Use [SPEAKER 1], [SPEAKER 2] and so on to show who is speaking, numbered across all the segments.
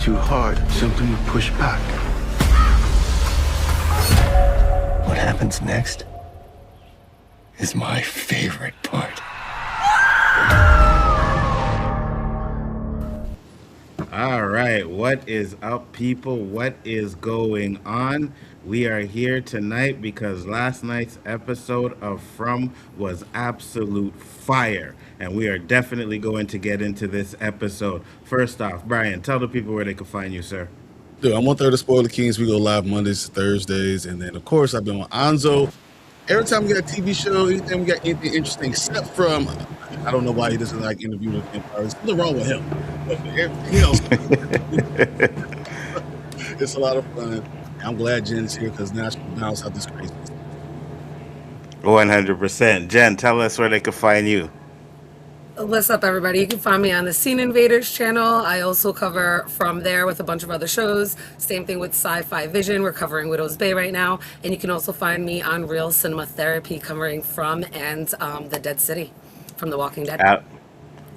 [SPEAKER 1] too hard, something would push back.
[SPEAKER 2] What happens next is my favorite part.
[SPEAKER 3] All right, what is up, people? What is going on? We are here tonight because last night's episode of From was absolute fire, and we are definitely going to get into this episode. First off, Brian, tell the people where they can find you, sir.
[SPEAKER 4] Dude, I'm 1/3 of Spoiler Kings. We go live Mondays, Thursdays, and then of course I've been with Nzo. Every time we got a TV show, anything we got anything interesting, except from I don't know why he doesn't like interview with him. There's nothing wrong with him, but everything else, it's a lot of fun. I'm glad Jen's here because now she can bounce out this craziness.
[SPEAKER 3] 100%. Jen, tell us where they can find you.
[SPEAKER 5] What's up, everybody? You can find me on the Scene Invaders channel. I also cover From there with a bunch of other shows. Same thing with Sci-Fi Vision. We're covering Widow's Bay right now. And you can also find me on Real Cinema Therapy covering From and The Dead City from The Walking Dead.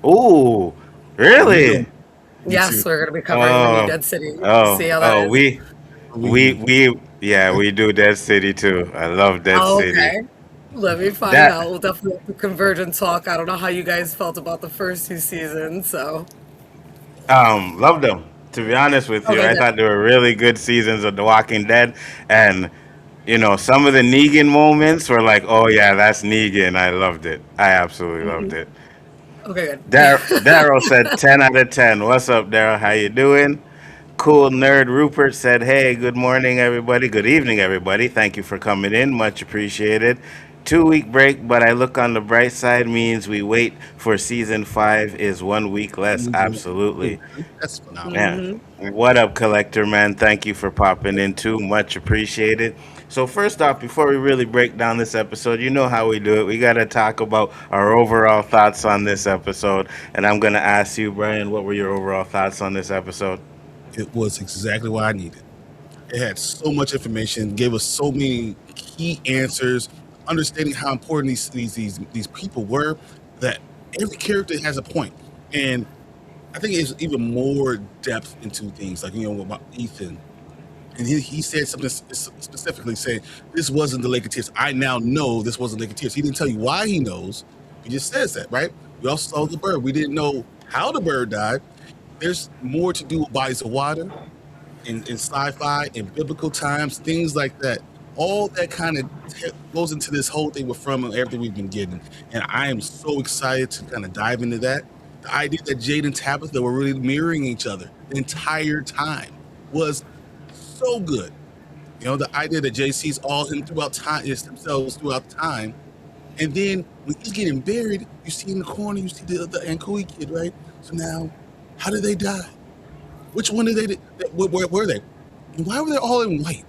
[SPEAKER 3] Ooh, really?
[SPEAKER 5] Yes, we're going to be covering the new Dead City. See how that is?
[SPEAKER 3] We do Dead City too. I love Dead City.
[SPEAKER 5] Okay. Let me find out. We'll definitely have to converge and talk. I don't know how you guys felt about the first two seasons, so.
[SPEAKER 3] Loved them. To be honest with you, I thought they were really good seasons of The Walking Dead, and you know, some of the Negan moments were like, oh yeah, that's Negan. I loved it. I absolutely loved it.
[SPEAKER 5] Okay, good.
[SPEAKER 3] Daryl said 10 out of 10. What's up, Daryl? How you doing? Cool Nerd Rupert said, hey, good morning, everybody. Good evening, everybody. Thank you for coming in. Much appreciated. 2-week break, but I look on the bright side means we wait for season 5 is 1 week less. Absolutely.
[SPEAKER 4] That's phenomenal.
[SPEAKER 3] Man, what up, Collector Man? Thank you for popping in too. Much appreciated. So first off, before we really break down this episode, you know how we do it. We got to talk about our overall thoughts on this episode. And I'm going to ask you, Brian, what were your overall thoughts on this episode?
[SPEAKER 4] It was exactly what I needed. It had so much information, gave us so many key answers, understanding how important these people were, that every character has a point. And I think it's even more depth into things, like, you know, about Ethan. And he said something specifically saying, this wasn't the Lake of Tears. I now know this wasn't Lake of Tears. He didn't tell you why he knows. He just says that, right? We also saw the bird. We didn't know how the bird died. There's more to do with bodies of water in sci-fi, in biblical times, things like that. All that kind of goes into this whole thing with From and everything we've been getting. And I am so excited to kind of dive into that. The idea that Jade and Tabitha were really mirroring each other the entire time was so good. You know, the idea that Jay sees all him throughout time, is themselves throughout time. And then when he's getting buried, you see in the corner, you see the Ankui kid, right? So now, how did they die? Which one did they, where were they? And why were they all in white?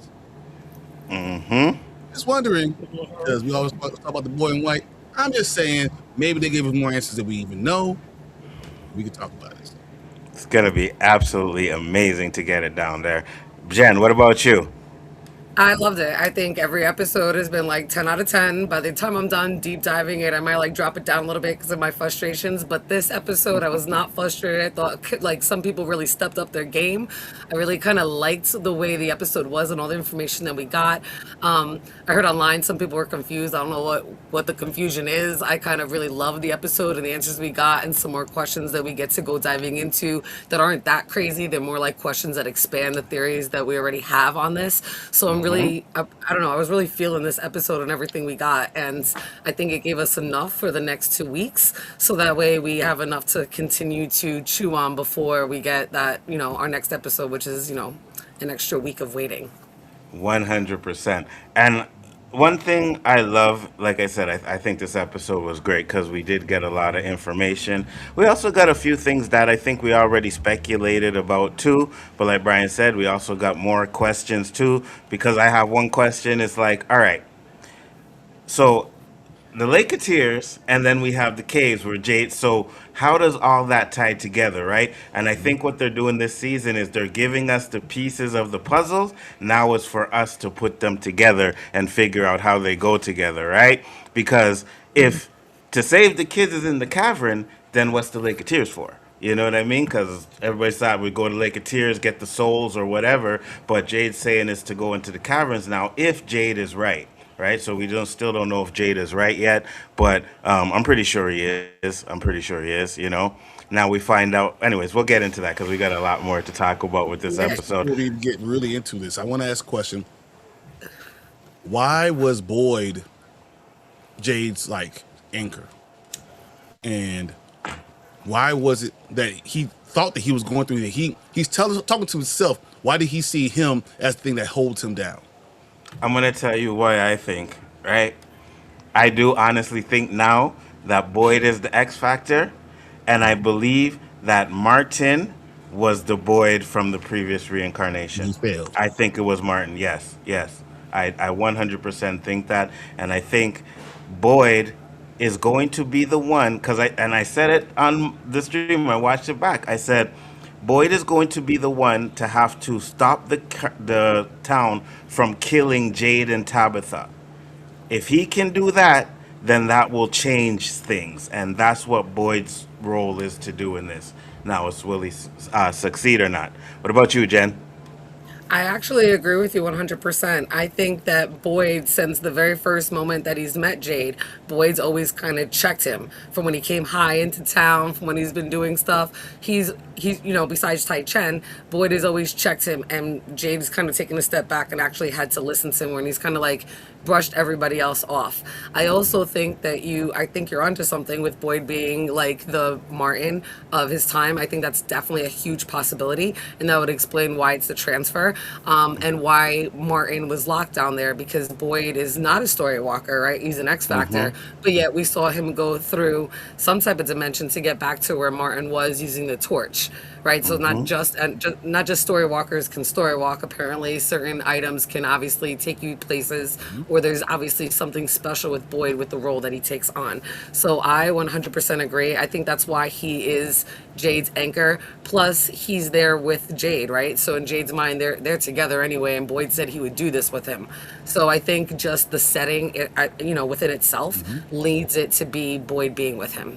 [SPEAKER 4] Just wondering, because we always talk about the boy in white. I'm just saying, maybe they gave us more answers than we even know. We could talk about this.
[SPEAKER 3] It's going to be absolutely amazing to get it down there. Jen, what about you?
[SPEAKER 5] I loved it. I think every episode has been like 10 out of 10. By the time I'm done deep diving it, I might like drop it down a little bit because of my frustrations. But this episode, I was not frustrated. I thought like some people really stepped up their game. I really kind of liked the way the episode was and all the information that we got. I heard online some people were confused. I don't know what the confusion is. I kind of really loved the episode and the answers we got and some more questions that we get to go diving into that aren't that crazy. They're more like questions that expand the theories that we already have on this. So I'm really, I don't know, I was really feeling this episode and everything we got. And I think it gave us enough for the next 2 weeks. So that way we have enough to continue to chew on before we get that, you know, our next episode, which is, you know, an extra week of waiting.
[SPEAKER 3] 100%. And one thing I love, like I said, I think this episode was great because we did get a lot of information. We also got a few things that I think we already speculated about too. But like Brian said, we also got more questions too, because I have one question. It's like, all right, so the Lake of Tears, and then we have the caves where Jade. So how does all that tie together, right? And I think what they're doing this season is they're giving us the pieces of the puzzles. Now it's for us to put them together and figure out how they go together, right? Because if to save the kids is in the cavern, then what's the Lake of Tears for? You know what I mean? Because everybody thought we'd go to Lake of Tears, get the souls or whatever. But Jade's saying is to go into the caverns now. If Jade is right, right? So we don't still don't know if Jade is right yet, but I'm pretty sure he is. I'm pretty sure he is. You know. Now we find out. Anyways, we'll get into that because we got a lot more to talk about with this
[SPEAKER 5] Yeah.
[SPEAKER 3] episode.
[SPEAKER 4] Before we get really into this, I want to ask a question. Why was Boyd Jade's like anchor? And why was it that he thought that he was going through that? Talking to himself. Why did he see him as the thing that holds him down?
[SPEAKER 3] I'm gonna tell you why I think. Right. I do honestly think now that Boyd is the X factor, and I believe that Martin was the Boyd from the previous reincarnation.
[SPEAKER 4] He failed.
[SPEAKER 3] I think it was Martin. Yes, yes. I 100% think that, and I think Boyd is going to be the one because I said it on the stream. I watched it back. I said Boyd is going to be the one to have to stop the town from killing Jade and Tabitha. If he can do that, then that will change things, and that's what Boyd's role is to do in this. Now, will he succeed or not? What about you, Jen?
[SPEAKER 5] I actually agree with you 100%. I think that Boyd, since the very first moment that he's met Jade, Boyd's always kind of checked him from when he came high into town, from when he's been doing stuff. He's besides Tai Chen, Boyd has always checked him, and Jade's kind of taken a step back and actually had to listen to him when he's kind of like brushed everybody else off. I also think that I think you're onto something with Boyd being like the Martin of his time. I think that's definitely a huge possibility, and that would explain why it's the transfer, and why Martin was locked down there, because Boyd is not a story walker, right? He's an X Factor, but yet we saw him go through some type of dimension to get back to where Martin was using the torch. Right, so not just story walkers can story walk. Apparently, certain items can obviously take you places, or there's obviously something special with Boyd with the role that he takes on. So I 100% agree. I think that's why he is Jade's anchor. Plus, he's there with Jade, right? So in Jade's mind, they're together anyway, and Boyd said he would do this with him. So I think just the setting, within itself, leads it to be Boyd being with him.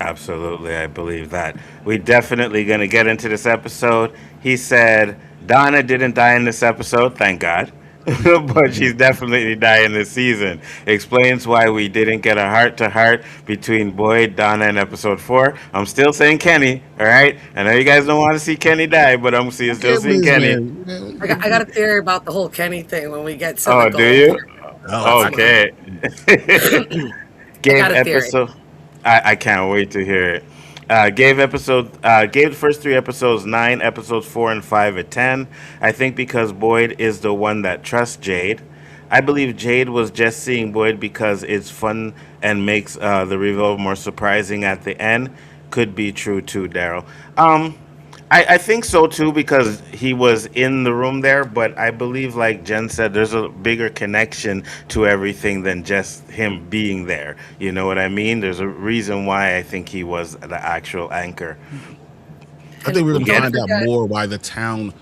[SPEAKER 3] Absolutely, I believe that. We definitely gonna get into this episode. He said Donna didn't die in this episode, thank God. But she's definitely dying this season. Explains why we didn't get a heart to heart between Boyd, Donna, in episode 4. I'm still saying Kenny, all right? I know you guys don't want to see Kenny die, but I'm still seeing Kenny.
[SPEAKER 5] I got a theory about the whole Kenny thing when we get to
[SPEAKER 3] Oh,
[SPEAKER 5] the
[SPEAKER 3] do you?
[SPEAKER 4] Oh,
[SPEAKER 3] Okay.
[SPEAKER 5] I
[SPEAKER 3] Gave
[SPEAKER 5] got a theory.
[SPEAKER 3] episode. I can't wait to hear it. Gave the first 3 episodes 9, episodes 4 and 5 a 10. I think because Boyd is the one that trusts Jade. I believe Jade was just seeing Boyd because it's fun and makes the reveal more surprising at the end. Could be true too, Daryl. I think so too because he was in the room there, but I believe, like Jen said, there's a bigger connection to everything than just him being there. You know what I mean? There's a reason why I think he was the actual anchor.
[SPEAKER 4] I think we're going to
[SPEAKER 5] Don't
[SPEAKER 4] find out
[SPEAKER 5] forget-
[SPEAKER 4] more why the town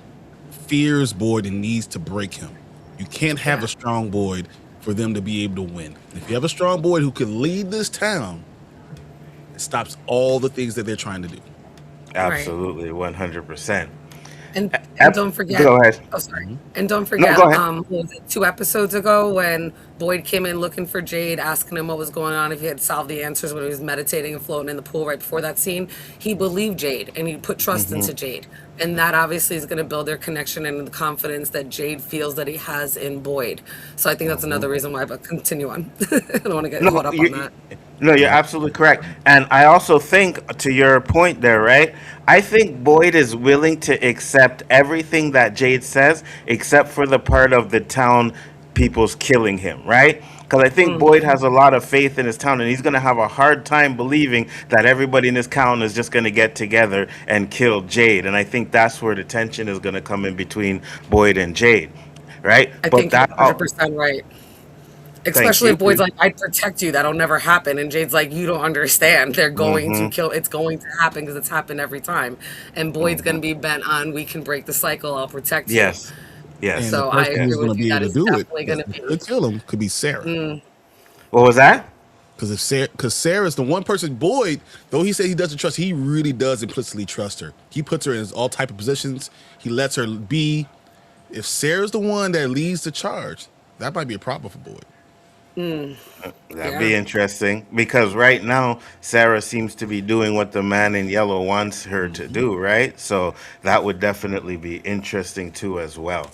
[SPEAKER 4] fears Boyd and needs to break him. You can't have a strong Boyd for them to be able to win. If you have a strong Boyd who can lead this town, it stops all the things that they're trying to do.
[SPEAKER 3] Absolutely, 100%.
[SPEAKER 5] And
[SPEAKER 3] Ep-
[SPEAKER 5] don't forget.
[SPEAKER 3] Go ahead.
[SPEAKER 5] Oh, sorry. And don't forget.
[SPEAKER 3] go ahead.
[SPEAKER 5] What was it, 2 episodes ago when Boyd came in looking for Jade, asking him what was going on, if he had solved the answers when he was meditating and floating in the pool right before that scene. He believed Jade and he put trust into Jade, and that obviously is going to build their connection and the confidence that Jade feels that he has in Boyd. So I think that's another reason why. But continue on. I don't want to get caught up on that.
[SPEAKER 3] No, you're absolutely correct. And I also think, to your point there, right? I think Boyd is willing to accept everything that Jade says, except for the part of the town people's killing him, right? Because I think Boyd has a lot of faith in his town, and he's going to have a hard time believing that everybody in his town is just going to get together and kill Jade. And I think that's where the tension is going to come in between Boyd and Jade, right?
[SPEAKER 5] I think you're 100% right. Especially
[SPEAKER 3] you.
[SPEAKER 5] if Boyd's like, I'd protect you, that'll never happen. And Jade's like, you don't understand. They're going to kill, it's going to happen because it's happened every time. And Boyd's going to be bent on, we can break the cycle, I'll protect you.
[SPEAKER 3] Yes. Yes.
[SPEAKER 4] And
[SPEAKER 5] So
[SPEAKER 4] the
[SPEAKER 5] I
[SPEAKER 4] person
[SPEAKER 5] agree
[SPEAKER 4] who's going
[SPEAKER 5] with
[SPEAKER 4] to
[SPEAKER 5] you.
[SPEAKER 4] be
[SPEAKER 5] That
[SPEAKER 4] able to
[SPEAKER 5] is
[SPEAKER 4] do it,
[SPEAKER 5] definitely going to be.
[SPEAKER 4] could kill him, could be Sarah.
[SPEAKER 3] What was that?
[SPEAKER 4] Because Sarah's the one person, Boyd, though he said he doesn't trust, he really does implicitly trust her. He puts her in all type of positions. He lets her be. If Sarah's the one that leads the charge, that might be a problem for Boyd.
[SPEAKER 3] That'd
[SPEAKER 5] Yeah.
[SPEAKER 3] be interesting because right now Sarah seems to be doing what the man in yellow wants her to do, right? So that would definitely be interesting too, as well.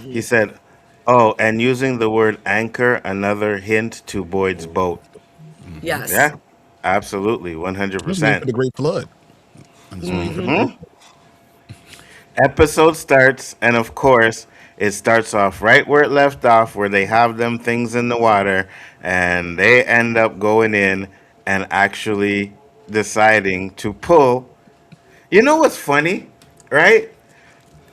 [SPEAKER 3] He said, "Oh, and using the word anchor, another hint to Boyd's boat."
[SPEAKER 5] Yes.
[SPEAKER 3] Yeah, absolutely, one hundred
[SPEAKER 4] He was waiting for
[SPEAKER 3] percent.
[SPEAKER 4] the Great Flood. I'm just waiting for the Great Flood.
[SPEAKER 3] Episode starts, and of course, it starts off right where it left off, where they have them things in the water, and they end up going in and actually deciding to pull. You know what's funny, right?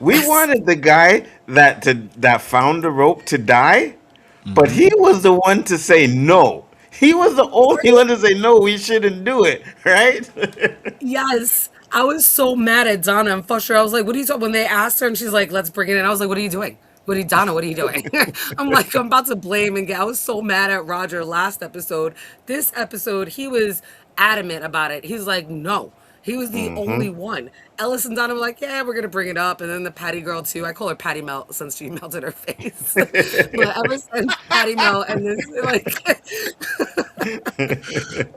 [SPEAKER 3] We
[SPEAKER 5] Yes.
[SPEAKER 3] wanted the guy that found the rope to die, but
[SPEAKER 4] Mm-hmm.
[SPEAKER 3] he was the one to say no. He was the only one to say no. We shouldn't do it, right?
[SPEAKER 5] Yes. I was so mad at Donna and frustrated. I was like, what are you talking? When they asked her and she's like, let's bring it in. I was like, what are you doing? Donna, what are you doing? I'm like, I'm about to blame and get. I was so mad at Roger last episode. This episode, he was adamant about it. He's like, no. He was the only one. Ellis and Donna were like, yeah, we're gonna bring it up. And then the Patty girl too. I call her Patty Melt since she melted her face. But ever since Patty Melt and this like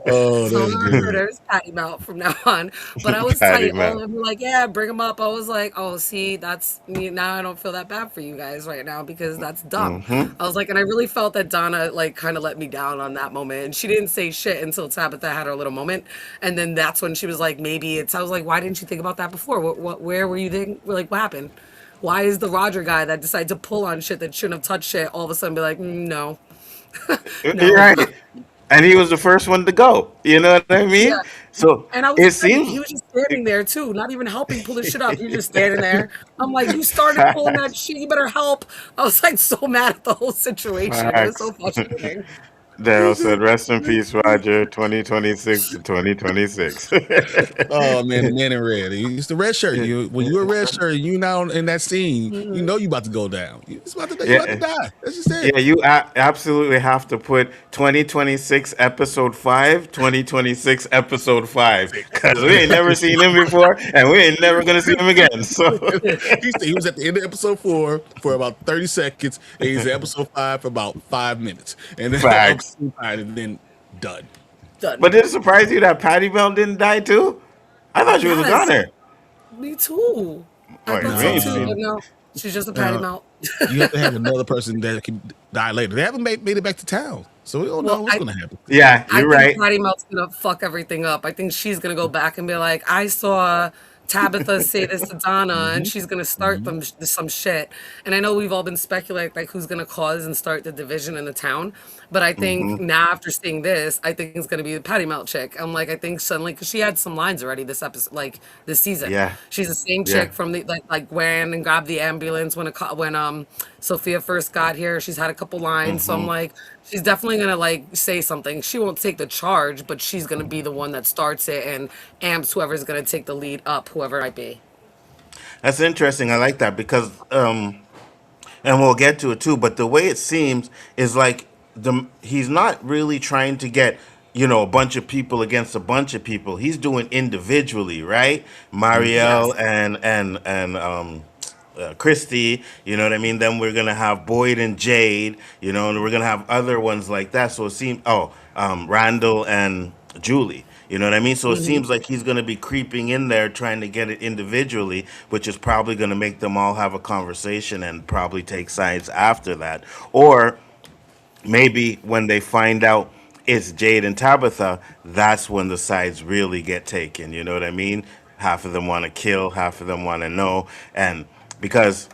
[SPEAKER 4] Oh,
[SPEAKER 5] so I'm
[SPEAKER 4] that's
[SPEAKER 5] gonna refer to
[SPEAKER 4] good.
[SPEAKER 5] her as Patty Melt from now on. But I was
[SPEAKER 3] Patty
[SPEAKER 5] tight. All of
[SPEAKER 3] Mel.
[SPEAKER 5] them were like, yeah, bring them up. I was like, oh, see, that's me. Now I don't feel that bad for you guys right now because that's dumb. I was like, and I really felt that Donna like kind of let me down on that moment. And she didn't say shit until Tabitha had her little moment. And then that's when she was like, maybe it's, I was like, why didn't you think about that before? Where were you thinking? Like, what happened? Why is the Roger guy that decided to pull on shit that shouldn't have touched shit all of a sudden be like, no,
[SPEAKER 3] You're
[SPEAKER 5] no.
[SPEAKER 3] right. And he was the first one to go. You know what I mean?
[SPEAKER 5] Yeah.
[SPEAKER 3] So
[SPEAKER 5] And I was
[SPEAKER 3] it
[SPEAKER 5] tight.
[SPEAKER 3] seems
[SPEAKER 5] He was just standing there too, not even helping pull the shit up. He was just standing there. I'm like, you started pulling that shit. You better help. I was like so mad at the whole situation. It was so
[SPEAKER 3] facts.
[SPEAKER 5] frustrating.
[SPEAKER 3] Daryl said, "Rest in peace, Roger. 2026 to 2026."
[SPEAKER 4] Oh man, the man in red. It's the red shirt. You when you're a red shirt, and you now in that scene, you know you about to go down. You about to
[SPEAKER 3] Yeah,
[SPEAKER 4] die. That's just it.
[SPEAKER 3] yeah. You absolutely have to put 2026 episode 5, 2026 episode 5, because we ain't never seen him before, and we ain't never gonna see him again. So
[SPEAKER 4] He was at the end of episode 4 for about 30 seconds, and he's at episode 5 for about 5 minutes, and then
[SPEAKER 3] facts.
[SPEAKER 4] episode 5, and then done.
[SPEAKER 5] Done.
[SPEAKER 3] But did it surprise you that Patty Bell didn't die too? I thought she was a
[SPEAKER 5] Yes,
[SPEAKER 3] goner.
[SPEAKER 5] me too. I
[SPEAKER 3] Wait,
[SPEAKER 5] thought
[SPEAKER 3] we
[SPEAKER 5] so
[SPEAKER 3] ain't
[SPEAKER 5] too,
[SPEAKER 4] Uh,
[SPEAKER 5] but
[SPEAKER 3] seen.
[SPEAKER 5] no, she's just a patty
[SPEAKER 4] uh,
[SPEAKER 5] mount.
[SPEAKER 4] you have to have another person that can die later. They haven't made it back to town, so we don't know
[SPEAKER 5] Well,
[SPEAKER 4] what's going to happen.
[SPEAKER 3] Yeah,
[SPEAKER 5] I
[SPEAKER 3] you're
[SPEAKER 5] think
[SPEAKER 3] right.
[SPEAKER 5] Patty Melt's gonna fuck everything up. I think she's gonna go back and be like, I saw Tabitha say this to Donna, and
[SPEAKER 4] Hmm.
[SPEAKER 5] she's gonna start
[SPEAKER 4] Hmm.
[SPEAKER 5] them some shit. And I know we've all been speculating like who's gonna cause and start the division in the town, but I think now after seeing this, I think it's gonna be the Patty Melt chick. I'm like, I think suddenly because she had some lines already this episode, like this season.
[SPEAKER 3] Yeah,
[SPEAKER 5] She's the same
[SPEAKER 3] yeah.
[SPEAKER 5] chick from the like ran and grabbed the ambulance when Sophia first got here. She's had a couple lines, so I'm like, she's definitely gonna like say something. She won't take the charge, but she's gonna be the one that starts it and amps whoever's gonna take the lead up, whoever it might be.
[SPEAKER 3] That's interesting. I like that because and we'll get to it too. But the way it seems is like he's not really trying to get a bunch of people against a bunch of people. He's doing individually, right? Marielle
[SPEAKER 5] Yes.
[SPEAKER 3] and Christy. You know what I mean? Then we're gonna have Boyd and Jade. And we're gonna have other ones like that. So it seems Randall and Julie. You know what I mean? So it seems like he's going to be creeping in there trying to get it individually, which is probably going to make them all have a conversation and probably take sides after that. Or maybe when they find out it's Jade and Tabitha, that's when the sides really get taken. You know what I mean? Half of them want to kill, half of them want to know. And because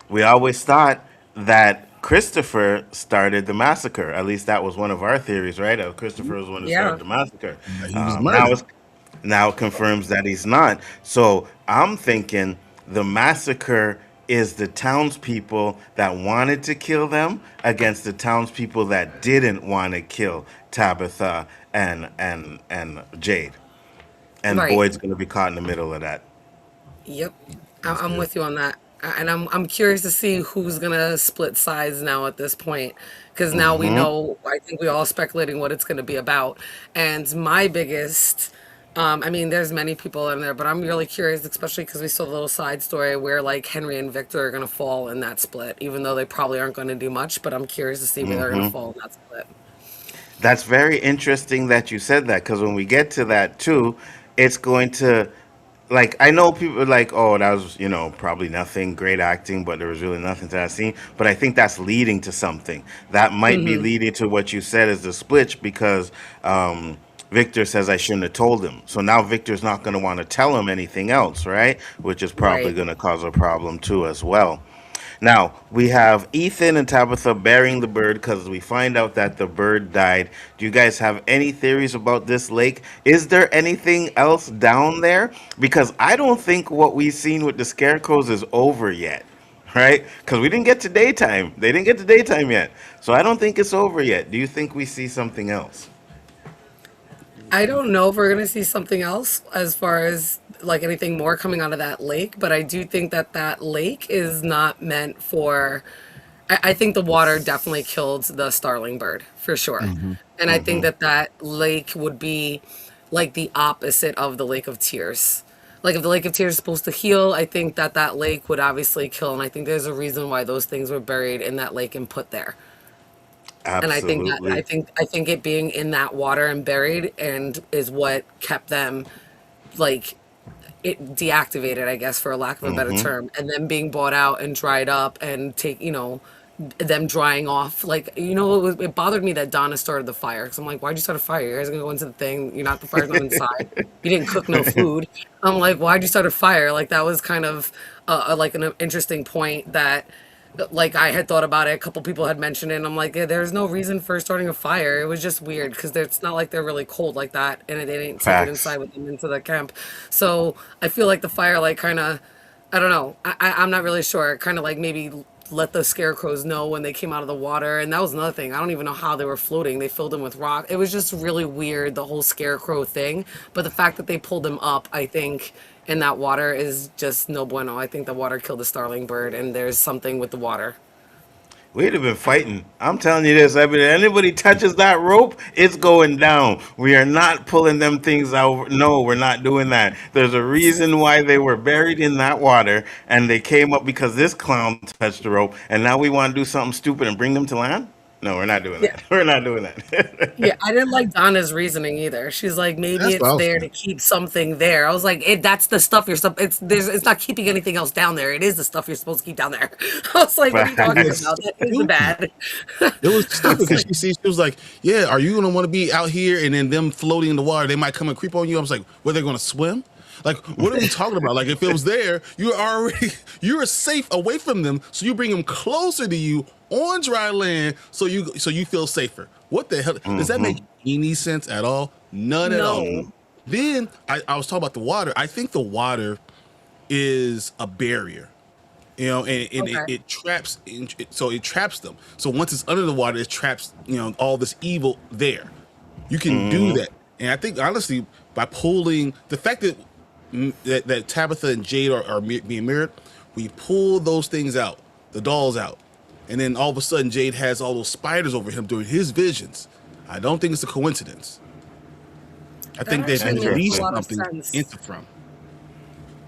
[SPEAKER 3] we always thought that Christopher started the massacre. At least that was one of our theories, right? Christopher was the one who started
[SPEAKER 5] Yeah.
[SPEAKER 3] the massacre.
[SPEAKER 4] He was
[SPEAKER 3] Now
[SPEAKER 4] murdered.
[SPEAKER 3] now it confirms that he's not. So I'm thinking the massacre is the townspeople that wanted to kill them against the townspeople that didn't want to kill Tabitha and Jade. And
[SPEAKER 5] Right.
[SPEAKER 3] Boyd's going to be caught in the middle of that.
[SPEAKER 5] Yep.
[SPEAKER 4] That's
[SPEAKER 5] I'm
[SPEAKER 4] good.
[SPEAKER 5] with you on that. And I'm curious to see who's gonna split sides now at this point, because now we
[SPEAKER 3] Mm-hmm.
[SPEAKER 5] know. I think we all speculating what it's gonna be about. And my biggest, I mean, there's many people in there, but I'm really curious, especially because we saw the little side story where like Henry and Victor are gonna fall in that split, even though they probably aren't going to do much. But I'm curious to see where they're gonna
[SPEAKER 3] Mm-hmm.
[SPEAKER 5] fall in that split.
[SPEAKER 3] That's very interesting that you said that because when we get to that too, it's going to like I know people are like, oh, that was probably nothing, great acting, but there was really nothing to that scene. But I think that's leading to something that might be
[SPEAKER 5] Hmm.
[SPEAKER 3] leading to what you said is the split because Victor says I shouldn't have told him. So now Victor's not going to want to tell him anything else, right? Which is probably
[SPEAKER 5] Right.
[SPEAKER 3] going to cause a problem too as well. Now, we have Ethan and Tabitha burying the bird because we find out that the bird died. Do you guys have any theories about this lake? Is there anything else down there? Because I don't think what we've seen with the scarecrows is over yet, right? Because we didn't get to daytime. They didn't get to daytime yet. So I don't think it's over yet. Do you think we see something else?
[SPEAKER 5] I don't know if we're going to see something else as far as like anything more coming out of that lake, but I do think that that lake is not meant for. I think the water definitely killed the starling bird for sure. And I think
[SPEAKER 3] Mm-hmm.
[SPEAKER 5] that that lake would be like the opposite of the Lake of Tears. Like if the Lake of Tears is supposed to heal, I think that that lake would obviously kill. And I think there's a reason why those things were buried in that lake and put there. And I think that
[SPEAKER 3] Absolutely.
[SPEAKER 5] I think it being in that water and buried and is what kept them like it deactivated, I guess, for a lack of a better
[SPEAKER 3] Mm-hmm.
[SPEAKER 5] term, and then being bought out and dried up and them drying off. Like, it bothered me that Donna started the fire because I'm like, why'd you start a fire? You guys are gonna go into the thing. You're not, the fire's not inside. You didn't cook no food. I'm like, why'd you start a fire? Like, that was kind of like an interesting point that. Like I had thought about it, a couple people had mentioned it, and I'm like, yeah, there's no reason for starting a fire. It was just weird because it's not like they're really cold like that, and they didn't take it
[SPEAKER 3] Facts.
[SPEAKER 5] inside with them into the camp. So I feel like the fire, like, kind of, I don't know. I'm not really sure. Kind of like maybe let the scarecrows know when they came out of the water, and that was another thing. I don't even know how they were floating. They filled them with rock. It was just really weird, the whole scarecrow thing. But the fact that they pulled them up, I think, in that water is just no bueno. I think the water killed the starling bird, and there's something with the water.
[SPEAKER 3] We'd have been fighting. I'm telling you this. I mean, anybody touches that rope, it's going down. We are not pulling them things out. No, we're not doing that. There's a reason why they were buried in that water, and they came up because this clown touched the rope, and now we want to do something stupid and bring them to land? No, we're not doing
[SPEAKER 5] Yeah.
[SPEAKER 3] that. We're not doing that.
[SPEAKER 5] Yeah, I didn't like Donna's reasoning either. She's like, maybe
[SPEAKER 4] That's what
[SPEAKER 5] it's
[SPEAKER 4] I was
[SPEAKER 5] there to
[SPEAKER 4] saying.
[SPEAKER 5] keep something there. I was like, that's the stuff you're supposed. It's not keeping anything else down there. It is the stuff you're supposed to keep down there. I was like, what are you
[SPEAKER 4] It
[SPEAKER 5] talking
[SPEAKER 4] was
[SPEAKER 3] Facts.
[SPEAKER 5] about? That is
[SPEAKER 4] stupid.
[SPEAKER 5] bad.
[SPEAKER 4] It was
[SPEAKER 5] I
[SPEAKER 4] stupid
[SPEAKER 5] was
[SPEAKER 4] because
[SPEAKER 5] like,
[SPEAKER 4] she was like, "Yeah, are you gonna want to be out here?" And then them floating in the water, they might come and creep on you. I was like, "Were they gonna swim? Like, what are we talking about? Like, if it was there, you're already you're safe away from them, so you bring them closer to you on dry land, so you feel safer. What the hell does that make
[SPEAKER 3] Hmm.
[SPEAKER 4] any sense at all? None at all.
[SPEAKER 5] no.
[SPEAKER 4] Then I was talking about the water. I think the water is a barrier, and
[SPEAKER 5] Okay.
[SPEAKER 4] it traps, so it traps them. So once it's under the water, it traps, all this evil there. You can do
[SPEAKER 3] Hmm.
[SPEAKER 4] that, and I think honestly, by pulling the fact that that Tabitha and Jade are being mirrored, we pull those things out, the dolls out, and then all of a sudden Jade has all those spiders over him during his visions. I don't think it's a coincidence. I
[SPEAKER 5] That
[SPEAKER 4] think they've
[SPEAKER 5] actually makes a
[SPEAKER 3] Interesting.
[SPEAKER 4] released
[SPEAKER 5] lot of
[SPEAKER 4] something
[SPEAKER 5] sense.
[SPEAKER 4] into from.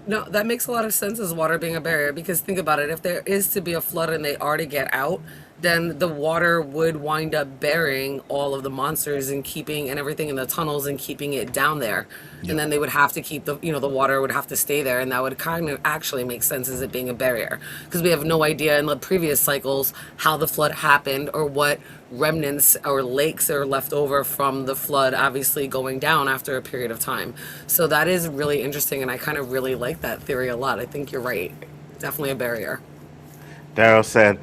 [SPEAKER 5] No, that makes a lot of sense as water being a barrier because think about it. If there is to be a flood and they are to get out, then the water would wind up burying all of the monsters and keeping and everything in the tunnels and keeping it down there. And
[SPEAKER 4] Yep.
[SPEAKER 5] then they would have to keep the water would have to stay there. And that would kind of actually make sense as it being a barrier because we have no idea in the previous cycles how the flood happened or what remnants or lakes are left over from the flood obviously going down after a period of time. So that is really interesting and I kind of really like that theory a lot. I think you're right. Definitely a barrier.
[SPEAKER 3] Daryl said,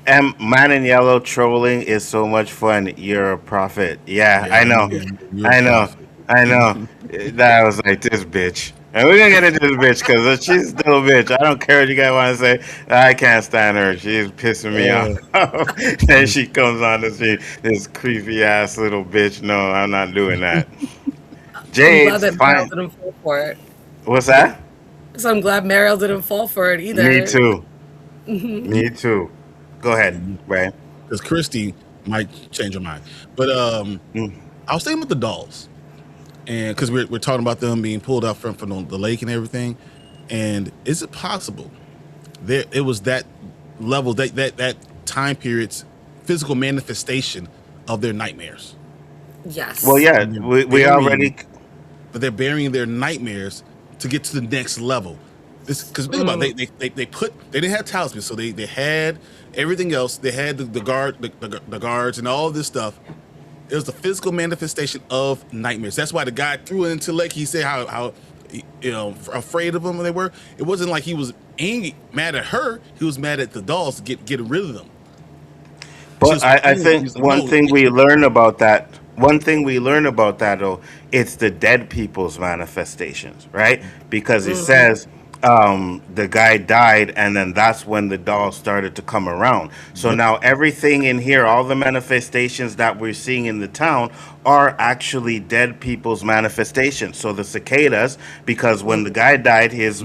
[SPEAKER 3] M Man in Yellow trolling is so much fun. You're a prophet. Yeah,
[SPEAKER 4] Yeah,
[SPEAKER 3] I know.
[SPEAKER 4] you're a
[SPEAKER 3] I know.
[SPEAKER 4] prophet.
[SPEAKER 3] I know. That was like this bitch. And we're gonna get into this bitch because she's still a bitch. I don't care what you guys want to say. I can't stand her. She's pissing me off.
[SPEAKER 4] Uh,
[SPEAKER 3] Then she comes on the street, this creepy ass little bitch. No, I'm not doing that.
[SPEAKER 5] I'm glad
[SPEAKER 3] Jade's
[SPEAKER 5] that Daryl
[SPEAKER 3] fine.
[SPEAKER 5] didn't fall for it.
[SPEAKER 3] What's that?
[SPEAKER 5] So I'm glad Mariel didn't fall for it
[SPEAKER 3] Me
[SPEAKER 5] either.
[SPEAKER 3] too. Me too. Go ahead, Ray.
[SPEAKER 4] Because Christy might change her mind. But I was thinking about the dolls, and because we're talking about them being pulled out from the lake and everything, and is it possible there it was that level that time period's physical manifestation of their nightmares?
[SPEAKER 3] Well,
[SPEAKER 5] Yes.
[SPEAKER 3] yeah,
[SPEAKER 4] And
[SPEAKER 3] we already.
[SPEAKER 4] they're burying their nightmares to get to the next level. This because think about it, they didn't have talismans, so they had everything else. They had the guards and all this stuff. It was the physical manifestation of nightmares. That's why the guy threw it into Lake. He said how afraid of them they were. It wasn't like he was angry, mad at her. He was mad at the dolls to get rid of them. She
[SPEAKER 3] But
[SPEAKER 4] was
[SPEAKER 3] I
[SPEAKER 4] complaining.
[SPEAKER 3] think
[SPEAKER 4] He's like,
[SPEAKER 3] one
[SPEAKER 4] no,
[SPEAKER 3] thing
[SPEAKER 4] get
[SPEAKER 3] we
[SPEAKER 4] rid of
[SPEAKER 3] learn about that, one thing we learn about that though, it's the dead people's manifestations, right? Because it says the guy died, and then that's when the doll started to come around. So
[SPEAKER 4] Yep.
[SPEAKER 3] now everything in here, all the manifestations that we're seeing in the town, are actually dead people's manifestations. So the cicadas, because when the guy died, his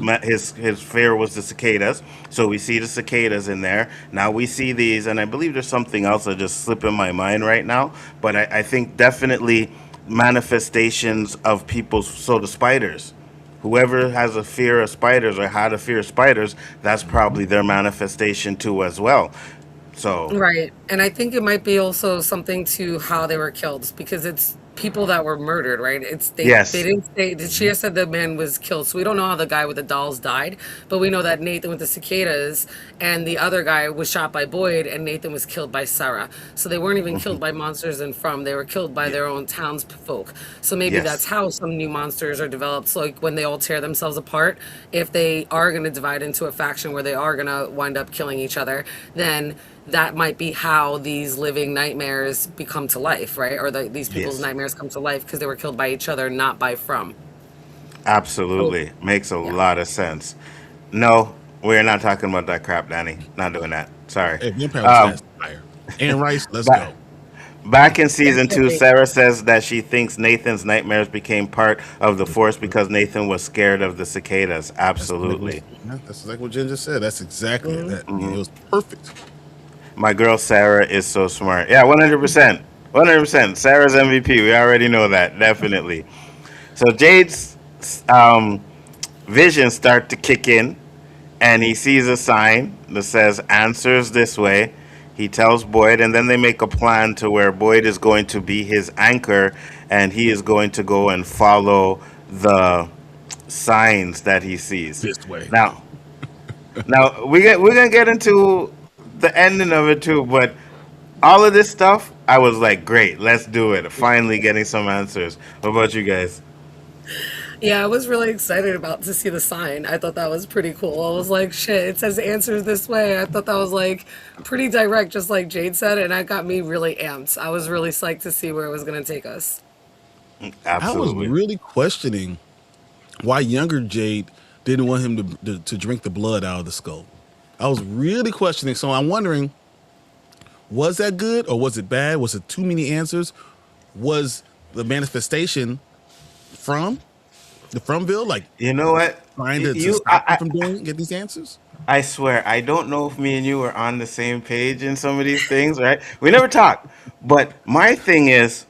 [SPEAKER 3] fear was the cicadas. So we see the cicadas in there. Now we see these, and I believe there's something else that just slipped in my mind right now. But I think definitely manifestations of people's, so the spiders. Whoever has a fear of spiders or had a fear of spiders, that's probably their manifestation too as well. So
[SPEAKER 5] Right. And I think it might be also something to how they were killed because it's people that were murdered, right? They
[SPEAKER 3] yes.
[SPEAKER 5] didn't say she just said the man was killed. So we don't know how the guy with the dolls died, but we know that Nathan with the cicadas and the other guy was shot by Boyd and Nathan was killed by Sarah. So they weren't even killed by monsters and from they were killed by
[SPEAKER 3] Yeah.
[SPEAKER 5] their own townsfolk. So maybe that's
[SPEAKER 3] Yes.
[SPEAKER 5] how some new monsters are developed. So like when they all tear themselves apart, if they are going to divide into a faction where they are going to wind up killing each other, then that might be how these living nightmares become to life, right? Or these people's
[SPEAKER 3] Yes.
[SPEAKER 5] nightmares come to life because they were killed by each other, not by from. So,
[SPEAKER 3] Absolutely. Makes a
[SPEAKER 5] yeah.
[SPEAKER 3] lot of sense. No, we're not talking about that crap, Danny. Not doing that. Sorry.
[SPEAKER 4] Hey, Vampire was
[SPEAKER 3] Um,
[SPEAKER 4] fast fire. And Rice, let's
[SPEAKER 3] back,
[SPEAKER 4] go.
[SPEAKER 3] back in
[SPEAKER 5] Yes,
[SPEAKER 3] season two,
[SPEAKER 5] Jesse.
[SPEAKER 3] Sarah says that she thinks Nathan's nightmares became part of the force because Nathan was scared of the cicadas. Absolutely.
[SPEAKER 4] That's exactly what Jen just said. That's exactly it. That it
[SPEAKER 3] Hmm.
[SPEAKER 4] was perfect.
[SPEAKER 3] My girl Sarah is so smart. Yeah, 100%. 100%. Sarah's MVP. We already know that. Definitely. So Jade's um, visions start to kick in, and he sees a sign that says answers this way. He tells Boyd, and then they make a plan to where Boyd is going to be his anchor, and he is going to go and follow the signs that he sees.
[SPEAKER 4] This way.
[SPEAKER 3] Now, we're gonna get into the ending of it too, but all of this stuff, I was like, great, let's do it. Finally getting some answers. What about you guys?
[SPEAKER 5] Yeah, I was really excited about to see the sign. I thought that was pretty cool. I was like, shit, it says answers this way. I thought that was like pretty direct, just like Jade said, and that got me really amped. I was really psyched to see where it was going to take us.
[SPEAKER 4] I was
[SPEAKER 3] Absolutely.
[SPEAKER 4] really questioning why younger Jade didn't want him to drink the blood out of the skull. I was really questioning. So I'm wondering, was that good or was it bad? Was it too many answers? Was the manifestation from the Fromville like
[SPEAKER 3] You know what?
[SPEAKER 4] trying to
[SPEAKER 3] You,
[SPEAKER 4] stop him from doing get these answers?
[SPEAKER 3] I swear, I don't know if me and you are on the same page in some of these things, right? We never talk. But my thing is,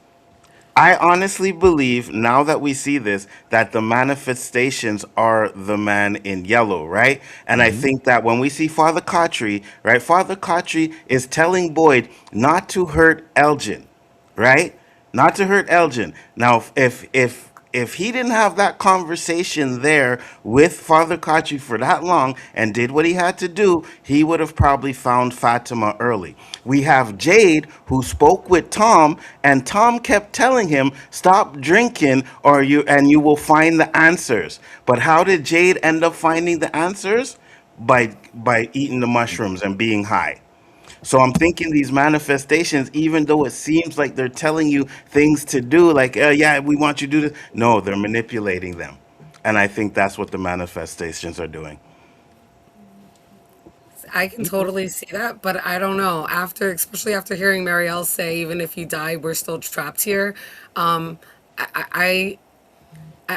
[SPEAKER 3] I honestly believe now that we see this that the manifestations are the man in yellow, right? And I
[SPEAKER 4] Hmm.
[SPEAKER 3] think that when we see Father Kotri, right? Father Kotri is telling Boyd not to hurt Elgin, right? Not to hurt Elgin. Now, if he didn't have that conversation there with Father Kachi for that long and did what he had to do, he would have probably found Fatima early. We have Jade who spoke with Tom, and Tom kept telling him, "Stop drinking, or you will find the answers." But how did Jade end up finding the answers? By eating the mushrooms and being high. So I'm thinking these manifestations, even though it seems like they're telling you things to do, like, yeah, we want you to do this. No, they're manipulating them. And I think that's what the manifestations are doing.
[SPEAKER 5] I can totally see that, but I don't know. After, especially after hearing Marielle say, even if you die, we're still trapped here. Um, I,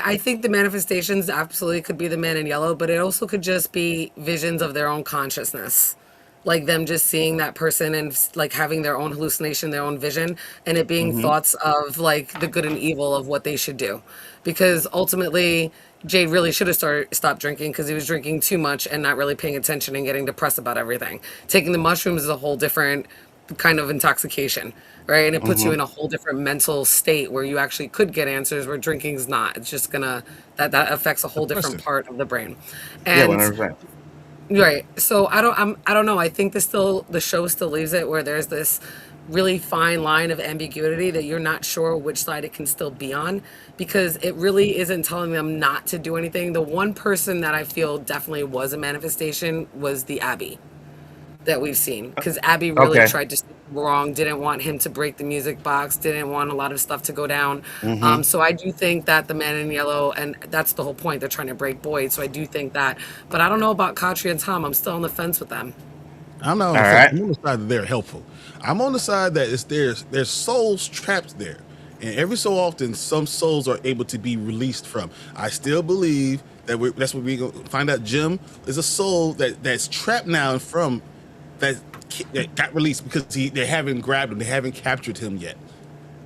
[SPEAKER 5] I think the manifestations absolutely could be the man in yellow, but it also could just be visions of their own consciousness. Like them just seeing that person and like having their own hallucination, their own vision, and it being
[SPEAKER 3] Mm-hmm.
[SPEAKER 5] thoughts of like the good and evil of what they should do. Because ultimately, Jade really should have stopped drinking because he was drinking too much and not really paying attention and getting depressed about everything. Taking the mushrooms is a whole different kind of intoxication, right? And it puts you
[SPEAKER 3] Mm-hmm.
[SPEAKER 5] in a whole different mental state where you actually could get answers where drinking's not. It's just gonna that affects a whole different
[SPEAKER 4] Depressing.
[SPEAKER 5] part of the brain.
[SPEAKER 3] Yeah,
[SPEAKER 5] And
[SPEAKER 3] 100%.
[SPEAKER 5] right. So I don't know. I think the show still leaves it where there's this really fine line of ambiguity that you're not sure which side it can still be on because it really isn't telling them not to do anything. The one person that I feel definitely was a manifestation was the Abby that we've seen because Abby really
[SPEAKER 3] Okay.
[SPEAKER 5] tried to steer him wrong, didn't want him to break the music box, didn't want a lot of stuff to go down.
[SPEAKER 3] Mm-hmm.
[SPEAKER 5] So I do think that the man in yellow, and that's the whole point, they're trying to break Boyd. So I do think that, but I don't know about Katri and Tom. I'm still on the fence with them.
[SPEAKER 4] I'm not on
[SPEAKER 3] All
[SPEAKER 4] the fence.
[SPEAKER 3] right.
[SPEAKER 4] I'm on the side that they're helpful. I'm on the side that there's souls trapped there, and every so often some souls are able to be released from. I still believe that that's what we're gonna find out. Jim is a soul that's trapped now and from that got released because they haven't grabbed him, they haven't captured him yet.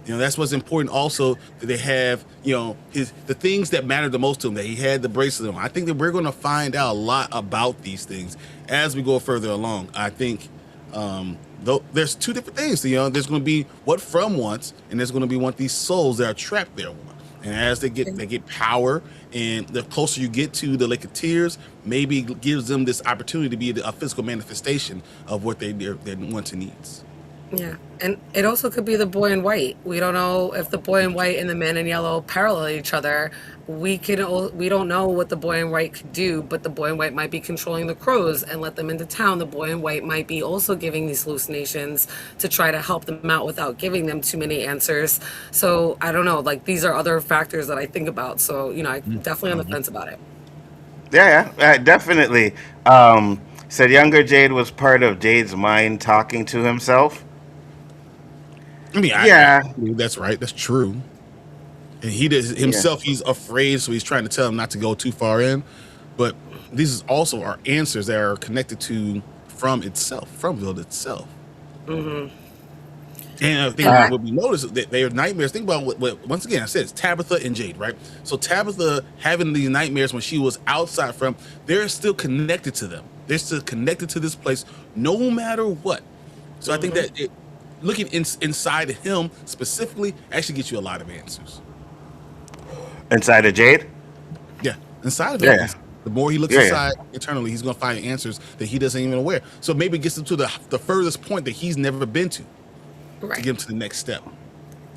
[SPEAKER 4] That's what's important. Also, that they have, the things that matter the most to him. That he had the bracelet on. I think that we're going to find out a lot about these things as we go further along. I think, though, there's two different things. There's going to be what From wants, and there's going to be what these souls that are trapped there want. And as they get power, and the closer you get to the Lake of Tears, maybe it gives them this opportunity to be a physical manifestation of what their wants and needs.
[SPEAKER 5] Yeah, and it also could be the boy in white. We don't know if the boy in white and the man in yellow parallel each other. We don't know what the boy in white could do, but the boy in white might be controlling the crows and let them into town. The boy in white might be also giving these hallucinations to try to help them out without giving them too many answers. So I don't know. Like these are other factors that I think about. So I'm definitely on the fence about it.
[SPEAKER 3] Yeah, yeah, definitely. Said younger Jade was part of Jade's mind talking to himself.
[SPEAKER 4] I mean,
[SPEAKER 3] Yeah,
[SPEAKER 4] I believe that's right. That's true. And he does
[SPEAKER 3] yeah.
[SPEAKER 4] himself. He's afraid, so he's trying to tell him not to go too far in. But these also are answers that are connected to Fromville itself. And I think
[SPEAKER 5] And I,
[SPEAKER 4] what we notice is that they are nightmares. Think about what once again I said it's Tabitha and Jade, right? So Tabitha having these nightmares when she was outside from, they're still connected to them. They're still connected to this place, no matter what. So I think that looking inside of him specifically actually gets you a lot of answers.
[SPEAKER 3] Inside of Jade.
[SPEAKER 4] Yeah, inside of him.
[SPEAKER 3] Yeah,
[SPEAKER 4] The more he looks
[SPEAKER 3] yeah, yeah.
[SPEAKER 4] inside internally, he's going to find answers that he doesn't even aware. So maybe it gets him to the furthest point that he's never been to
[SPEAKER 5] right.
[SPEAKER 4] get him to the next step.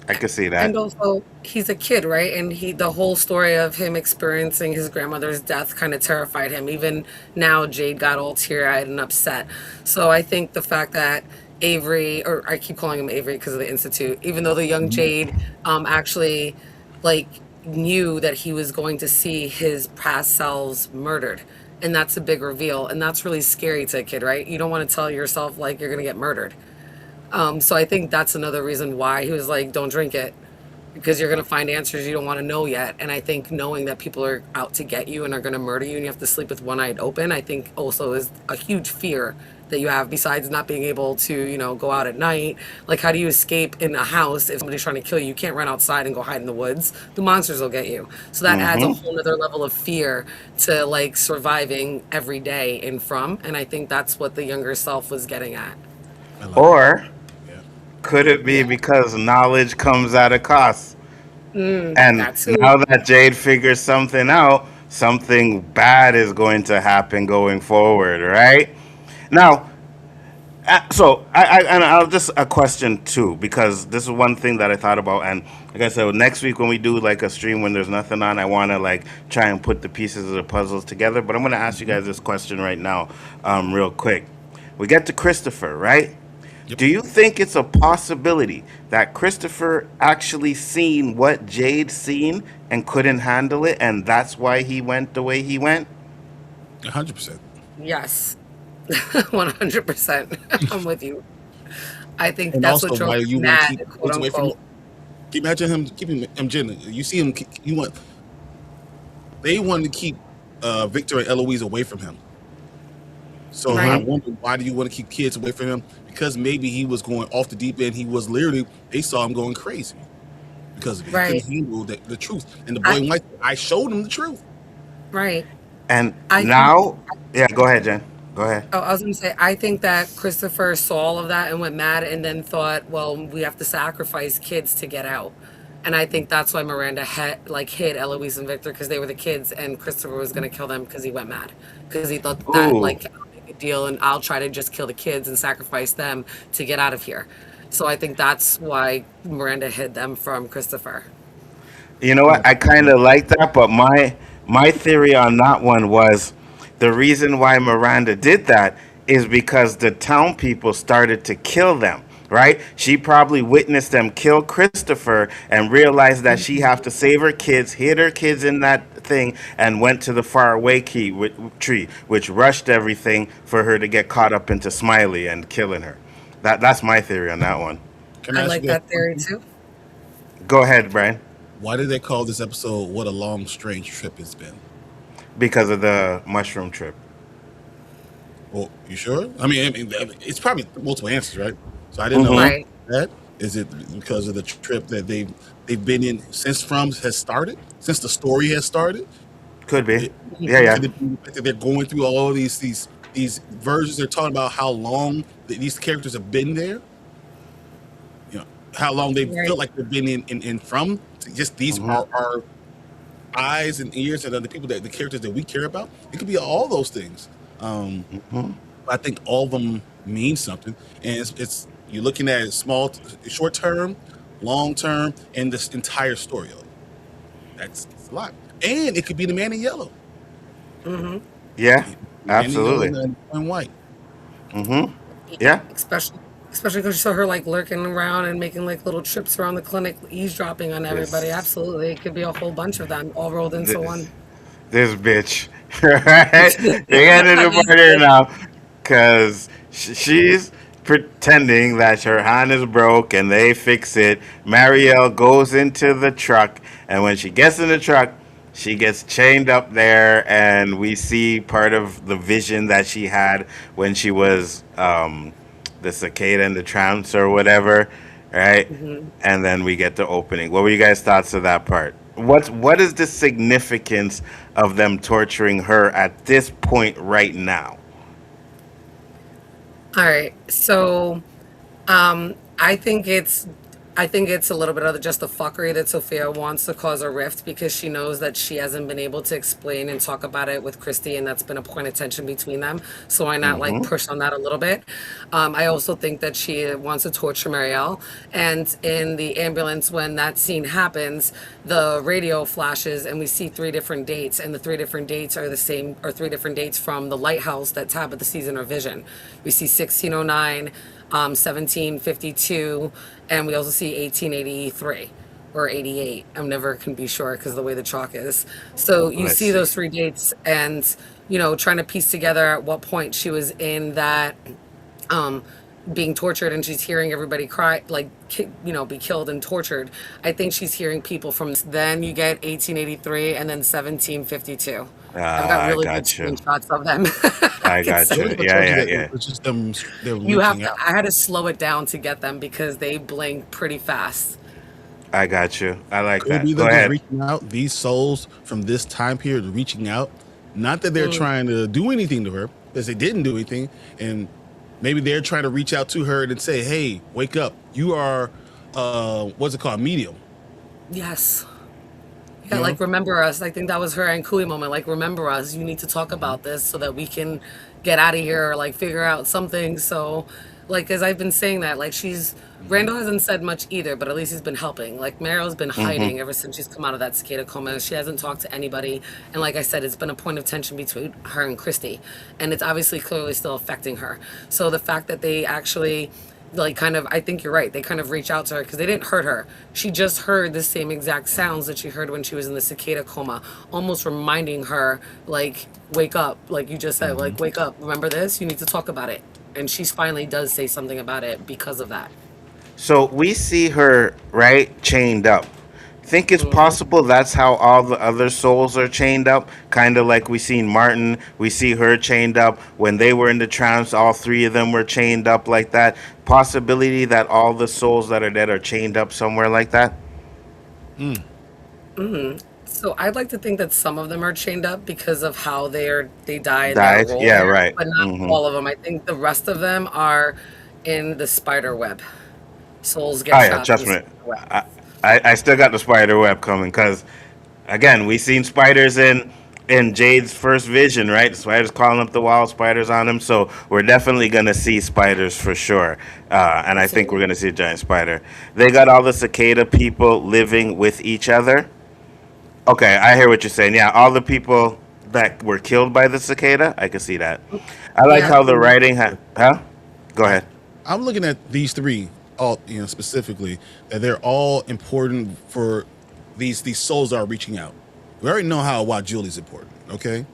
[SPEAKER 3] I could see
[SPEAKER 5] And
[SPEAKER 3] that.
[SPEAKER 5] also, he's a kid, right? And the whole story of him experiencing his grandmother's death kind of terrified him. Even now, Jade got all teary-eyed and upset. So I think the fact that Avery, or I keep calling him Avery because of the Institute, even though the young Jade actually like knew that he was going to see his past selves murdered. And that's a big reveal. And that's really scary to a kid, right? You don't want to tell yourself like you're going to get murdered. So I think that's another reason why he was like, don't drink it because you're going to find answers you don't want to know yet. And I think knowing that people are out to get you and are going to murder you and you have to sleep with one eye open, I think also is a huge fear that you have besides not being able to, go out at night. Like, how do you escape in a house if somebody's trying to kill you? You can't run outside and go hide in the woods. The monsters will get you. So that adds a
[SPEAKER 3] Mm-hmm.
[SPEAKER 5] whole other level of fear to like surviving every day in From. And I think that's what the younger self was getting at.
[SPEAKER 4] I love it.
[SPEAKER 3] Or
[SPEAKER 4] Yeah.
[SPEAKER 3] could it be
[SPEAKER 5] Yeah.
[SPEAKER 3] because knowledge comes at a cost? And
[SPEAKER 5] That
[SPEAKER 3] now
[SPEAKER 5] too.
[SPEAKER 3] that Jade figures something out, something bad is going to happen going forward, right? Now, so and I'll just a question too, because this is one thing that I thought about, and like I said, next week when we do like a stream when there's nothing on, I want to like try and put the pieces of the puzzles together. But I'm going to ask you guys this question right now, real quick. We get to Christopher, right?
[SPEAKER 4] Yep.
[SPEAKER 3] Do you think it's a possibility that Christopher actually seen what Jade seen and couldn't handle it, and that's why he went the way he went?
[SPEAKER 4] 100%.
[SPEAKER 5] Yes. 100%. I'm with you. I think
[SPEAKER 4] And
[SPEAKER 5] that's what
[SPEAKER 4] also,
[SPEAKER 5] drove
[SPEAKER 4] why
[SPEAKER 5] him
[SPEAKER 4] you want to
[SPEAKER 5] mad,
[SPEAKER 4] keep
[SPEAKER 5] quote
[SPEAKER 4] what's away from
[SPEAKER 5] unquote.
[SPEAKER 4] imagine him keeping him gentle. You see him. You want they wanted to keep Victor and Eloise away from him. So I
[SPEAKER 5] Right.
[SPEAKER 4] wonder, why do you want to keep kids away from him? Because maybe he was going off the deep end. He was literally, they saw him going crazy because of it. He
[SPEAKER 5] Right.
[SPEAKER 4] couldn't handle the truth. And the boy
[SPEAKER 5] I
[SPEAKER 4] in white, I showed him the truth.
[SPEAKER 5] right.
[SPEAKER 3] And
[SPEAKER 5] I think.
[SPEAKER 3] now, yeah, go ahead, Jen. Go ahead.
[SPEAKER 5] Oh, I was going to say, I think that Christopher saw all of that and went mad and then thought, well, we have to sacrifice kids to get out. And I think that's why Miranda had, like, hid Eloise and Victor because they were the kids and Christopher was going to kill them because he went mad. Because he thought that,
[SPEAKER 3] Ooh,
[SPEAKER 5] like, I'll make a deal and I'll try to just kill the kids and sacrifice them to get out of here. So I think that's why Miranda hid them from Christopher.
[SPEAKER 3] you know
[SPEAKER 4] Yeah.
[SPEAKER 3] what? I kind of like that, but my theory on that one was the reason why Miranda did that is because the town people started to kill them. Right? She probably witnessed them kill Christopher and realized that she have to save her kids, hid her kids in that thing, and went to the faraway tree, which rushed everything for her to get caught up into Smiley and killing her. That's my theory on that one.
[SPEAKER 4] Can
[SPEAKER 5] I
[SPEAKER 4] I ask
[SPEAKER 5] like
[SPEAKER 4] you guys
[SPEAKER 5] that
[SPEAKER 4] one
[SPEAKER 5] theory
[SPEAKER 4] thing?
[SPEAKER 5] too.
[SPEAKER 3] Go ahead, Brian.
[SPEAKER 4] Why did they call this episode "What a Long Strange Trip It's Been"?
[SPEAKER 3] Because of the mushroom trip.
[SPEAKER 4] Well, you sure? I mean, it's probably multiple answers, right? So I didn't know
[SPEAKER 3] Mm-hmm.
[SPEAKER 5] Right.
[SPEAKER 4] that. Is it because of the trip that they've been in since from has started, since the story has started?
[SPEAKER 3] Could be.
[SPEAKER 4] It,
[SPEAKER 3] Yeah, yeah.
[SPEAKER 4] could it be the fact that they're going through all of these versions? They're talking about how long these characters have been there. You know, how long they
[SPEAKER 5] Right.
[SPEAKER 4] feel like they've been in from. Just these
[SPEAKER 3] Mm-hmm.
[SPEAKER 4] are our eyes and ears and other people, that the characters that we care about. It could be all those things. Um,
[SPEAKER 3] Mm-hmm.
[SPEAKER 4] I think all of them mean something, and it's you're looking at it short term, long term, and this entire story. That's a lot, and it could be the man in yellow,
[SPEAKER 5] Mm-hmm.
[SPEAKER 3] Yeah,
[SPEAKER 4] the man in yellow
[SPEAKER 3] absolutely.
[SPEAKER 4] and white.
[SPEAKER 3] Mm-hmm. Yeah.
[SPEAKER 5] Especially because you saw her like lurking around and making like little trips around the clinic, eavesdropping on everybody.
[SPEAKER 3] This
[SPEAKER 5] Absolutely, it could be a whole bunch of them all rolled into
[SPEAKER 3] this
[SPEAKER 5] one.
[SPEAKER 3] this bitch. Right? They ended up
[SPEAKER 5] This
[SPEAKER 3] right here
[SPEAKER 5] bitch.
[SPEAKER 3] now because she's pretending that her hand is broke and they fix it. Marielle goes into the truck, and when she gets in the truck, she gets chained up there, and we see part of the vision that she had when she was the cicada and the trance or whatever, right?
[SPEAKER 5] Hmm.
[SPEAKER 3] And then we get the opening. What were you guys' thoughts of that part? What is the significance of them torturing her at this point right now?
[SPEAKER 5] All right, so I think it's a little bit of just the fuckery that Sophia wants to cause a rift because she knows that she hasn't been able to explain and talk about it with Christy, and that's been a point of tension between them. So why not like
[SPEAKER 3] Mm-hmm.
[SPEAKER 5] push on that a little bit? I also think that she wants to torture Marielle, and in the ambulance when that scene happens, the radio flashes and we see three different dates, and the three different dates are the same, or three different dates from the lighthouse that Tabitha sees in her vision. We see 1609, 1752, and we also see 1883 or 88. I'm never can be sure because the way the chalk is. So you
[SPEAKER 3] Let's
[SPEAKER 5] see
[SPEAKER 3] see.
[SPEAKER 5] those three dates, and trying to piece together at what point she was in that um being tortured, and she's hearing everybody cry, like, be killed and tortured. I think she's hearing people from then you get 1883 and then 1752. I've got
[SPEAKER 3] I
[SPEAKER 5] really good
[SPEAKER 3] got you.
[SPEAKER 5] screenshots of them. I
[SPEAKER 3] I
[SPEAKER 5] can
[SPEAKER 3] got
[SPEAKER 5] send
[SPEAKER 4] What
[SPEAKER 3] you.
[SPEAKER 4] if I
[SPEAKER 5] them.
[SPEAKER 3] Yeah,
[SPEAKER 4] told you
[SPEAKER 3] yeah,
[SPEAKER 4] that
[SPEAKER 3] yeah.
[SPEAKER 4] it was just them? They're
[SPEAKER 5] You have
[SPEAKER 4] reaching
[SPEAKER 5] to,
[SPEAKER 4] out.
[SPEAKER 5] I had to slow it down to get them because they blink pretty fast.
[SPEAKER 3] I got you. I like
[SPEAKER 4] Could it be
[SPEAKER 3] that. Go
[SPEAKER 4] them just
[SPEAKER 3] ahead.
[SPEAKER 4] reaching out? These souls from this time period reaching out. Not that they're
[SPEAKER 5] Mm,
[SPEAKER 4] trying to do anything to her, because they didn't do anything, and maybe they're trying to reach out to her and say, "Hey, wake up! You are, what's it called, medium."
[SPEAKER 5] yes.
[SPEAKER 4] You
[SPEAKER 5] Yeah,
[SPEAKER 4] know,
[SPEAKER 5] like remember us. I think that was her and Kui moment. Like, remember us. You need to talk about this so that we can get out of here or like figure out something. So, like, as I've been saying that, like, Randall hasn't said much either, but at least he's been helping. Like, Meryl's been
[SPEAKER 3] Mm-hmm.
[SPEAKER 5] hiding ever since she's come out of that cicada coma. She hasn't talked to anybody. And like I said, it's been a point of tension between her and Christy. And it's obviously clearly still affecting her. So the fact that they actually like kind of, I think you're right, they kind of reach out to her because they didn't hurt her. She just heard the same exact sounds that she heard when she was in the cicada coma, almost reminding her, like, wake up, like you just said, like, wake up, remember this, you need to talk about it. And she finally does say something about it because of that.
[SPEAKER 3] So we see her right chained up. think it's possible that's how all the other souls are chained up? Kind of like we seen Martin, we see her chained up. When they were in the trance, all three of them were chained up like that. Possibility that all the souls that are dead are chained up somewhere like that?
[SPEAKER 5] So I'd like to think that some of them are chained up because of how they die in their
[SPEAKER 3] Died?
[SPEAKER 5] role
[SPEAKER 3] Yeah,
[SPEAKER 5] there,
[SPEAKER 3] right.
[SPEAKER 5] but not all of them. I think the rest of them are in the spider web. Souls
[SPEAKER 3] Oh
[SPEAKER 5] get
[SPEAKER 3] yeah,
[SPEAKER 5] trapped in
[SPEAKER 3] trust
[SPEAKER 5] the
[SPEAKER 3] me.
[SPEAKER 5] spider web.
[SPEAKER 3] I still got the spider web coming because again we seen spiders in Jade's first vision, right? Spiders crawling up the wall, spiders on him. So we're definitely gonna see spiders for sure, and I think we're
[SPEAKER 5] So
[SPEAKER 3] gonna see a giant spider. They got all the cicada people living with each other. Okay, I hear what you're saying. Yeah, all the people that were killed by the cicada, I can see that. I like
[SPEAKER 5] yeah,
[SPEAKER 3] how the writing huh? Go ahead.
[SPEAKER 4] I'm looking at these three, all specifically, that they're all important for these souls that are reaching out. We already know why Julie's important. Okay,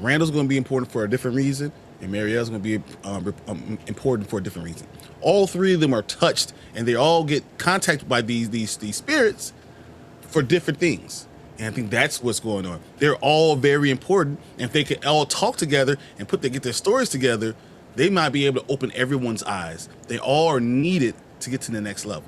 [SPEAKER 4] Randall's going to be important for a different reason, and Marielle's going to be important for a different reason. All three of them are touched, and they all get contacted by these spirits for different things. And I think that's what's going on. They're all very important. And if they could all talk together and get their stories together, they might be able to open everyone's eyes. They all are needed to get to the next level.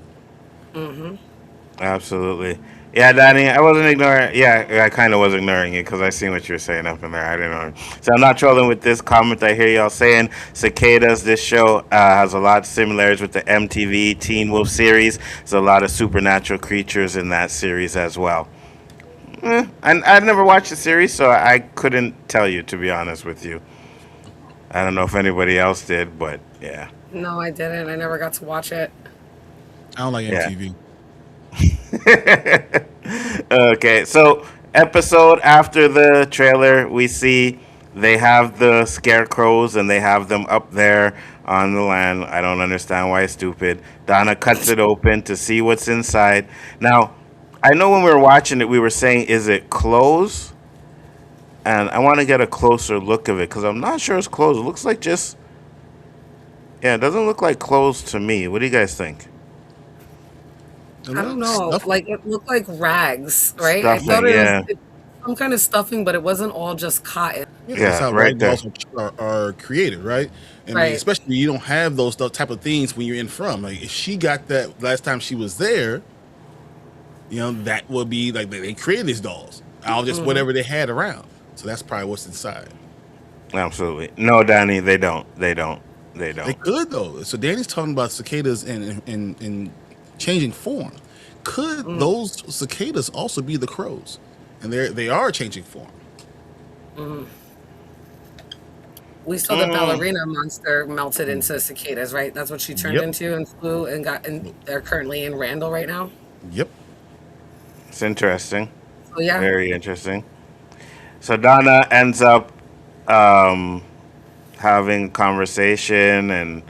[SPEAKER 3] Absolutely. Yeah, Danny, I wasn't ignoring. Yeah, I kind of was ignoring you because I seen what you were saying up in there. I didn't know. So I'm not trolling with this comment. I hear y'all saying cicadas. This show has a lot of similarities with the MTV Teen Wolf series. There's a lot of supernatural creatures in that series as well. I've never watched the series, so I couldn't tell you, to be honest with you. I don't know if anybody else did, but yeah.
[SPEAKER 5] no, I didn't. I never got to watch it.
[SPEAKER 4] I don't like
[SPEAKER 3] Yeah.
[SPEAKER 4] MTV.
[SPEAKER 3] Okay, so episode after the trailer, we see they have the scarecrows and they have them up there on the land. I don't understand why it's stupid. Donna cuts it open to see what's inside. Now, I know when we were watching it, we were saying, is it clothes? And I want to get a closer look of it because I'm not sure it's clothes. It looks like just, yeah, it doesn't look like clothes to me. What do you guys think?
[SPEAKER 4] And
[SPEAKER 5] I don't know.
[SPEAKER 4] stuff-
[SPEAKER 5] Like it looked like rags, right? I
[SPEAKER 3] Stuffing,
[SPEAKER 5] thought
[SPEAKER 3] yeah.
[SPEAKER 5] it some kind of stuffing, but it wasn't all just cotton.
[SPEAKER 4] Yeah,
[SPEAKER 3] Yeah,
[SPEAKER 4] that's how
[SPEAKER 3] right
[SPEAKER 4] rag
[SPEAKER 3] there.
[SPEAKER 4] dolls are created, right? I mean,
[SPEAKER 5] Right.
[SPEAKER 4] especially you don't have those type of things when you're in from. Like if she got that last time she was there, that would be like they created these dolls out of just whatever they had around. So that's probably what's inside.
[SPEAKER 3] Absolutely. No, Danny, they don't. They don't. They
[SPEAKER 4] They
[SPEAKER 3] don't.
[SPEAKER 4] could though. So Danny's talking about cicadas in changing form. Could those cicadas also be the crows? And they are changing form.
[SPEAKER 5] We saw the ballerina monster melted into cicadas, right? That's what she turned
[SPEAKER 4] Yep.
[SPEAKER 5] into and flew and they're currently in Randall right now.
[SPEAKER 4] Yep.
[SPEAKER 3] It's interesting.
[SPEAKER 5] So yeah.
[SPEAKER 3] Very interesting. So Donna ends up having conversation and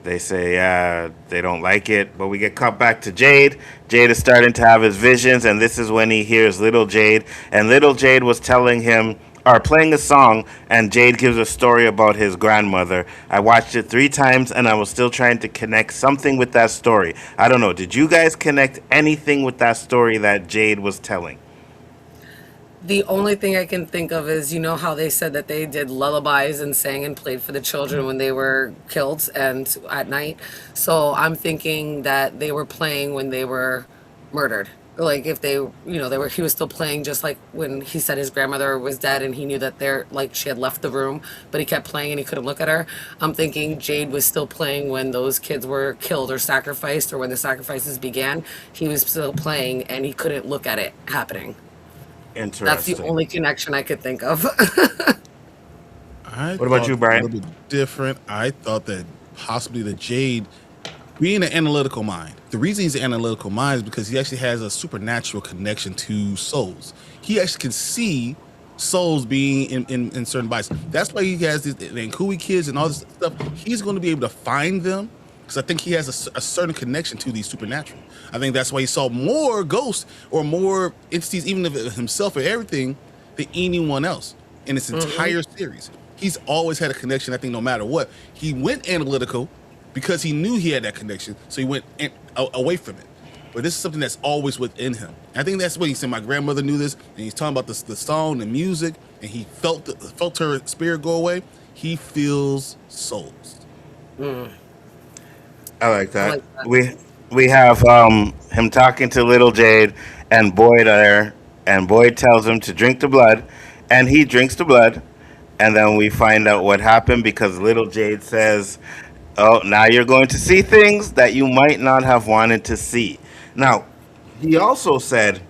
[SPEAKER 3] they say, yeah, they don't like it. But we get cut back to Jade. Jade is starting to have his visions, and this is when he hears Little Jade. And Little Jade was telling him, or playing a song, and Jade gives a story about his grandmother. I watched it 3 times, and I was still trying to connect something with that story. I don't know. Did you guys connect anything with that story that Jade was telling?
[SPEAKER 5] The only thing I can think of is, how they said that they did lullabies and sang and played for the children when they were killed and at night. So I'm thinking that they were playing when they were murdered. Like if he was still playing just like when he said his grandmother was dead and he knew that she had left the room, but he kept playing and he couldn't look at her. I'm thinking Jade was still playing when those kids were killed or sacrificed or when the sacrifices began. He was still playing and he couldn't look at it happening.
[SPEAKER 3] Interesting.
[SPEAKER 5] That's the only connection I could think of.
[SPEAKER 4] What
[SPEAKER 3] about you, Brian?
[SPEAKER 4] A little bit different. I thought that possibly the Jade, being an analytical mind, the reason he's an analytical mind is because he actually has a supernatural connection to souls. He actually can see souls being in certain bodies. That's why he has the Nkui kids and all this stuff. He's going to be able to find them because I think he has a certain connection to the supernatural. I think that's why he saw more ghosts or more entities, even of himself or everything, than anyone else in this entire series. He's always had a connection, I think, no matter what. He went analytical because he knew he had that connection, so he went away from it. but this is something that's always within him. And I think that's what he said. My grandmother knew this, and he's talking about the song, the music, and he felt her spirit go away. He feels souls.
[SPEAKER 3] I like
[SPEAKER 5] I
[SPEAKER 3] that.
[SPEAKER 5] like that.
[SPEAKER 3] We have him talking to little Jade and Boyd there, and Boyd tells him to drink the blood, and he drinks the blood, and then we find out what happened because little Jade says, "Oh, now you're going to see things that you might not have wanted to see." Now, he also said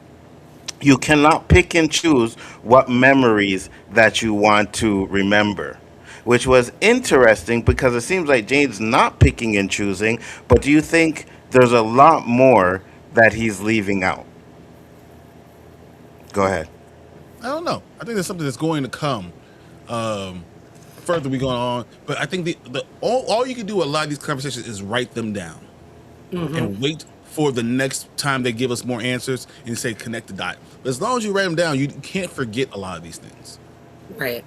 [SPEAKER 3] you cannot pick and choose what memories that you want to remember, which was interesting because it seems like Jade's not picking and choosing. But do you think there's a lot more that he's leaving out? Go ahead.
[SPEAKER 4] I don't know. I think there's something that's going to come. Further we going on, but I think the all you can do with a lot of these conversations is write them down and wait for the next time they give us more answers and say connect the dot. But as long as you write them down, you can't forget a lot of these things.
[SPEAKER 5] Right.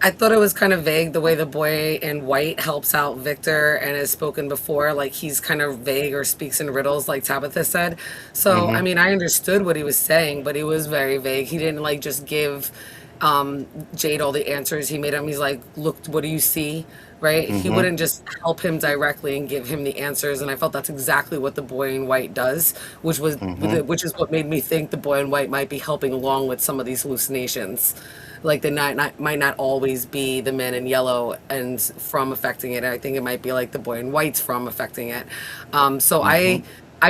[SPEAKER 5] I thought it was kind of vague the way the boy in white helps out Victor and has spoken before. Like he's kind of vague or speaks in riddles, like Tabitha said. So, I mean, I understood what he was saying, but he was very vague. He didn't like just give Jade all the answers. He made him, he's like, look, what do you see? Right? He wouldn't just help him directly and give him the answers. And I felt that's exactly what the boy in white does, which is what made me think the boy in white might be helping along with some of these hallucinations. Like they might not always be the man in yellow and from affecting it. I think it might be like the boy in white's from affecting it. So I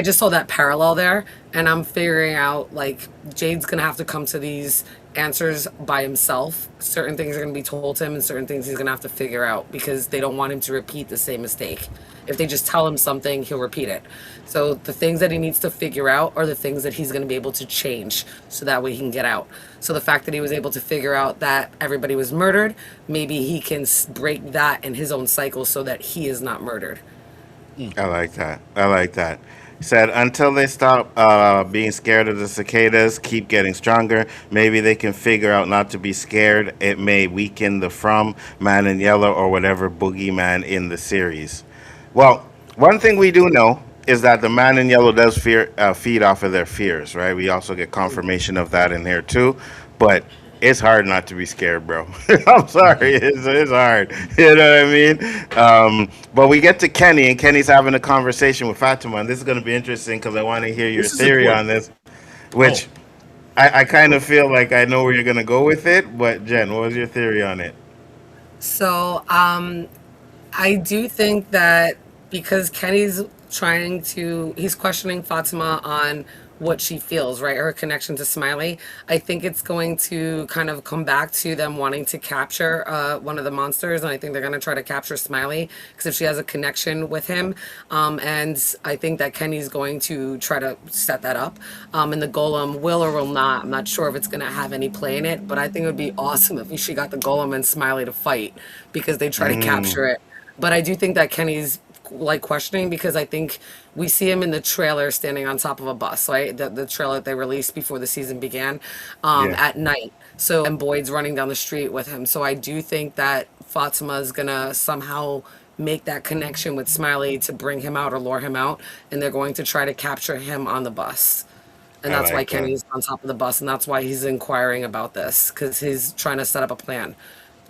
[SPEAKER 5] just saw that parallel there, and I'm figuring out like Jade's gonna have to come to these answers by himself. Certain things are gonna be told to him, and certain things he's gonna have to figure out because they don't want him to repeat the same mistake. If they just tell him something, he'll repeat it. So the things that he needs to figure out are the things that he's going to be able to change so that way he can get out. So the fact that he was able to figure out that everybody was murdered, maybe he can break that in his own cycle so that he is not murdered.
[SPEAKER 3] I like that. I like that. He said, until they stop being scared of the cicadas, keep getting stronger. Maybe they can figure out not to be scared. It may weaken the From, Man in Yellow, or whatever boogeyman in the series. Well, one thing we do know is that the Man in Yellow does feed off of their fears, right? We also get confirmation of that in here too. But it's hard not to be scared, bro. I'm sorry, it's hard. You know what I mean? But we get to Kenny, and Kenny's having a conversation with Fatima, and this is going to be interesting because I want to hear your theory on this, which I kind of feel like I know where you're going to go with it. But Jen, what was your theory on it?
[SPEAKER 5] So I do think that because Kenny's he's questioning Fatima on what she feels, right? Her connection to Smiley. I think it's going to kind of come back to them wanting to capture one of the monsters. And I think they're going to try to capture Smiley because if she has a connection with him. And I think that Kenny's going to try to set that up. And the golem will or will not. I'm not sure if it's going to have any play in it, but I think it would be awesome if she got the golem and Smiley to fight because they try to capture it. But I do think that Kenny's like questioning because I think we see him in the trailer standing on top of a bus, right? The trailer that they released before the season began at night. So, and Boyd's running down the street with him. So I do think that Fatima is going to somehow make that connection with Smiley to bring him out or lure him out. And they're going to try to capture him on the bus. And that's why Kenny's on top of the bus. And that's why he's inquiring about this because he's trying to set up a plan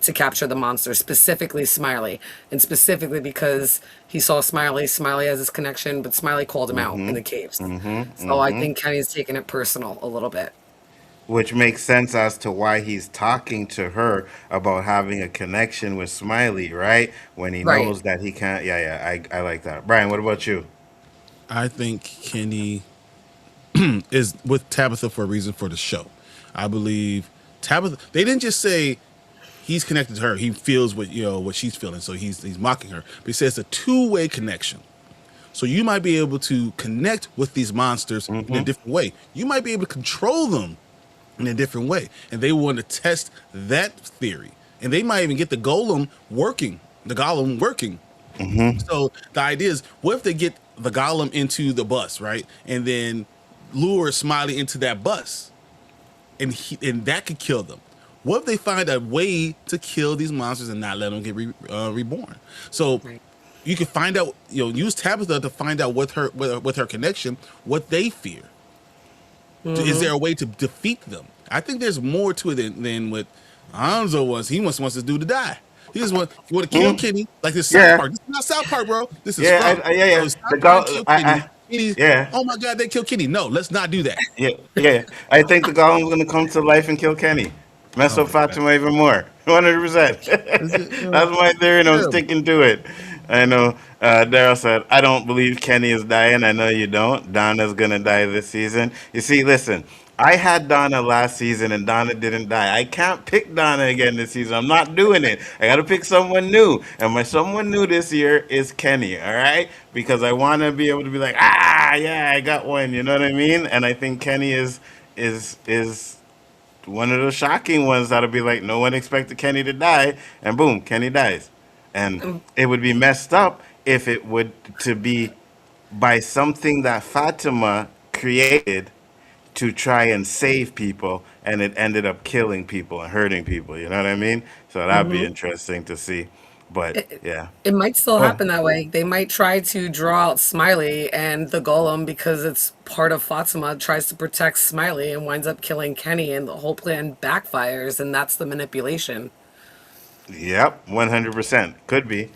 [SPEAKER 5] to capture the monster, specifically Smiley, and specifically because he saw Smiley. Smiley has this connection, but Smiley called him out in the caves. So I think Kenny's taking it personal a little bit.
[SPEAKER 3] Which makes sense as to why he's talking to her about having a connection with Smiley, right? When he
[SPEAKER 5] Right.
[SPEAKER 3] knows that he can't. I like that. Brian, what about you?
[SPEAKER 4] I think Kenny is with Tabitha for a reason for the show. I believe Tabitha. They didn't just say he's connected to her. He feels what she's feeling, so he's mocking her. But he says it's a two-way connection. So you might be able to connect with these monsters in a different way. You might be able to control them in a different way, and they want to test that theory. And they might even get the golem working. So the idea is, what if they get the golem into the bus, right, and then lure Smiley into that bus, and that could kill them. What if they find a way to kill these monsters and not let them get reborn? So
[SPEAKER 5] Right.
[SPEAKER 4] You can find out, use Tabitha to find out with her connection what they fear. Is there a way to defeat them? I think there's more to it than what Nzo wants. He wants this dude to die. He want to kill Kenny like this South
[SPEAKER 3] Yeah,
[SPEAKER 4] Park. This is not South Park, bro. This is
[SPEAKER 3] yeah,
[SPEAKER 4] from
[SPEAKER 3] yeah. The
[SPEAKER 4] South Park
[SPEAKER 3] goal,
[SPEAKER 4] kill Kenny.
[SPEAKER 3] yeah,
[SPEAKER 4] Oh my God, they killed Kenny. No, let's not do that.
[SPEAKER 3] yeah. I think the golem's gonna come to life and kill Kenny. Mess
[SPEAKER 4] Oh
[SPEAKER 3] up
[SPEAKER 4] my God.
[SPEAKER 3] Fatima even more. 100%.
[SPEAKER 4] Is it,
[SPEAKER 3] That's my theory, and I'm
[SPEAKER 4] terrible.
[SPEAKER 3] sticking to it. I know. Daryl said, "I don't believe Kenny is dying. I know you don't. Donna's gonna die this season." You see, listen. I had Donna last season and Donna didn't die. I can't pick Donna again this season. I'm not doing it. I got to pick someone new. And my someone new this year is Kenny, all right? Because I want to be able to be like, yeah, I got one. You know what I mean? And I think Kenny is one of those shocking ones that'll be like, no one expected Kenny to die, and boom, Kenny dies. And it would be messed up if it would to be by something that Fatima created to try and save people, and it ended up killing people and hurting people. You know what I mean? So that'd be interesting to see. But yeah,
[SPEAKER 5] It might still
[SPEAKER 3] well,
[SPEAKER 5] happen that way. They might try to draw out Smiley and the Golem because it's part of Fatima tries to protect Smiley and winds up killing Kenny, and the whole plan backfires, and that's the manipulation.
[SPEAKER 3] yep, 100% could be.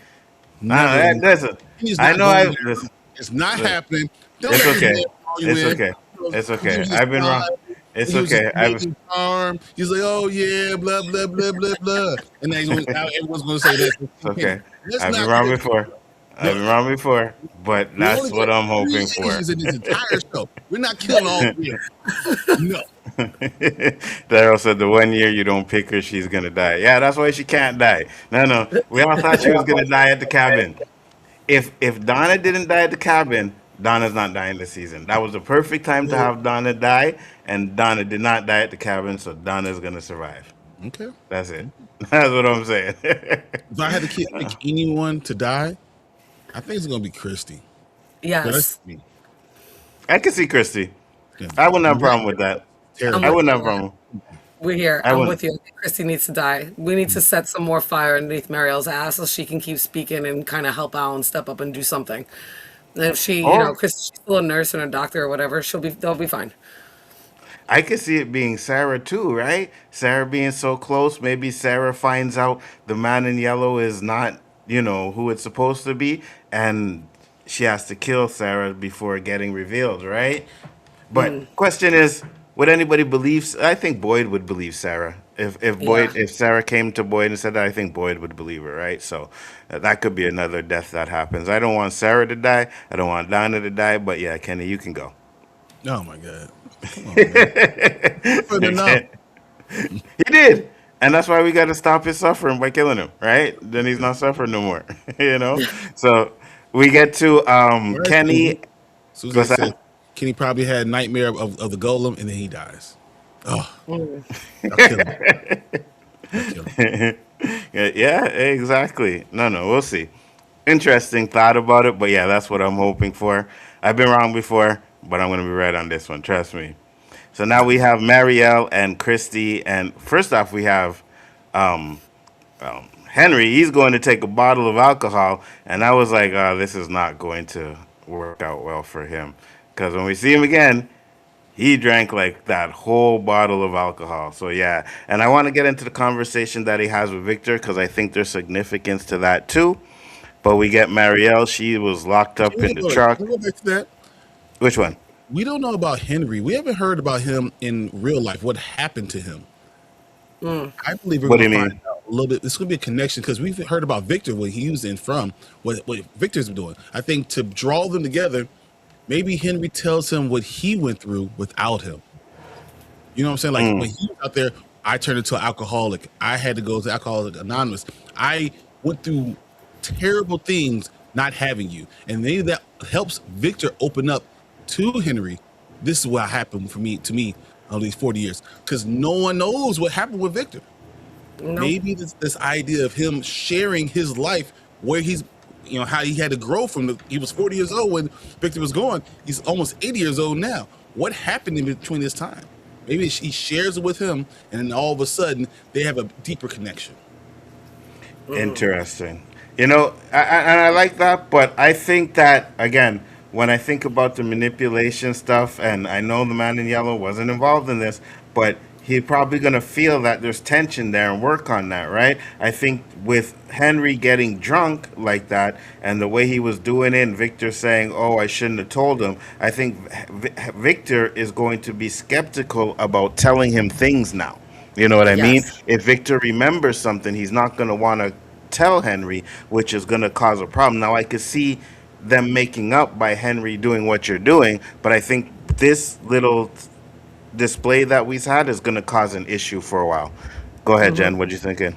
[SPEAKER 4] Never.
[SPEAKER 3] Listen,
[SPEAKER 4] He's
[SPEAKER 3] I
[SPEAKER 4] not
[SPEAKER 3] know.
[SPEAKER 4] going there.
[SPEAKER 3] Listen,
[SPEAKER 4] It's not
[SPEAKER 3] listen.
[SPEAKER 4] happening. Don't
[SPEAKER 3] It's
[SPEAKER 4] let this
[SPEAKER 3] okay.
[SPEAKER 4] man call you
[SPEAKER 3] It's
[SPEAKER 4] in.
[SPEAKER 3] okay. It's
[SPEAKER 4] He
[SPEAKER 3] okay.
[SPEAKER 4] was
[SPEAKER 3] I've been wrong.
[SPEAKER 4] fine.
[SPEAKER 3] It's
[SPEAKER 4] He was just
[SPEAKER 3] okay.
[SPEAKER 4] making charm. He's like, oh yeah, blah blah blah blah blah. And now everyone's going to say that.
[SPEAKER 3] It's okay.
[SPEAKER 4] Let's
[SPEAKER 3] I've been
[SPEAKER 4] not
[SPEAKER 3] wrong
[SPEAKER 4] do that.
[SPEAKER 3] before. I've been wrong before, but
[SPEAKER 4] We only
[SPEAKER 3] that's what
[SPEAKER 4] get
[SPEAKER 3] I'm
[SPEAKER 4] three
[SPEAKER 3] hoping for.
[SPEAKER 4] Asians in this entire show. We're not killing all three of them. No.
[SPEAKER 3] Daryl said the 1 year you don't pick her, she's gonna die. Yeah, that's why she can't die. No. We all thought she was gonna die at the cabin. If Donna didn't die at the cabin, Donna's not dying this season. That was the perfect time to have Donna die, and Donna did not die at the cabin, so Donna's gonna survive.
[SPEAKER 4] Okay.
[SPEAKER 3] That's it. That's what I'm saying.
[SPEAKER 4] If I had to pick anyone to die, I think it's going to be Christy. But
[SPEAKER 5] Yes,
[SPEAKER 4] that's me.
[SPEAKER 3] I can see Christy.
[SPEAKER 4] Yeah.
[SPEAKER 3] I wouldn't have a problem with that.
[SPEAKER 4] Terrible.
[SPEAKER 3] I wouldn't have a problem.
[SPEAKER 5] we're here.
[SPEAKER 3] I
[SPEAKER 5] I'm
[SPEAKER 3] wouldn't.
[SPEAKER 5] with you. Christy needs to die. We need to set some more fire underneath Mariel's ass so she can keep speaking and kind of help out and step up and do something. And if she,
[SPEAKER 3] Or
[SPEAKER 5] Christy's still a nurse and a doctor or whatever, they'll be fine.
[SPEAKER 3] I could see it being Sarah too, right? Sarah being so close. Maybe Sarah finds out the man in yellow is not, who it's supposed to be, and she has to kill Sarah before getting revealed, right? But question is, would anybody believe? I think Boyd would believe Sarah.
[SPEAKER 5] Yeah.
[SPEAKER 3] If Sarah came to Boyd and said that, I think Boyd would believe her, right? So that could be another death that happens. I don't want Sarah to die. I don't want Donna to die. But yeah, Kenny, you can go.
[SPEAKER 4] Oh my God. Come on, man. For the no.
[SPEAKER 3] He did. And that's why we got to stop his suffering by killing him, right? Then he's not suffering no more, So we get to
[SPEAKER 4] Where's Susan?
[SPEAKER 3] Kenny.
[SPEAKER 4] Susan
[SPEAKER 3] What's
[SPEAKER 4] said
[SPEAKER 3] that?
[SPEAKER 4] Kenny probably had a nightmare of the golem and then he dies. Oh, I'll kill him. I'll kill him.
[SPEAKER 3] Yeah, exactly. No, we'll see. Interesting thought about it, but yeah, that's what I'm hoping for. I've been wrong before, but I'm going to be right on this one. Trust me. So now we have Marielle and Christy, and first off, we have um, Henry. He's going to take a bottle of alcohol, and I was like, this is not going to work out well for him, because when we see him again, he drank like that whole bottle of alcohol. So yeah, and I want to get into the conversation that he has with Victor, because I think there's significance to that too. But we get Marielle. She was locked up in the truck.
[SPEAKER 4] Can we go back to that?
[SPEAKER 3] Which one?
[SPEAKER 4] We don't know about Henry. We haven't heard about him in real life. What happened to him? I believe we're
[SPEAKER 3] What do
[SPEAKER 4] going
[SPEAKER 3] you
[SPEAKER 4] to
[SPEAKER 3] mean?
[SPEAKER 4] find out a little bit. It's going to be a connection because we've heard about Victor, what he was in from, what Victor's doing. I think to draw them together, maybe Henry tells him what he went through without him. You know what I'm saying? Like when he was out there, I turned into an alcoholic. I had to go to Alcoholics Anonymous. I went through terrible things not having you. And maybe that helps Victor open up to Henry. This is what happened to me all these 40 years. Because no one knows what happened with Victor.
[SPEAKER 5] Nope.
[SPEAKER 4] Maybe this idea of him sharing his life where he's, how he had to grow from he was 40 years old when Victor was gone. He's almost 80 years old now. What happened in between this time? Maybe he shares it with him, and then all of a sudden they have a deeper connection.
[SPEAKER 3] Interesting. And I like that, but I think that again, when I think about the manipulation stuff, and I know the man in yellow wasn't involved in this, but he's probably gonna feel that there's tension there and work on that, right? I think with Henry getting drunk like that and the way he was doing it, and Victor saying, "Oh, I shouldn't have told him," I think Victor is going to be skeptical about telling him things now. You know what I mean?
[SPEAKER 5] Yes.
[SPEAKER 3] If Victor remembers something, he's not going to want to tell Henry, which is going to cause a problem. Now, I could see them making up by Henry doing what you're doing, but I think this little display that we've had is going to cause an issue for a while. Go ahead,
[SPEAKER 5] Mhm.
[SPEAKER 3] Jen. What you thinking?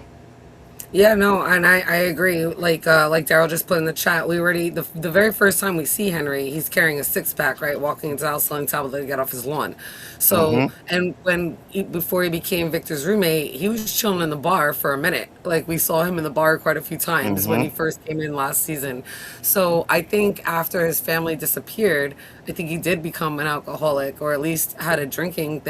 [SPEAKER 5] Yeah, no, and I agree. Like Daryl just put in the chat, we already the very first time we see Henry, he's carrying a six pack, right, walking into the house telling Tabitha to get off his lawn. So,
[SPEAKER 3] Mm-hmm.
[SPEAKER 5] and before he became Victor's roommate, he was chilling in the bar for a minute. Like we saw him in the bar quite a few times when he
[SPEAKER 3] Mm-hmm.
[SPEAKER 5] first came in last season. So I think after his family disappeared, I think he did become an alcoholic, or at least had a drinking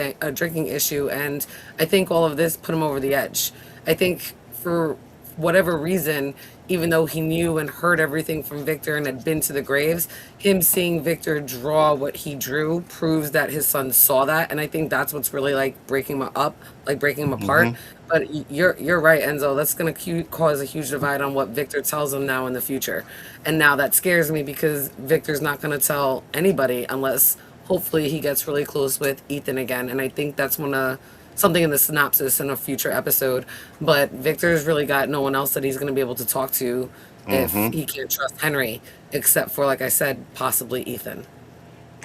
[SPEAKER 5] issue, and I think all of this put him over the edge. I think for whatever reason, even though he knew and heard everything from Victor and had been to the graves, him seeing Victor draw what he drew proves that his son saw that, and I think that's what's really like breaking him up, like breaking him apart.
[SPEAKER 3] Mm-hmm.
[SPEAKER 5] But you're right, Enzo. That's gonna cause a huge divide on what Victor tells him now in the future, and now that scares me because Victor's not gonna tell anybody unless hopefully he gets really close with Ethan again, and I think that's one of something in the synopsis in a future episode. But Victor's really got no one else that he's going to be able to talk to if
[SPEAKER 3] Mm-hmm.
[SPEAKER 5] he can't trust Henry, except for, like I said, possibly Ethan.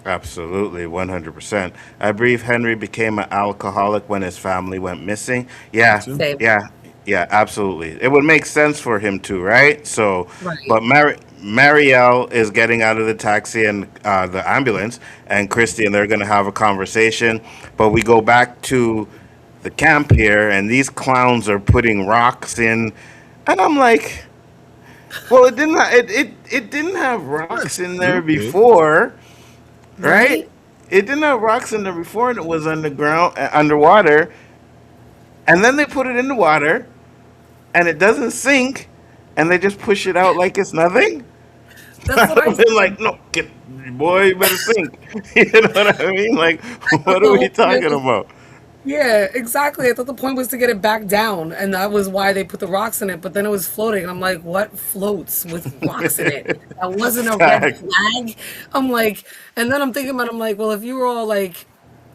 [SPEAKER 3] Absolutely, 100%. I believe Henry became an alcoholic when his family went missing.
[SPEAKER 4] Me
[SPEAKER 3] Yeah,
[SPEAKER 4] too.
[SPEAKER 5] Same.
[SPEAKER 3] yeah, yeah, absolutely. It would make sense for him to, right? So,
[SPEAKER 5] Right.
[SPEAKER 3] but Marielle is getting out of the taxi and the ambulance, and Christy, and they're going to have a conversation. But we go back to the camp here, and these clowns are putting rocks in, and I'm like, well, it didn't have
[SPEAKER 4] That's
[SPEAKER 3] rocks in there
[SPEAKER 4] stupid.
[SPEAKER 3] before, right?
[SPEAKER 5] Right?
[SPEAKER 3] It didn't have rocks in there before, and it was underground, underwater, and then they put it in the water, and it doesn't sink, and they just push it out like it's nothing.
[SPEAKER 5] That's what I
[SPEAKER 3] I've been
[SPEAKER 5] said.
[SPEAKER 3] like, no, get boy, you better sink. You know what I mean? Like,
[SPEAKER 5] I thought
[SPEAKER 3] what
[SPEAKER 5] the
[SPEAKER 3] are we
[SPEAKER 5] whole point
[SPEAKER 3] talking
[SPEAKER 5] was,
[SPEAKER 3] about?
[SPEAKER 5] yeah, exactly. I thought the point was to get it back down, and that was why they put the rocks in it. But then it was floating, and I'm like, what floats with rocks in it? That wasn't a red
[SPEAKER 3] Fact.
[SPEAKER 5] flag. I'm like, and then I'm thinking about, I'm like, well, if you were all like,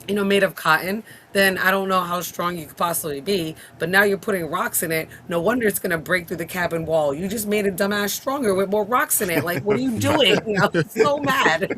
[SPEAKER 5] made of cotton, then I don't know how strong you could possibly be. But now you're putting rocks in it. No wonder it's gonna break through the cabin wall. You just made it dumbass stronger with more rocks in it. Like, what are you doing? I was so mad.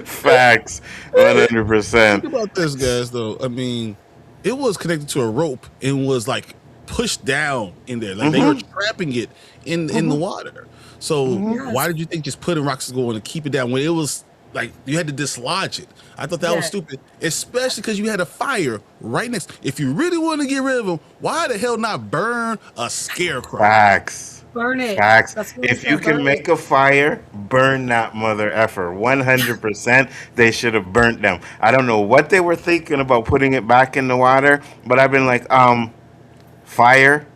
[SPEAKER 3] Facts.
[SPEAKER 4] Think
[SPEAKER 3] 100%.
[SPEAKER 4] about this, guys. Though I mean, it was connected to a rope and was like pushed down in there, like they were
[SPEAKER 3] Mm-hmm.
[SPEAKER 4] trapping it in the water. So why
[SPEAKER 5] Yes.
[SPEAKER 4] did you think just putting rocks is going to keep it down when it was like you had to dislodge it? I thought that was
[SPEAKER 5] Yeah.
[SPEAKER 4] stupid, especially because you had a fire right next. If you really want to get rid of them, why the hell not burn a scarecrow?
[SPEAKER 3] Facts.
[SPEAKER 5] Burn it.
[SPEAKER 3] Facts.
[SPEAKER 5] That's what I
[SPEAKER 3] If you
[SPEAKER 5] said.
[SPEAKER 3] can
[SPEAKER 5] Burn
[SPEAKER 3] make
[SPEAKER 5] it.
[SPEAKER 3] a fire, burn that mother effer. 100%. They should have burnt them. I don't know what they were thinking about putting it back in the water, but I've been like, fire,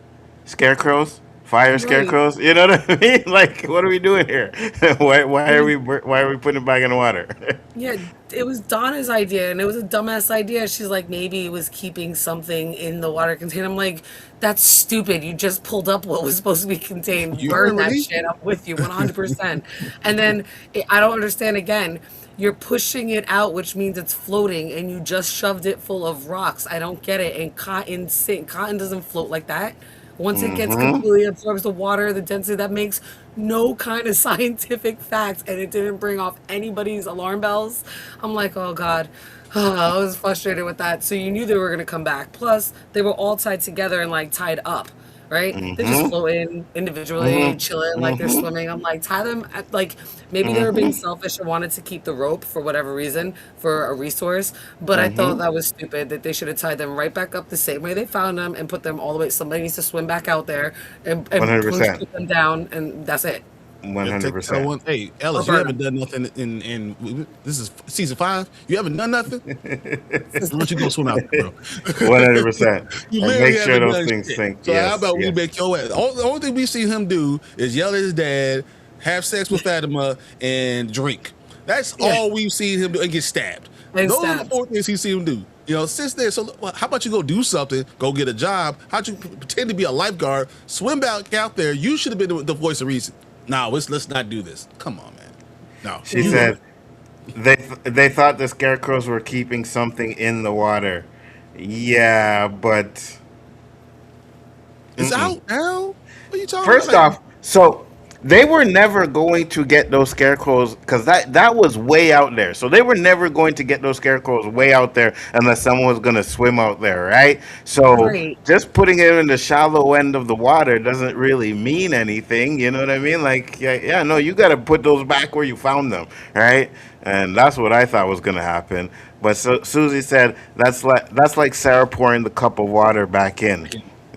[SPEAKER 3] scarecrows, fire
[SPEAKER 5] Right.
[SPEAKER 3] scarecrows. You know what I mean? Like, what are we doing here? Why are we putting it back in the water?
[SPEAKER 5] Yeah, it was Donna's idea, and it was a dumbass idea. She's like, maybe it was keeping something in the water container. I'm like, that's stupid. You just pulled up what was supposed to be contained.
[SPEAKER 4] You
[SPEAKER 5] Burn
[SPEAKER 4] heard
[SPEAKER 5] that
[SPEAKER 4] me.
[SPEAKER 5] shit. I'm with you 100%. And then I don't understand again. You're pushing it out, which means it's floating, and you just shoved it full of rocks. I don't get it. And cotton doesn't float like that. Once it gets
[SPEAKER 3] Mm-hmm.
[SPEAKER 5] completely absorbs the water, the density, that makes no kind of scientific facts, and it didn't bring off anybody's alarm bells. I'm like, oh God. I was frustrated with that. So you knew they were gonna come back. Plus, they were all tied together and like tied up, right? They're just
[SPEAKER 3] Mm-hmm.
[SPEAKER 5] floating individually, chilling
[SPEAKER 3] Mm-hmm.
[SPEAKER 5] like they're
[SPEAKER 3] Mm-hmm.
[SPEAKER 5] swimming. I'm like, tie them at, like maybe they were being
[SPEAKER 3] Mm-hmm.
[SPEAKER 5] selfish and wanted to keep the rope for whatever reason for a resource. But I thought
[SPEAKER 3] Mm-hmm.
[SPEAKER 5] that was stupid that they should have tied them right back up the same way they found them and put them all the way. Somebody needs to swim back out there and push
[SPEAKER 3] 100%.
[SPEAKER 5] put them down, and that's it.
[SPEAKER 3] One
[SPEAKER 4] You have to
[SPEAKER 3] hundred
[SPEAKER 4] take tell
[SPEAKER 3] percent.
[SPEAKER 4] one. Hey,
[SPEAKER 5] Or
[SPEAKER 4] Ellis, you
[SPEAKER 5] burn
[SPEAKER 4] haven't done nothing in this is season 5. You haven't done nothing. Why don't you go swim out there, bro?
[SPEAKER 3] 100%.
[SPEAKER 4] You
[SPEAKER 3] And
[SPEAKER 4] literally
[SPEAKER 3] make sure
[SPEAKER 4] haven't
[SPEAKER 3] those
[SPEAKER 4] done
[SPEAKER 3] things
[SPEAKER 4] shit.
[SPEAKER 3] sink.
[SPEAKER 4] So how
[SPEAKER 3] Yes,
[SPEAKER 4] about we
[SPEAKER 3] yes.
[SPEAKER 4] make your ass? The only thing we see him do is yell at his dad, have sex with Fatima, and drink. That's
[SPEAKER 5] yeah,
[SPEAKER 4] all we've seen him do, and get stabbed.
[SPEAKER 5] and
[SPEAKER 4] Those are the
[SPEAKER 5] stab.
[SPEAKER 4] 4 things he's seen him do. Since then. So how about you go do something? Go get a job. How'd you pretend to be a lifeguard? Swim back out there. You should have been the voice of reason. No, let's not do this. Come on, man. No,
[SPEAKER 3] She said they thought the scarecrows were keeping something in the water. Yeah, but
[SPEAKER 4] it's out now. What are you talking about?
[SPEAKER 3] first off, so they were never going to get those scarecrows because that was way out there. So they were never going to get those scarecrows way out there unless someone was going to swim out there, right? So
[SPEAKER 5] Right.
[SPEAKER 3] just putting it in the shallow end of the water doesn't really mean anything. You know what I mean? Like, yeah, no, you got to put those back where you found them, right? And that's what I thought was going to happen. But Susie said that's like Sarah pouring the cup of water back in.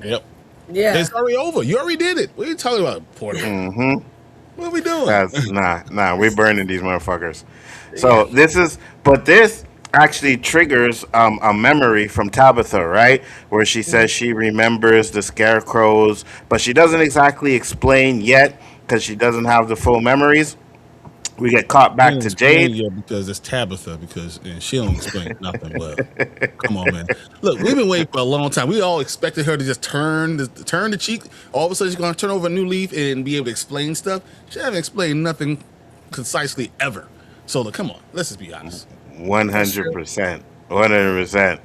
[SPEAKER 4] Yep.
[SPEAKER 5] Yeah.
[SPEAKER 4] It's already over. You already did it. What are you talking about, Porter?
[SPEAKER 3] Mm-hmm.
[SPEAKER 4] What are we doing?
[SPEAKER 3] That's we burning these motherfuckers. So this actually triggers a memory from Tabitha, right? Where she says she remembers the scarecrows, but she doesn't exactly explain yet because she doesn't have the full memories. We get caught
[SPEAKER 4] She
[SPEAKER 3] back
[SPEAKER 4] didn't
[SPEAKER 3] to
[SPEAKER 4] explain
[SPEAKER 3] Jade.
[SPEAKER 4] yet because it's Tabitha and she don't explain nothing well. Come on, man. Look, we've been waiting for a long time. We all expected her to just turn the cheek. All of a sudden, she's going to turn over a new leaf and be able to explain stuff. She haven't explained nothing concisely ever. So, look, come on. Let's just be honest.
[SPEAKER 3] One
[SPEAKER 5] That's
[SPEAKER 3] hundred
[SPEAKER 5] true.
[SPEAKER 3] percent. 100%.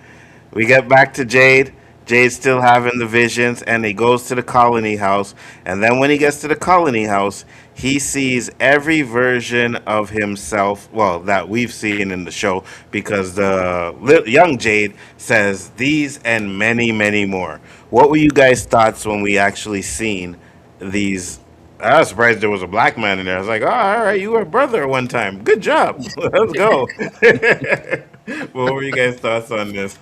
[SPEAKER 3] We get back to Jade. Jade's still having the visions, and he goes to the colony house. And then when he gets to the colony house, he sees every version of himself, well, that we've seen in the show, because the young Jade says these and many, many more. What were you guys' thoughts when we actually seen these? I was surprised there was a black man in there. I was like, oh, all right, you were a brother at one time. Good job. Let's go. What were you guys' thoughts on this?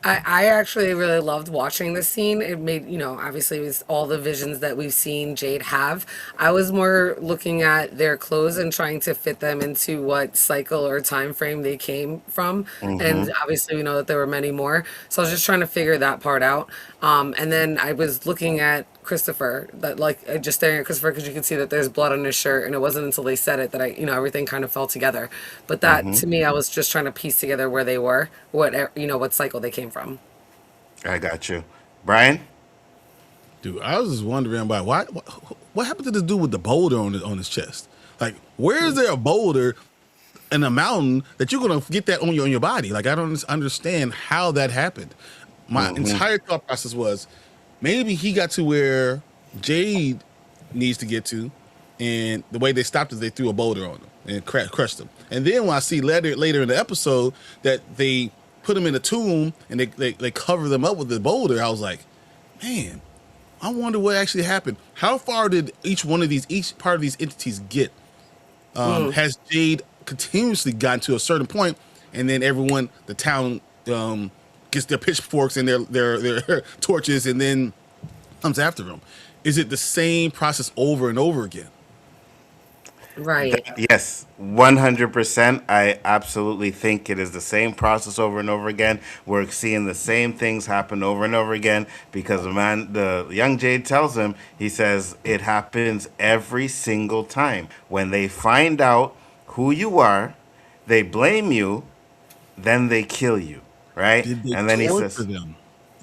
[SPEAKER 5] I actually really loved watching this scene. It made, obviously it was all the visions that we've seen Jade have. I was more looking at their clothes and trying to fit them into what cycle or time frame they came from.
[SPEAKER 3] Hmm.
[SPEAKER 5] And obviously we know that there were many more. So I was just trying to figure that part out. And then I was looking at Christopher, that like just staring at Christopher because you can see that there's blood on his shirt, and it wasn't until they said it that everything kind of fell together. But that
[SPEAKER 3] Hmm.
[SPEAKER 5] to me, I was just trying to piece together where they were, what cycle they came from.
[SPEAKER 3] I got you. Brian?
[SPEAKER 4] Dude, I was just wondering about what happened to this dude with the boulder on his chest? Like, where is there a boulder in a mountain that you're gonna get that on your body? Like, I don't understand how that happened. My
[SPEAKER 3] Hmm.
[SPEAKER 4] entire thought process was maybe he got to where Jade needs to get to, and the way they stopped is they threw a boulder on him and crushed him. And then when I see later in the episode that they put him in a tomb and they cover them up with the boulder, I was like, man, I wonder what actually happened. How far did each part of these entities get? Has Jade continuously gotten to a certain point, and then the town, gets their pitchforks and their torches, and then comes after them? Is it the same process over and over again?
[SPEAKER 5] Right.
[SPEAKER 3] Yes, 100%. I absolutely think it is the same process over and over again. We're seeing the same things happen over and over again because the young Jade tells him, he says, it happens every single time. When they find out who you are, they blame you, then they kill you, right?
[SPEAKER 4] Did they
[SPEAKER 3] And then he
[SPEAKER 4] torture
[SPEAKER 3] says,
[SPEAKER 4] them?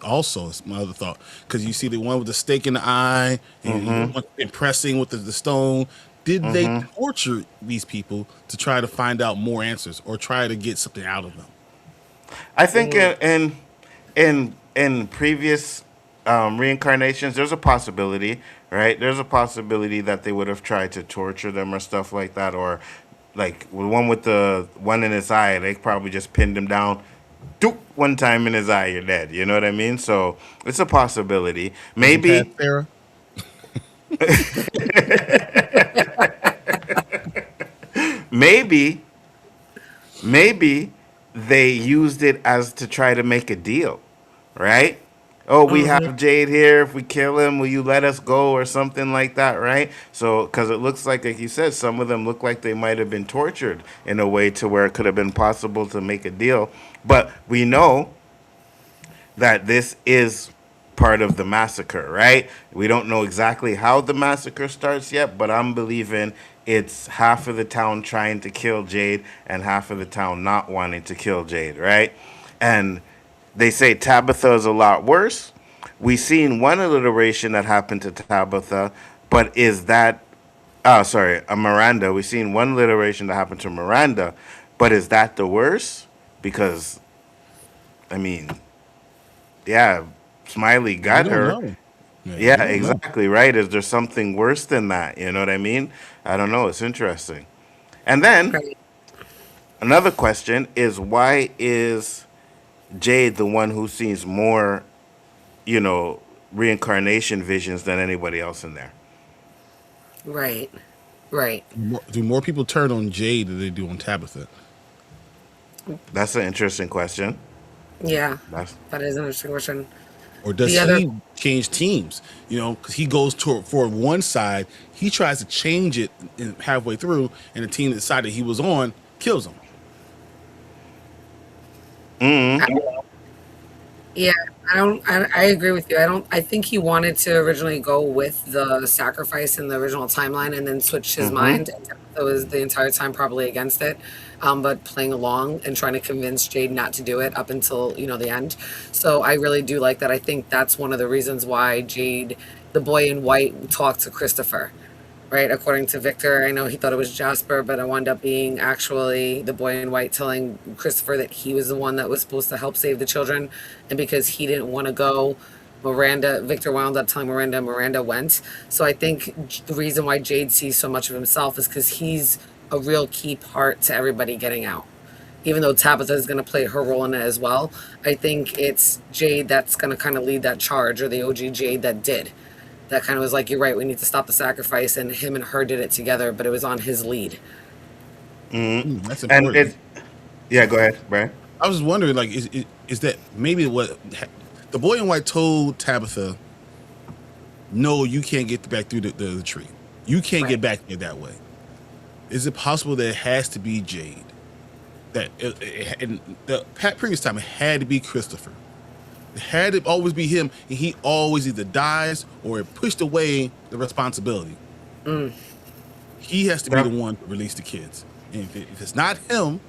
[SPEAKER 4] Also, it's my other thought, because you see the one with the stake in the eye and the one impressing with the stone. Did they torture these people to try to find out more answers or try to get something out of them?
[SPEAKER 3] I think in previous reincarnations, there's a possibility, right? There's a possibility that they would have tried to torture them or stuff like that, or like the one with the one in his eye, they probably just pinned him down. Doop, one time in his eye, you're dead. You know what I mean? So it's a possibility.
[SPEAKER 4] Looking past
[SPEAKER 3] Maybe,
[SPEAKER 4] Sarah?
[SPEAKER 3] maybe, maybe they used it as to try to make a deal, right? oh, we
[SPEAKER 5] Hmm.
[SPEAKER 3] have Jade here. If we kill him, will you let us go or something like that, right? So, because it looks like you said, some of them look like they might have been tortured in a way to where it could have been possible to make a deal. But we know that this is part of the massacre, right? We don't know exactly how the massacre starts yet, but I'm believing it's half of the town trying to kill Jade and half of the town not wanting to kill Jade, right? And they say Tabitha is a lot worse. We seen one alliteration that happened to Tabitha, but is that sorry, a Miranda. We seen one alliteration that happened to Miranda, but is that the worst? Because I mean, yeah, Smiley
[SPEAKER 4] We
[SPEAKER 3] got
[SPEAKER 4] don't
[SPEAKER 3] her.
[SPEAKER 4] know. Yeah,
[SPEAKER 3] Yeah,
[SPEAKER 4] we don't know.
[SPEAKER 3] exactly right. Is there something worse than that? You know what I mean? I don't know. It's interesting. And then
[SPEAKER 5] Right.
[SPEAKER 3] another question is why is Jade the one who sees more, you know, reincarnation visions than anybody else in there?
[SPEAKER 5] Right. Right.
[SPEAKER 4] Do more people turn on Jade than they do on Tabitha?
[SPEAKER 3] That's an interesting question.
[SPEAKER 5] Yeah.
[SPEAKER 3] That's
[SPEAKER 5] That is an interesting question.
[SPEAKER 4] Or does
[SPEAKER 5] The other,
[SPEAKER 4] he change teams? You know, because he goes for one side, he tries to change it halfway through, and the team that side that he was on kills him.
[SPEAKER 5] yeah, I don't. I agree with you. I don't. I think he wanted to originally go with the sacrifice in the original timeline, and then switch his
[SPEAKER 3] mm-hmm.
[SPEAKER 5] mind. And that was the entire time probably against it, but playing along and trying to convince Jade not to do it up until the end. So I really do like that. I think that's one of the reasons why Jade, the boy in white, talked to Christopher, right? According to Victor, I know he thought it was Jasper, but it wound up being actually the boy in white telling Christopher that he was the one that was supposed to help save the children. And because he didn't want to go, Victor wound up telling Miranda went. So I think the reason why Jade sees so much of himself is because he's a real key part to everybody getting out. Even though Tabitha is going to play her role in it as well, I think it's Jade that's going to kind of lead that charge, or the OG Jade that did, that kind of was like, you're right, we need to stop the sacrifice, and him and her did it together, but it was on his lead.
[SPEAKER 4] That's
[SPEAKER 3] And
[SPEAKER 4] important.
[SPEAKER 3] it, yeah, go ahead, Brian.
[SPEAKER 4] I was just wondering, like, is that maybe what the boy in white told Tabitha? No, you can't get back through the tree. You can't
[SPEAKER 5] Right.
[SPEAKER 4] get back there that way. Is it possible that it has to be Jade? That in the previous time it had to be Christopher. It had to always be him, and he always either dies or it pushed away the responsibility. He has to be the
[SPEAKER 3] Def-
[SPEAKER 4] one to release the kids. And if it's not him,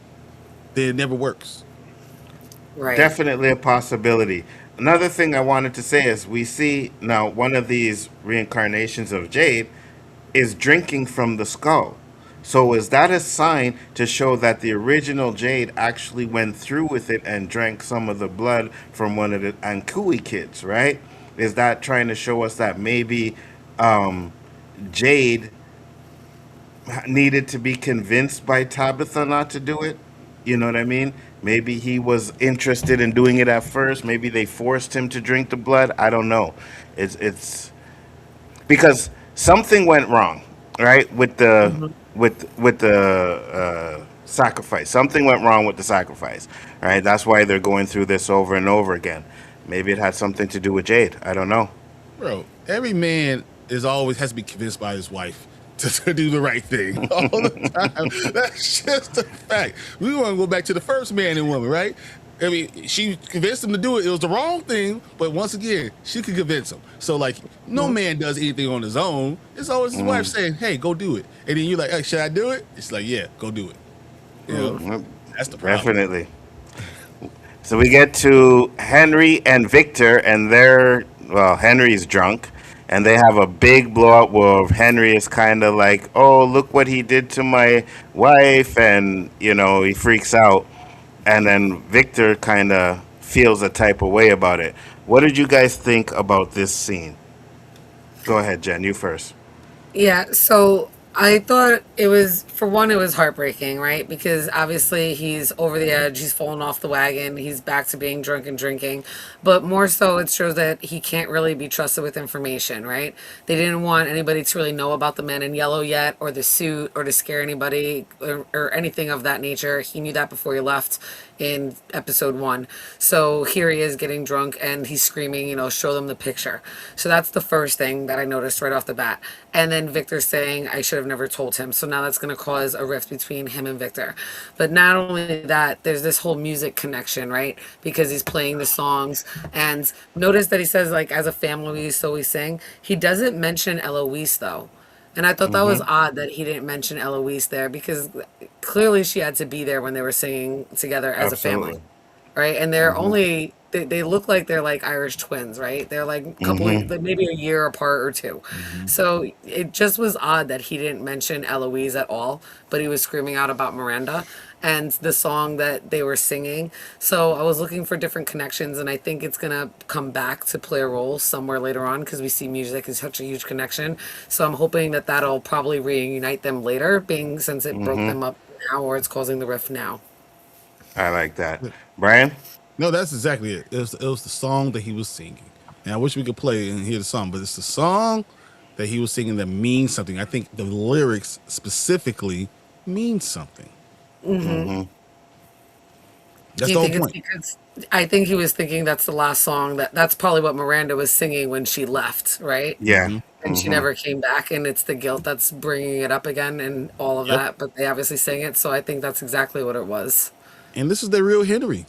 [SPEAKER 4] then it never works.
[SPEAKER 5] Right.
[SPEAKER 3] Definitely a possibility. Another thing I wanted to say is we see now one of these reincarnations of Jade is drinking from the skull. So is that a sign to show that the original Jade actually went through with it and drank some of the blood from one of the Ankui kids, right? Is that trying to show us that maybe Jade needed to be convinced by Tabitha not to do it? You know what I mean? Maybe he was interested in doing it at first. Maybe they forced him to drink the blood. I don't know. It's because something went wrong, right?
[SPEAKER 5] Mhm.
[SPEAKER 3] With the sacrifice. Something went wrong with the sacrifice, right? That's why they're going through this over and over again. Maybe it had something to do with Jade. I don't know.
[SPEAKER 4] Bro, every man is always has to be convinced by his wife to do the right thing all the time. That's just a fact. We want to go back to the first man and woman, right? I mean, she convinced him to do it. It was the wrong thing, but once again, she could convince him. So, like, no man does anything on his own. It's always his wife saying, "Hey, go do it," and then you're like, "Hey, should I do it?" It's like, "Yeah, go do it." You know,
[SPEAKER 3] Yep,
[SPEAKER 4] that's the problem.
[SPEAKER 3] definitely. So we get to Henry and Victor, and Henry's drunk, and they have a big blow up where Henry is kind of like, "Oh, look what he did to my wife," and he freaks out, and then Victor kind of feels a type of way about it. What did you guys think about this scene? Go ahead, Jen. You first.
[SPEAKER 5] Yeah, so I thought it was, for one, it was heartbreaking, right? Because obviously he's over the edge, he's fallen off the wagon, he's back to being drunk and drinking. But more so, it shows that he can't really be trusted with information, right? They didn't want anybody to really know about the man in yellow yet, or the suit, or to scare anybody, or anything of that nature. He knew that before he left. in episode 1. So here he is getting drunk and he's screaming, show them the picture. So that's the first thing that I noticed right off the bat. And then Victor saying, I should have never told him. So now that's going to cause a rift between him and Victor. But not only that, there's this whole music connection, right? Because he's playing the songs. And notice that he says, like, as a family, we used to always sing. He doesn't mention Eloise, though. And I thought that was odd that he didn't mention Eloise there because clearly she had to be there when they were singing together as a family,
[SPEAKER 3] Absolutely.
[SPEAKER 5] right? And they're only they look like they're like Irish twins, right? They're like a couple, like maybe a year apart or two. So it just was odd that he didn't mention Eloise at all, but he was screaming out about Miranda and the song that they were singing. So I was looking for different connections, and I think it's gonna come back to play a role somewhere later on because we see music is such a huge connection. So I'm hoping that that'll probably reunite them later, being since it broke them up now or it's causing the rift now.
[SPEAKER 3] I like that. Brian?
[SPEAKER 4] No, that's exactly it. It was the song that he was singing. And I wish we could play and hear the song, but it's the song that he was singing that means something. I think the lyrics specifically mean something.
[SPEAKER 5] Do
[SPEAKER 4] That's
[SPEAKER 5] you
[SPEAKER 4] the whole
[SPEAKER 5] think it's
[SPEAKER 4] point.
[SPEAKER 5] because I think he was thinking that's the last song that's probably what Miranda was singing when she left, right?
[SPEAKER 3] Yeah.
[SPEAKER 5] And she never came back, and it's the guilt that's bringing it up again and all of
[SPEAKER 4] Yep.
[SPEAKER 5] that. But they obviously sang it, so I think that's exactly what it was.
[SPEAKER 4] And this is the real Henry.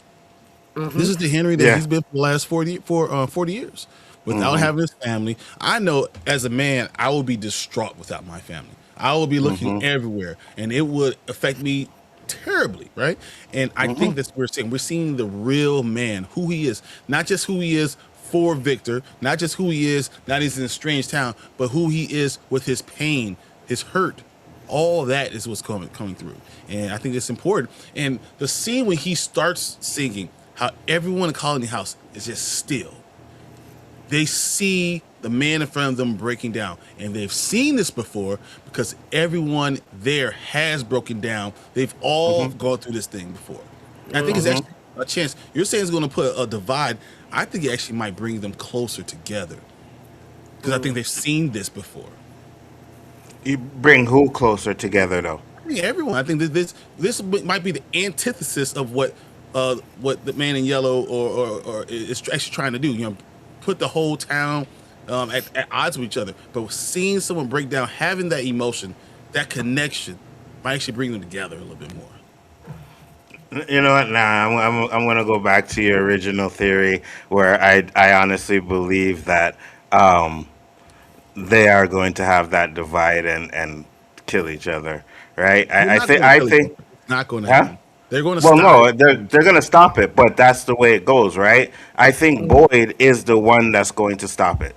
[SPEAKER 4] This is the Henry that
[SPEAKER 3] Yeah.
[SPEAKER 4] he's been for the last 40 years without having his family. I know as a man, I will be distraught without my family. I will be looking everywhere, and it would affect me terribly, right? And I think that's what we're seeing. We're seeing the real man, who he is, not just who he is for Victor, not just who he is, not he's in a strange town, but who he is with his pain, his hurt. All that is what's coming through, and I think it's important. And the scene when he starts singing, how everyone in Colony House is just still. They see the man in front of them breaking down, and they've seen this before because everyone there has broken down. They've all gone through this thing before. And I think it's actually a chance. You're saying it's going to put a divide. I think it actually might bring them closer together because I think they've seen this before.
[SPEAKER 3] You bring who closer together, though?
[SPEAKER 4] I think everyone. I think that this might be the antithesis of what the man in yellow or is actually trying to do. Put the whole town at odds with each other. But seeing someone break down, having that emotion, that connection, might actually bring them together a little bit more.
[SPEAKER 3] You know what? Nah, I'm gonna go back to your original theory, where I honestly believe that they are going to have that divide and kill each other, right?
[SPEAKER 4] They're
[SPEAKER 3] I
[SPEAKER 4] not
[SPEAKER 3] think
[SPEAKER 4] gonna
[SPEAKER 3] I
[SPEAKER 4] kill each
[SPEAKER 3] think.
[SPEAKER 4] other. It's not going to
[SPEAKER 3] Huh?
[SPEAKER 4] happen. They're going to
[SPEAKER 3] Well,
[SPEAKER 4] stop.
[SPEAKER 3] no, they're gonna stop it, but that's the way it goes, right? I think Boyd is the one that's going to stop it.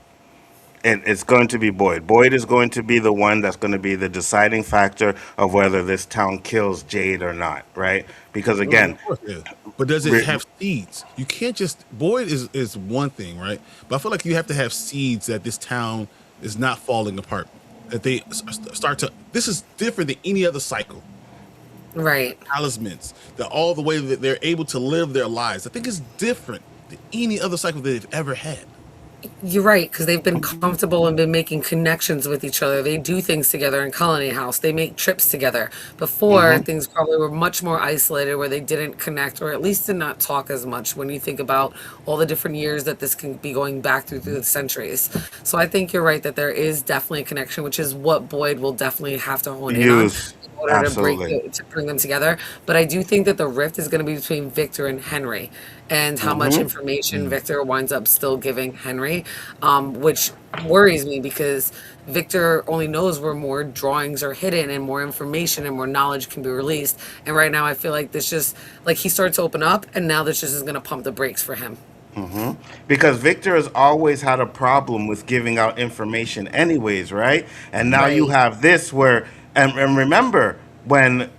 [SPEAKER 3] It's going to be Boyd. Boyd is going to be the one that's going to be the deciding factor of whether this town kills Jade or not, right? Because
[SPEAKER 4] Well,
[SPEAKER 3] again,
[SPEAKER 4] of course, yeah. But does it
[SPEAKER 3] re-
[SPEAKER 4] have seeds? You can't just Boyd is one thing, right? But I feel like you have to have seeds that this town is not falling apart. That they start to. This is different than any other cycle.
[SPEAKER 5] Right.
[SPEAKER 4] Talismans, all the way that they're able to live their lives. I think it's different than any other cycle that they've ever had.
[SPEAKER 5] You're right, because they've been comfortable and been making connections with each other. They do things together in Colony House. They make trips together. Before, things probably were much more isolated where they didn't connect or at least did not talk as much when you think about all the different years that this can be going back through the centuries. So I think you're right that there is definitely a connection, which is what Boyd will definitely have to hone in on
[SPEAKER 3] use
[SPEAKER 5] in order
[SPEAKER 3] absolutely.
[SPEAKER 5] to bring them together. But I do think that the rift is going to be between Victor and Henry, and how much information Victor winds up still giving Henry, which worries me because Victor only knows where more drawings are hidden and more information and more knowledge can be released. And right now, I feel like this just like he starts to open up, and now this just is going to pump the brakes for him.
[SPEAKER 3] Because Victor has always had a problem with giving out information, anyways, right? And now you
[SPEAKER 5] Right.
[SPEAKER 3] have this where, and remember when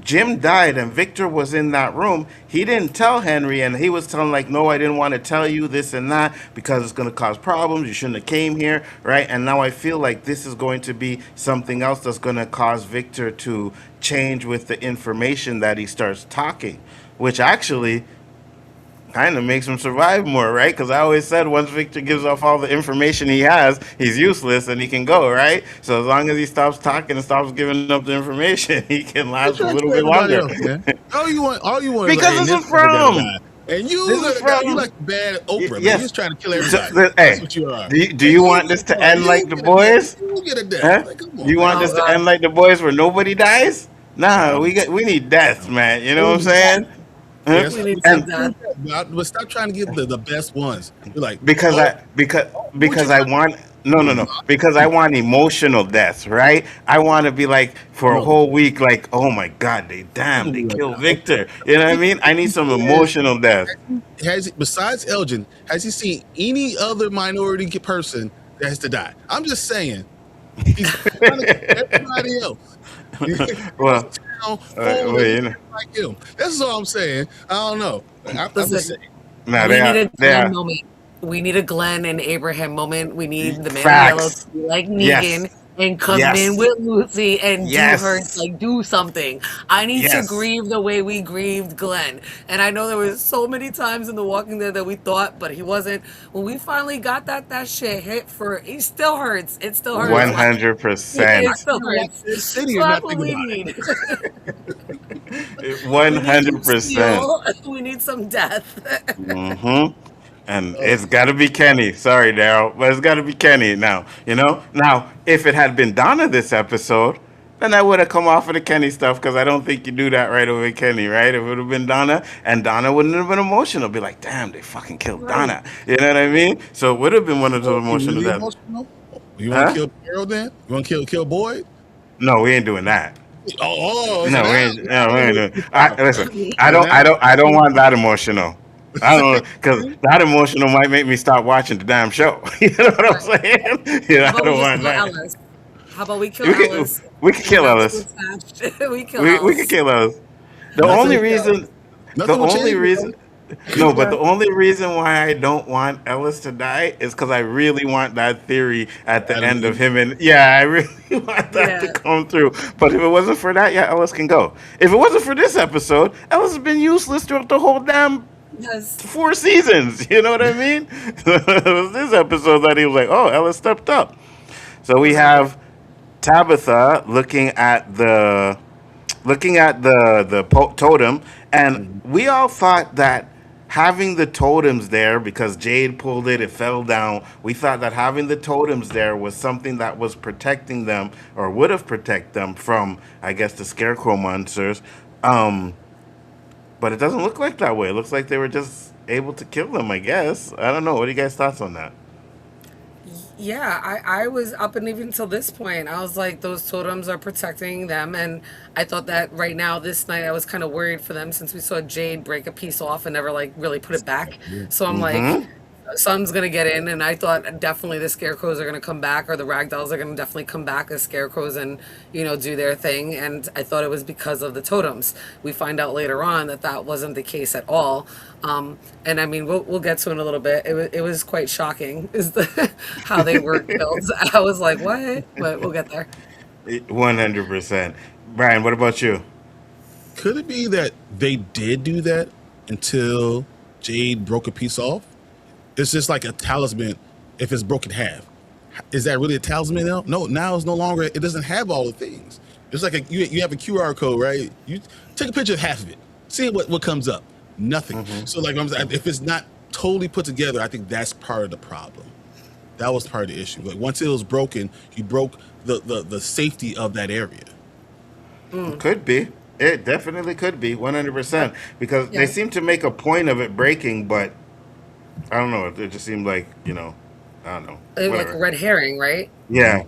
[SPEAKER 3] Jim died and Victor was in that room, he didn't tell Henry, and he was telling like, no, I didn't want to tell you this and that because it's going to cause problems. You shouldn't have came here, right? And now I feel like this is going to be something else that's going to cause Victor to change with the information that he starts talking, which actually kind of makes him survive more, right? Because I always said once Victor gives off all the information he has, he's useless and he can go, right? So as long as he stops talking and stops giving up the information, he can
[SPEAKER 4] You're
[SPEAKER 3] last a
[SPEAKER 4] trying to
[SPEAKER 3] little
[SPEAKER 4] kill
[SPEAKER 3] bit
[SPEAKER 4] everybody
[SPEAKER 3] longer.
[SPEAKER 4] else, man. All you want is like,
[SPEAKER 3] Because
[SPEAKER 4] hey,
[SPEAKER 3] this
[SPEAKER 4] this
[SPEAKER 3] is
[SPEAKER 4] person gotta
[SPEAKER 3] from.
[SPEAKER 4] die. And you
[SPEAKER 3] This is
[SPEAKER 4] gotta die. You
[SPEAKER 3] from.
[SPEAKER 4] like bad Oprah, man. You're
[SPEAKER 3] Yes.
[SPEAKER 4] just trying to kill
[SPEAKER 3] So,
[SPEAKER 4] everybody. That's
[SPEAKER 3] hey,
[SPEAKER 4] what you are.
[SPEAKER 3] do
[SPEAKER 4] And
[SPEAKER 3] you want this to end
[SPEAKER 4] you
[SPEAKER 3] like the
[SPEAKER 4] get a death.
[SPEAKER 3] boys?
[SPEAKER 4] You get a death.
[SPEAKER 3] Huh?
[SPEAKER 4] Like, come
[SPEAKER 3] Do
[SPEAKER 4] on,
[SPEAKER 3] you want
[SPEAKER 4] man.
[SPEAKER 5] Oh
[SPEAKER 3] this to
[SPEAKER 5] God.
[SPEAKER 3] end like the boys where nobody dies? Nah,
[SPEAKER 4] No,
[SPEAKER 3] we need deaths,
[SPEAKER 4] no.
[SPEAKER 3] man. You know what I'm
[SPEAKER 4] Oh,
[SPEAKER 3] saying? Huh?
[SPEAKER 4] yes,
[SPEAKER 5] We
[SPEAKER 4] we
[SPEAKER 5] need
[SPEAKER 4] can
[SPEAKER 5] some
[SPEAKER 3] And
[SPEAKER 4] do
[SPEAKER 5] death.
[SPEAKER 4] that, but stop trying to get the best ones. You're like,
[SPEAKER 3] because
[SPEAKER 4] oh,
[SPEAKER 3] I because
[SPEAKER 4] what you
[SPEAKER 3] because I
[SPEAKER 4] got?
[SPEAKER 3] want no because I want emotional deaths, right? I want to be like for a
[SPEAKER 4] No,
[SPEAKER 3] whole week, like, oh my god,
[SPEAKER 4] don't
[SPEAKER 3] they
[SPEAKER 4] do that
[SPEAKER 3] killed
[SPEAKER 4] now. Okay.
[SPEAKER 3] Victor. You know what I mean? I need some emotional death.
[SPEAKER 4] Has besides Elgin, has he seen any other minority person that has to die? I'm just saying, he's trying to get everybody else. Across
[SPEAKER 3] Well,
[SPEAKER 4] town, falling
[SPEAKER 3] you know,
[SPEAKER 4] like him. That's all I'm saying. I don't know. I'm just
[SPEAKER 5] Listen,
[SPEAKER 4] saying.
[SPEAKER 3] no,
[SPEAKER 5] we need a
[SPEAKER 3] they
[SPEAKER 5] Glenn
[SPEAKER 3] are
[SPEAKER 5] moment. We need a Glenn and Abraham moment. We need the man in yellow to
[SPEAKER 3] facts.
[SPEAKER 5] be like
[SPEAKER 3] Yes,
[SPEAKER 5] Negan and come in
[SPEAKER 3] yes,
[SPEAKER 5] with Lucy and do her
[SPEAKER 3] yes,
[SPEAKER 5] like do something. I need to
[SPEAKER 3] yes.
[SPEAKER 5] grieve the way we grieved Glenn. And I know there was so many times in The Walking Dead that we thought, but he wasn't. When we finally got that shit hit for, it still hurts. It still hurts.
[SPEAKER 3] One
[SPEAKER 4] Well,
[SPEAKER 3] hundred
[SPEAKER 5] It
[SPEAKER 3] percent.
[SPEAKER 5] still
[SPEAKER 4] you watch
[SPEAKER 5] hurts.
[SPEAKER 4] this city
[SPEAKER 5] So
[SPEAKER 4] and
[SPEAKER 5] that's
[SPEAKER 4] not
[SPEAKER 5] what
[SPEAKER 4] think
[SPEAKER 5] we
[SPEAKER 4] about it.
[SPEAKER 5] need.
[SPEAKER 3] One
[SPEAKER 5] We need some
[SPEAKER 3] hundred percent.
[SPEAKER 5] steel. We need some death.
[SPEAKER 3] Mm-hmm. And
[SPEAKER 4] Oh,
[SPEAKER 3] it's got to be Kenny. Sorry, Daryl, but it's got to be Kenny now. You know. Now, if it had been Donna this episode, then I would have come off of the Kenny stuff because I don't think you do that right away, Kenny. Right? If it would have been Donna, and Donna wouldn't have been emotional, be like, "Damn, they fucking killed
[SPEAKER 5] Right.
[SPEAKER 3] Donna." You know what I mean? So it would have been one of those
[SPEAKER 4] you
[SPEAKER 3] emotional
[SPEAKER 4] really
[SPEAKER 3] deaths.
[SPEAKER 4] emotional? You want to
[SPEAKER 3] Huh?
[SPEAKER 4] kill Carol then? You want to kill Boyd?
[SPEAKER 3] No, we ain't doing that.
[SPEAKER 4] So
[SPEAKER 3] No,
[SPEAKER 4] now,
[SPEAKER 3] we
[SPEAKER 4] you
[SPEAKER 3] ain't
[SPEAKER 4] move
[SPEAKER 3] doing.
[SPEAKER 4] too far.
[SPEAKER 3] Listen,
[SPEAKER 4] So now,
[SPEAKER 3] I don't want that emotional. I don't because that emotional might make me stop watching the damn show. You know what I'm
[SPEAKER 5] Right.
[SPEAKER 3] saying?
[SPEAKER 5] How
[SPEAKER 3] Yeah, I
[SPEAKER 5] about we
[SPEAKER 3] don't
[SPEAKER 5] just
[SPEAKER 3] want
[SPEAKER 5] kill
[SPEAKER 3] that.
[SPEAKER 5] Ellis? How about we kill Ellis?
[SPEAKER 3] We could
[SPEAKER 5] We're
[SPEAKER 3] kill
[SPEAKER 5] not too
[SPEAKER 3] Ellis.
[SPEAKER 5] attached. We kill
[SPEAKER 3] We could
[SPEAKER 5] Ellis.
[SPEAKER 3] kill Ellis. The
[SPEAKER 5] Let's
[SPEAKER 4] nothing,
[SPEAKER 3] only
[SPEAKER 5] just go.
[SPEAKER 3] reason the
[SPEAKER 4] nothing will
[SPEAKER 3] only
[SPEAKER 4] change.
[SPEAKER 3] reason
[SPEAKER 4] Keep
[SPEAKER 3] no,
[SPEAKER 4] it
[SPEAKER 3] but
[SPEAKER 4] down.
[SPEAKER 3] the only reason why I don't want Ellis to die is because I really want that theory at the
[SPEAKER 4] Adam
[SPEAKER 3] end of
[SPEAKER 4] Eve.
[SPEAKER 3] him and yeah, I really want that to
[SPEAKER 5] Yeah.
[SPEAKER 3] come through. But if it wasn't for that, yeah, Ellis can go. If it wasn't for this episode, Ellis has been useless throughout the whole damn
[SPEAKER 5] Yes.
[SPEAKER 3] 4 seasons. You know what I mean? It was this episode that he was like, "Oh, Ellis stepped up." So we
[SPEAKER 5] Right.
[SPEAKER 3] have Tabitha looking at the totem, and
[SPEAKER 4] Mhm.
[SPEAKER 3] we all thought that having the totems there because Jade pulled it, it fell down. We thought that having the totems there was something that was protecting them or would have protected them from, I guess, the scarecrow monsters. Um, but it doesn't look like that way. It looks like they were just able to kill them. I guess. I don't know. What are you guys' thoughts on that?
[SPEAKER 5] Yeah, I was up and even till this point, I was like, those totems are protecting them. And I thought that right now, this night, I was kind of worried for them since we saw Jade break a piece off and never like really put it back. So I'm like,
[SPEAKER 3] Mm-hmm.
[SPEAKER 5] Sun's gonna get in, and I thought definitely the scarecrows are gonna come back, or the ragdolls are gonna definitely come back as scarecrows and do their thing. And I thought it was because of the totems. We find out later on that that wasn't the case at all. And I mean, we'll get to it in a little bit. It was quite shocking, is the how they were killed. I was like, what? But we'll get there.
[SPEAKER 3] 100%. Brian, what about you?
[SPEAKER 4] Could it be that they did do that until Jade broke a piece off? It's just like a talisman if it's broken in half. Is that really a talisman now? No, now it's no longer, it doesn't have all the things. It's like you have a QR code, right? You take a picture of half of it, see what comes up. Nothing.
[SPEAKER 3] Mm-hmm.
[SPEAKER 4] So like I'm saying, if it's not totally put together, I think that's part of the problem. That was part of the issue. Like once it was broken, you broke the safety of that area.
[SPEAKER 3] Could be. It definitely could be 100% because they
[SPEAKER 5] Yeah.
[SPEAKER 3] seem to make a point of it breaking, but I don't know. It just seemed like I don't know.
[SPEAKER 5] Like a
[SPEAKER 3] Whatever.
[SPEAKER 5] red herring, right?
[SPEAKER 3] Yeah,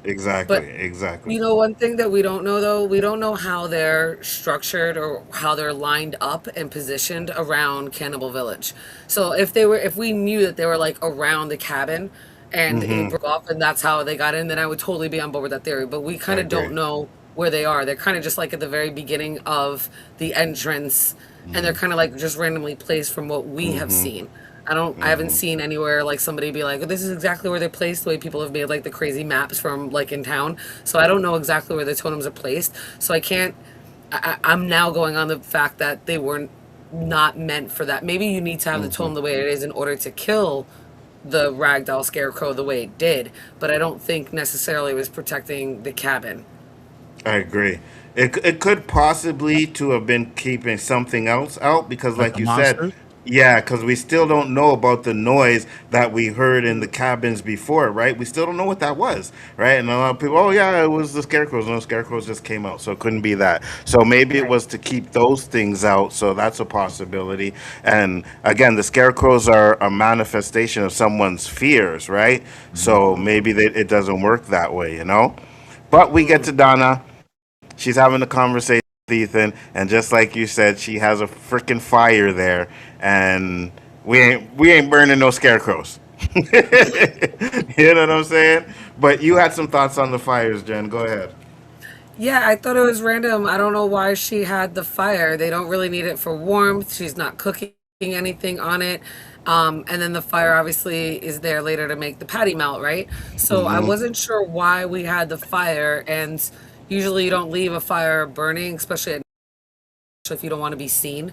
[SPEAKER 3] exactly,
[SPEAKER 5] But
[SPEAKER 3] exactly.
[SPEAKER 5] one thing that we don't know though, we don't know how they're structured or how they're lined up and positioned around Cannibal Village. So if we knew that they were like around the cabin and it
[SPEAKER 3] Mm-hmm.
[SPEAKER 5] broke off and that's how they got in, then I would totally be on board with that theory. But we
[SPEAKER 3] I
[SPEAKER 5] kind of
[SPEAKER 3] agree.
[SPEAKER 5] don't know where they are. They're kind of just like at the very beginning of the entrance, and they're kind of like just randomly placed from what we have
[SPEAKER 3] Mm-hmm.
[SPEAKER 5] seen. I haven't
[SPEAKER 3] Mm-hmm.
[SPEAKER 5] seen anywhere like somebody be like, this is exactly where they're placed, the way people have made like the crazy maps from like in town. So I don't know exactly where the totems are placed. So I can't, I'm now going on the fact that they weren't not meant for that. Maybe you need to have the tone the way it is in order to kill the ragdoll scarecrow the way it did, but I don't think necessarily it was protecting the cabin.
[SPEAKER 3] I agree. It could possibly to have been keeping something else out because,
[SPEAKER 4] Like
[SPEAKER 3] like
[SPEAKER 4] the
[SPEAKER 3] you said,
[SPEAKER 4] monsters.
[SPEAKER 3] yeah, because we still don't know about the noise that we heard in the cabins before, right? We still don't know what that was, right? And a lot of people, oh yeah, it was the scarecrows. No, scarecrows just came out, so it couldn't be that. So maybe it
[SPEAKER 5] Right.
[SPEAKER 3] was to keep those things out. So that's a possibility. And again, the scarecrows are a manifestation of someone's fears, right? So maybe it doesn't work that way, you know. But we get to Donna. She's having a conversation with Ethan, and just like you said, she has a freaking fire there, and we ain't burning no scarecrows. You know what I'm saying? But you had some thoughts on the fires, Jen. Go ahead.
[SPEAKER 5] Yeah, I thought it was random. I don't know why she had the fire. They don't really need it for warmth. She's not cooking anything on it. And then the fire obviously is there later to make the patty melt, right? So I wasn't sure why we had the fire. And usually you don't leave a fire burning, especially at if you don't want to be seen,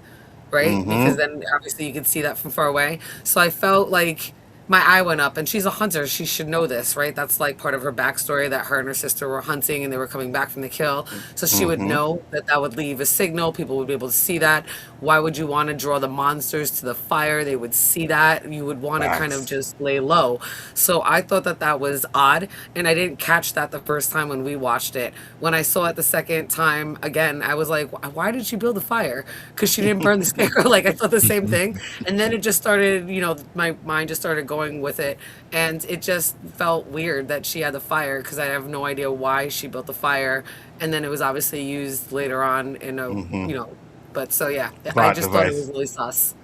[SPEAKER 5] right? Because then obviously you can see that from far away. So I felt like my eye went up, and she's a hunter. She should know this, right? That's like part of her backstory that her and her sister were hunting and they were coming back from the kill. So she would know that that would leave a signal. People would be able to see that. Why would you want to draw the monsters to the fire? They would see that. You would want to kind of
[SPEAKER 3] Facts.
[SPEAKER 5] just lay low. So I thought that that was odd, and I didn't catch that the first time when we watched it. When I saw it the second time again, I was like, why did she build a fire? Because she didn't burn the scarecrow. Like I thought the same thing. And then it just started, my mind just started going with it. And it just felt weird that she had the fire because I have no idea why she built the fire. And then it was obviously used later on in a, but so yeah, I
[SPEAKER 3] Plot
[SPEAKER 5] just thought it was
[SPEAKER 3] device.
[SPEAKER 5] really sus.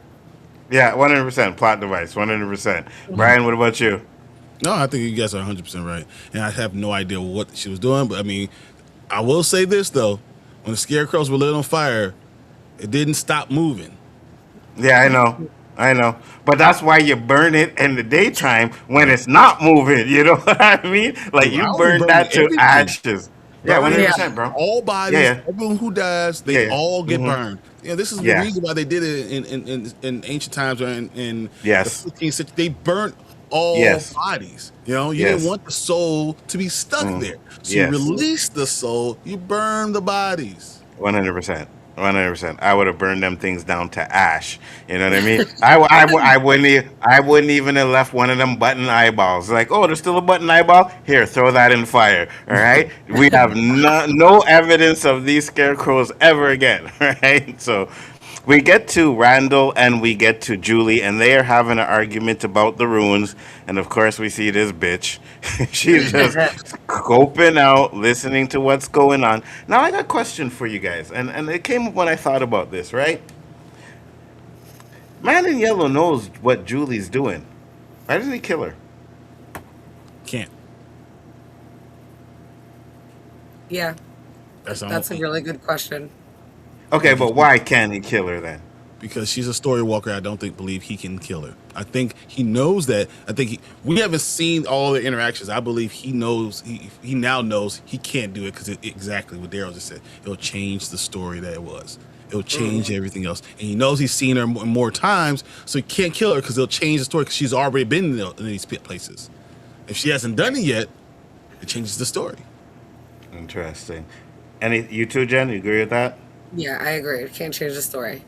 [SPEAKER 3] Yeah, 100% plot device. 100%. Brian, what about you?
[SPEAKER 4] No, I think you guys are 100% right. And I have no idea what she was doing. But I mean, I will say this, though. When the scarecrows were lit on fire, it didn't stop moving.
[SPEAKER 3] Yeah, I know. I know. But that's why you burn it in the daytime when it's not moving. You know what I mean? Like
[SPEAKER 4] Dude, I
[SPEAKER 3] you
[SPEAKER 4] was
[SPEAKER 3] burn
[SPEAKER 4] burning
[SPEAKER 3] that to
[SPEAKER 4] everything.
[SPEAKER 3] ashes. Yeah,
[SPEAKER 4] Burning
[SPEAKER 3] 100%, bro.
[SPEAKER 4] all
[SPEAKER 3] Yeah,
[SPEAKER 4] bodies,
[SPEAKER 3] yeah.
[SPEAKER 4] everyone who dies, they
[SPEAKER 3] Yeah, yeah.
[SPEAKER 4] all get
[SPEAKER 3] Hmm.
[SPEAKER 4] burned. This is the
[SPEAKER 3] Yeah.
[SPEAKER 4] reason why they did it in ancient times or in the
[SPEAKER 3] Yes.
[SPEAKER 4] 15th century. They burnt all
[SPEAKER 3] Yes.
[SPEAKER 4] bodies. You didn't
[SPEAKER 3] Yes.
[SPEAKER 4] want the soul to be stuck there. So you
[SPEAKER 3] Yes.
[SPEAKER 4] release the soul, you burn the bodies.
[SPEAKER 3] 100%. 100%. I would have burned them things down to ash. You know what I mean? I wouldn't I wouldn't even have left one of them button eyeballs. Like, oh, there's still a button eyeball. Here, throw that in fire. All right. We have no evidence of these scarecrows ever again. Right. So we get to Randall and we get to Julie, and they are having an argument about the ruins. And of course, we see this bitch. She's just scoping out, listening to what's going on. Now, I got a question for you guys, and it came up when I thought about this, right? Man in Yellow knows what Julie's doing. Why doesn't he kill her?
[SPEAKER 4] Can't.
[SPEAKER 5] Yeah,
[SPEAKER 4] That's all.
[SPEAKER 5] that's a really good question.
[SPEAKER 3] Okay, but why can't he kill her then?
[SPEAKER 4] Because she's a story walker. I don't believe he can kill her. I think he knows that. I think we haven't seen all the interactions. I believe he knows. He now knows he can't do it because exactly what Daryl just said. It'll change the story that it was. It'll change everything else. And he knows he's seen her more times, so he can't kill her because it'll change the story because she's already been in these places. If she hasn't done it yet, it changes the story.
[SPEAKER 3] Interesting. Any you too, Jen? You agree with that?
[SPEAKER 5] Yeah, I agree. It can't change the story.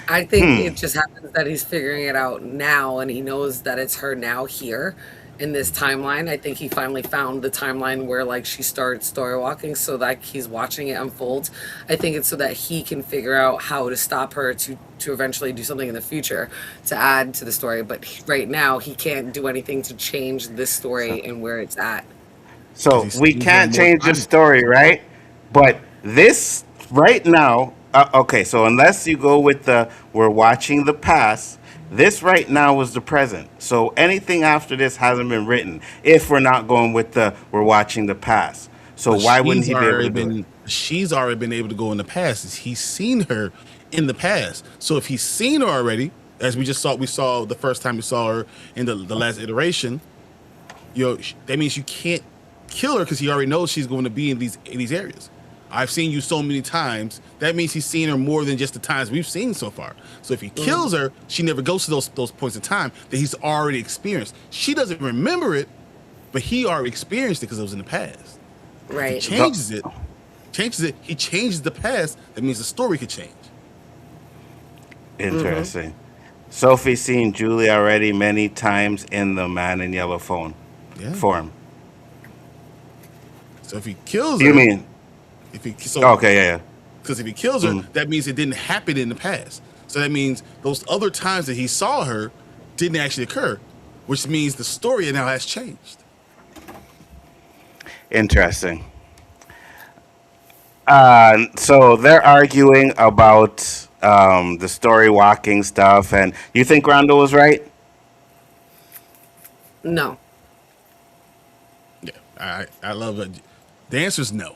[SPEAKER 5] I think it just happens that he's figuring it out now and he knows that it's her now here in this timeline. I think he finally found the timeline where like she started story walking so that he's watching it unfold. I think it's so that he can figure out how to stop her to eventually do something in the future to add to the story. But right now he can't do anything to change this story and where it's at.
[SPEAKER 3] So
[SPEAKER 4] He's
[SPEAKER 3] we
[SPEAKER 4] seen her
[SPEAKER 3] can't
[SPEAKER 4] more
[SPEAKER 3] change the
[SPEAKER 4] times.
[SPEAKER 3] story, right? But this right now, okay. So unless you go with the we're watching the past, this right now was the present. So anything after this hasn't been written. If we're not going with the we're watching the past, so
[SPEAKER 4] But
[SPEAKER 3] why wouldn't he be able to do it?
[SPEAKER 4] she's already been able to go in the past. He's seen her in the past. So if he's seen her already, as we saw the first time we saw her in the last iteration, that means you can't kill her because he already knows she's going to be in these areas. I've seen you so many times. That means he's seen her more than just the times we've seen so far. So if he kills her, she never goes to those points in time that he's already experienced. She doesn't remember it, but he already experienced it because it was in the past. If he
[SPEAKER 5] Right.
[SPEAKER 4] changes it, he changes the past. That means the story could change.
[SPEAKER 3] Interesting. Sophie's seen Julie already many times in the man in yellow phone
[SPEAKER 4] Yeah.
[SPEAKER 3] form.
[SPEAKER 4] So if he kills her,
[SPEAKER 3] You mean? Okay, yeah.
[SPEAKER 4] because if he kills her, that means it didn't happen in the past. So that means those other times that he saw her didn't actually occur, which means the story now has changed.
[SPEAKER 3] Interesting. So they're arguing about the story walking stuff, and you think Randall was right?
[SPEAKER 5] No.
[SPEAKER 4] Yeah, I love it. The answer is no.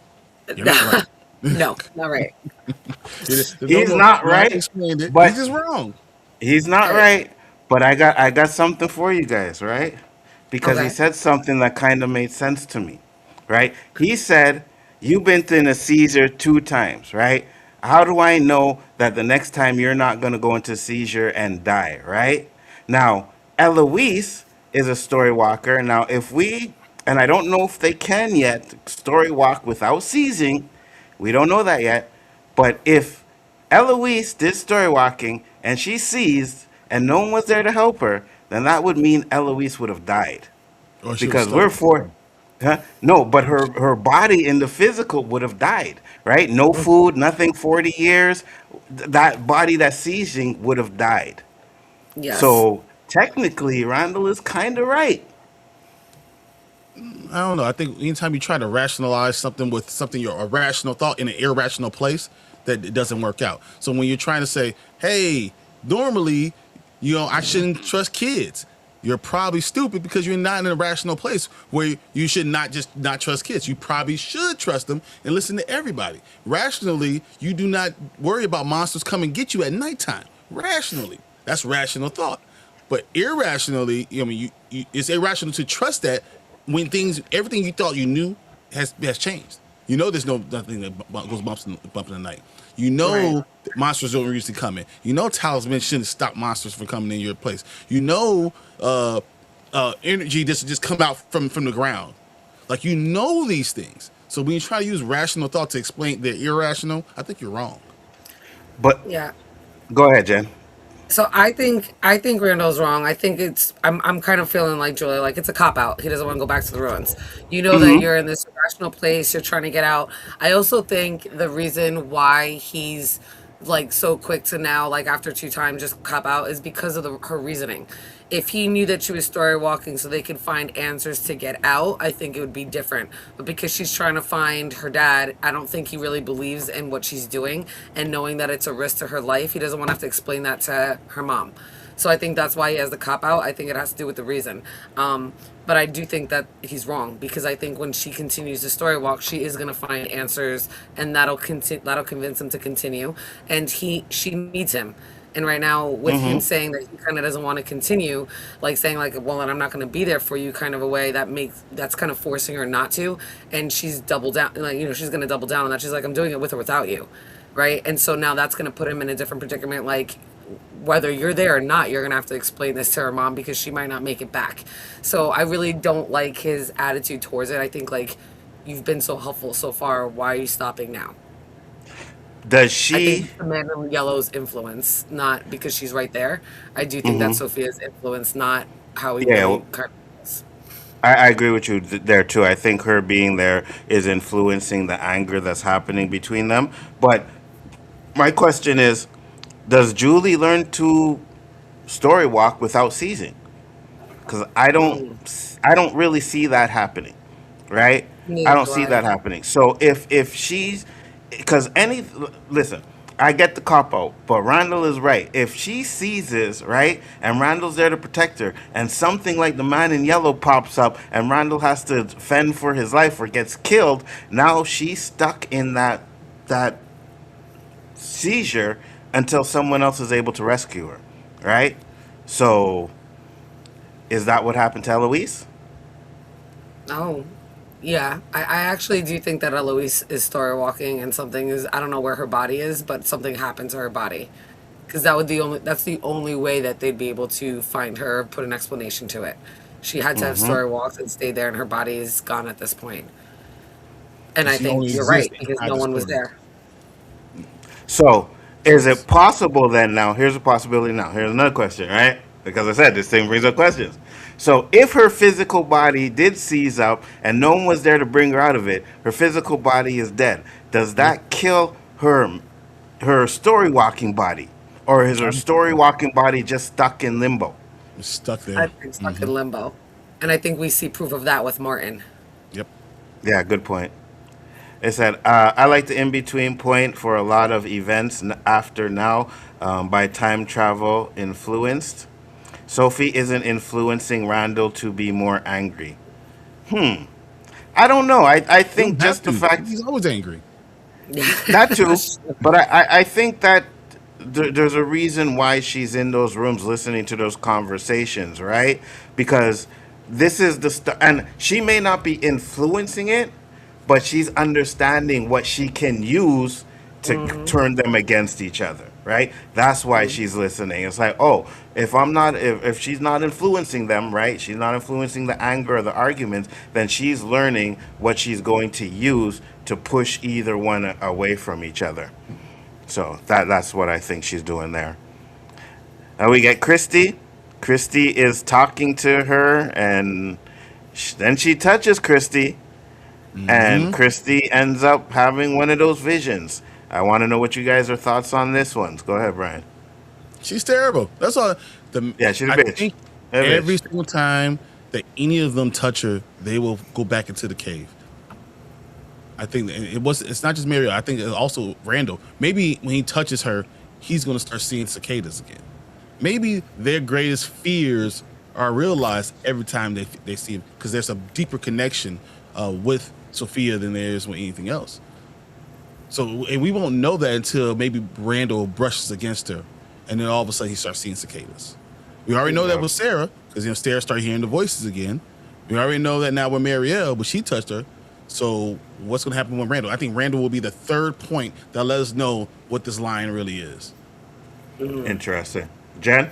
[SPEAKER 4] You're not right.
[SPEAKER 5] No, not right.
[SPEAKER 3] He's not right,
[SPEAKER 4] Explained it.
[SPEAKER 3] but
[SPEAKER 4] He's just wrong.
[SPEAKER 3] he's not right. But I got something for you guys, right? Because he
[SPEAKER 5] Okay.
[SPEAKER 3] said something that kind of made sense to me, right? He said, "You've been in a seizure 2 times, right? How do I know that the next time you're not going to go into seizure and die, right?" Now, Eloise is a story walker. Now, if we, and I don't know if they can yet, story walk without seizing, we don't know that yet. But if Eloise did story walking and she seized and no one was there to help her, then that would mean Eloise would have died.
[SPEAKER 4] Or she was
[SPEAKER 3] Because
[SPEAKER 4] stuck.
[SPEAKER 3] huh? No, but her body in the physical would have died, right? No food, nothing, 40 years. That body that's seizing would have died.
[SPEAKER 5] Yes.
[SPEAKER 3] So technically, Randall is kind of right.
[SPEAKER 4] I don't know. I think anytime you try to rationalize something with something a rational thought in an irrational place, that it doesn't work out. So when you're trying to say, "Hey, normally, I shouldn't trust kids," you're probably stupid because you're not in a rational place where you should not trust kids. You probably should trust them and listen to everybody. Rationally, you do not worry about monsters come and get you at nighttime. Rationally, that's rational thought. But irrationally, it's irrational to trust that when everything you thought you knew has changed. There's nothing that goes bump in the night.
[SPEAKER 5] Right.
[SPEAKER 4] That monsters don't usually come in. Talisman shouldn't stop monsters from coming in your place. Energy doesn't just come out from the ground. Like these things. So when you try to use rational thought to explain the irrational, I think you're wrong.
[SPEAKER 3] But
[SPEAKER 5] Yeah.
[SPEAKER 3] go ahead, Jen.
[SPEAKER 5] So I think Randall's wrong. I think I'm kind of feeling like Julia, like it's a cop out. He doesn't want to go back to the ruins. You know that you're in this irrational place, you're trying to get out. I also think the reason why he's like so quick to now, like after 2 times, just cop out is because of her reasoning. If he knew that she was story walking so they could find answers to get out, I think it would be different. But because she's trying to find her dad, I don't think he really believes in what she's doing. And knowing that it's a risk to her life, he doesn't want to have to explain that to her mom. So I think that's why he has the cop out. I think it has to do with the reason. But I do think that he's wrong because I think when she continues the story walk, she is going to find answers, and that'll convince him to continue. And she needs him. And right now, with him saying that he kind of doesn't want to continue, like saying like, "Well, then I'm not going to be there for you," kind of a way that's kind of forcing her not to. And she's double down, like she's going to double down on that. She's like, "I'm doing it with or without you," right? And so now that's going to put him in a different predicament. Like, whether you're there or not, you're going to have to explain this to her mom because she might not make it back. So I really don't like his attitude towards it. I think like, you've been so helpful so far. Why are you stopping now?
[SPEAKER 3] Does
[SPEAKER 5] I think
[SPEAKER 3] she?
[SPEAKER 5] it's the man in yellow's influence, not because she's right there. I do think that's Sophia's influence, not how he
[SPEAKER 3] Yeah,
[SPEAKER 5] really
[SPEAKER 3] well,
[SPEAKER 5] kind of is.
[SPEAKER 3] I agree with you there too. I think her being there is influencing the anger that's happening between them. But my question is, does Julie learn to story walk without seizing? Because
[SPEAKER 5] Mm,
[SPEAKER 3] I don't really see that happening, right? I
[SPEAKER 5] neither
[SPEAKER 3] don't
[SPEAKER 5] do
[SPEAKER 3] see
[SPEAKER 5] I.
[SPEAKER 3] that happening. So if she's, because listen, I get the cop out, but Randall is right. If she seizes, right, and Randall's there to protect her, and something like the man in yellow pops up, and Randall has to fend for his life or gets killed, now she's stuck in that seizure until someone else is able to rescue her, right? So is that what happened to Eloise?
[SPEAKER 5] No, Yeah, I actually do think that Eloise is story walking and something is, I don't know where her body is, but something happened to her body. Because that's the only way that they'd be able to find her, put an explanation to it. She had to have
[SPEAKER 3] Hmm.
[SPEAKER 5] story walked and stayed there, and her body is gone at this point. And
[SPEAKER 4] And
[SPEAKER 5] I
[SPEAKER 4] she
[SPEAKER 5] think
[SPEAKER 4] only
[SPEAKER 5] you're
[SPEAKER 4] exists
[SPEAKER 5] right because
[SPEAKER 4] inside
[SPEAKER 5] no
[SPEAKER 4] the
[SPEAKER 5] one was
[SPEAKER 4] story.
[SPEAKER 5] there.
[SPEAKER 3] So, is it possible then? Now, here's a possibility. Now, here's another question, right? Because I said this thing brings up questions. So, if her physical body did seize up and no one was there to bring her out of it, her physical body is dead. Does
[SPEAKER 4] Yeah,
[SPEAKER 3] that kill her story walking body, or is her
[SPEAKER 4] I'm thinking
[SPEAKER 3] story
[SPEAKER 4] so.
[SPEAKER 3] walking body just stuck in limbo?
[SPEAKER 4] It's stuck
[SPEAKER 5] I
[SPEAKER 4] there.
[SPEAKER 5] think stuck
[SPEAKER 4] Hmm.
[SPEAKER 5] in limbo. And I think we see proof of that with Martin.
[SPEAKER 4] Yep.
[SPEAKER 3] Yeah, good point. It said, I like the in between point for a lot of events after now by time travel influenced. Sophie isn't influencing Randall to be more angry. I don't know. I
[SPEAKER 4] You don't
[SPEAKER 3] think
[SPEAKER 4] have
[SPEAKER 3] just the
[SPEAKER 4] to.
[SPEAKER 3] fact
[SPEAKER 4] He's always angry.
[SPEAKER 5] Yeah,
[SPEAKER 3] that too,
[SPEAKER 5] that's true.
[SPEAKER 3] but I think that there's a reason why she's in those rooms listening to those conversations, right? Because this is the stuff, and she may not be influencing it, but she's understanding what she can use to
[SPEAKER 5] Hmm.
[SPEAKER 3] turn them against each other, right? That's why she's listening. It's like, oh, if she's not influencing them, right? She's not influencing the anger or the arguments, then she's learning what she's going to use to push either one away from each other. So that's what I think she's doing there. And we get Christy. Christy is talking to her, and then she touches Christy, and
[SPEAKER 4] Hmm.
[SPEAKER 3] Christy ends up having one of those visions. I want to know what you guys are thoughts on this one. Go ahead, Brian.
[SPEAKER 4] She's terrible. That's all. The
[SPEAKER 3] Yeah, she's a
[SPEAKER 4] I
[SPEAKER 3] bitch.
[SPEAKER 4] think
[SPEAKER 3] A
[SPEAKER 4] every
[SPEAKER 3] bitch.
[SPEAKER 4] single time that any of them touch her, they will go back into the cave. I think it was. It's not just Mario. I think it's also Randall. Maybe when he touches her, he's going to start seeing cicadas again. Maybe their greatest fears are realized every time they see him because there's a deeper connection with Sophia than there is with anything else. So, and we won't know that until maybe Randall brushes against her, and then all of a sudden he starts seeing cicadas. We already know that
[SPEAKER 3] Yeah.
[SPEAKER 4] with Sarah because Sarah started hearing the voices again. We already know that now with Marielle, but she touched her. So, what's going to happen with Randall? I think Randall will be the third point that let us know what this line really is.
[SPEAKER 3] Interesting. Jen?